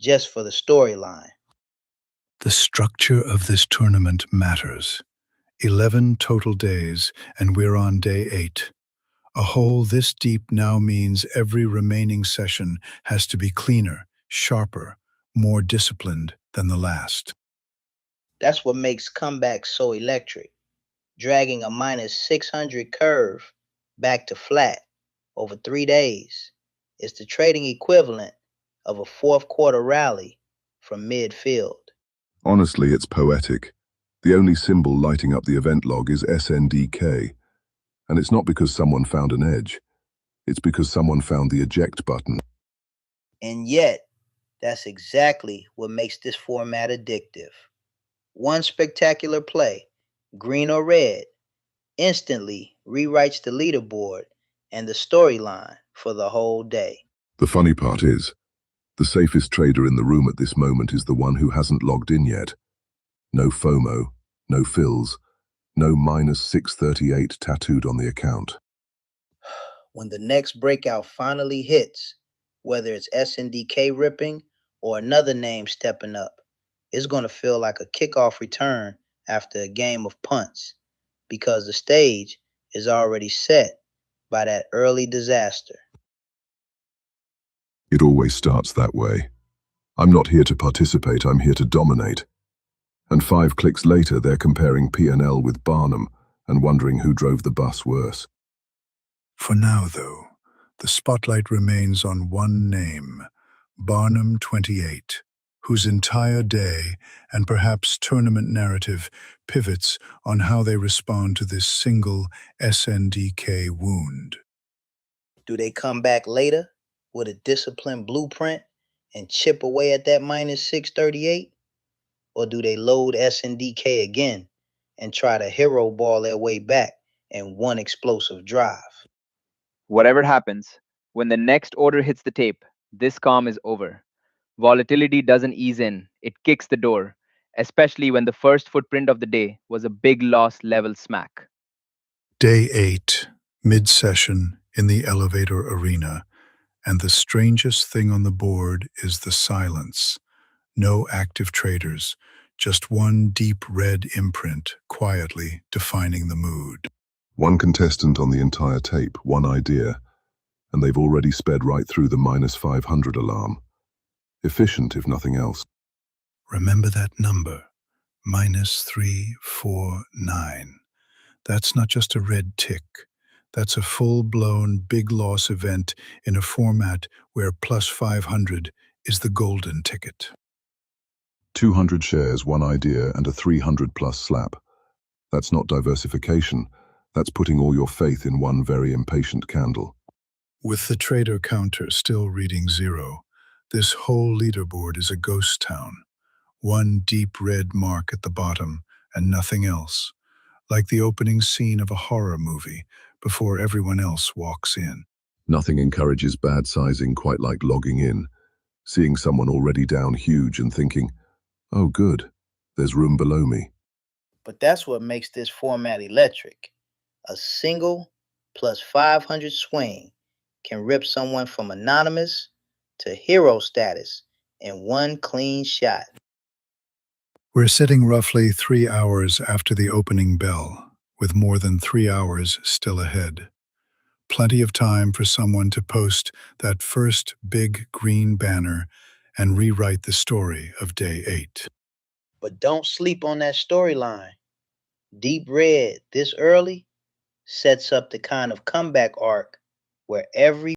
just for the storyline. The structure of this tournament matters. 11 total days, and we're on day 8. A hole this deep now means every remaining session has to be cleaner, sharper, more disciplined than the last. That's what makes comebacks so electric. Dragging a minus 600 curve back to flat over 3 days is the trading equivalent of a fourth quarter rally from midfield. Honestly, it's poetic. The only symbol lighting up the event log is SNDK. And it's not because someone found an edge. It's because someone found the eject button. And yet, that's exactly what makes this format addictive. One spectacular play, green or red, instantly rewrites the leaderboard and the storyline for the whole day. The funny part is, the safest trader in the room at this moment is the one who hasn't logged in yet. No FOMO, no fills, no minus 638 tattooed on the account. When the next breakout finally hits, whether it's SNDK ripping or another name stepping up, it's going to feel like a kickoff return after a game of punts, because the stage is already set by that early disaster. It always starts that way. I'm not here to participate, I'm here to dominate. And 5 clicks later, they're comparing P&L with Barnum and wondering who drove the bus worse. For now, though, the spotlight remains on one name, Barnum 28, whose entire day and perhaps tournament narrative pivots on how they respond to this single SNDK wound. Do they come back later with a disciplined blueprint and chip away at that minus 638? Or do they load SNDK again and try to hero ball their way back in one explosive drive? Whatever happens, when the next order hits the tape, This calm is over. Volatility doesn't ease in, it kicks the door, especially when the first footprint of the day was a big loss level smack. Day 8, mid-session in the elevator arena, and the strangest thing on the board is the silence. No active traders, just one deep red imprint quietly defining the mood. One contestant on the entire tape, one idea, and they've already sped right through the -500 alarm. Efficient, if nothing else. Remember that number, -349. That's not just a red tick. That's a full-blown big loss event in a format where +500 is the golden ticket. 200 shares, one idea, and a 300-plus slap. That's not diversification. That's putting all your faith in one very impatient candle. With the trader counter still reading 0, this whole leaderboard is a ghost town. One deep red mark at the bottom and nothing else, like the opening scene of a horror movie before everyone else walks in. Nothing encourages bad sizing quite like logging in, seeing someone already down huge and thinking, oh good, there's room below me. But that's what makes this format electric. A single +500 swing can rip someone from anonymous to hero status in one clean shot. We're sitting roughly 3 hours after the opening bell, with more than 3 hours still ahead. Plenty of time for someone to post that first big green banner and rewrite the story of day 8. But don't sleep on that storyline. Deep red this early sets up the kind of comeback arc where every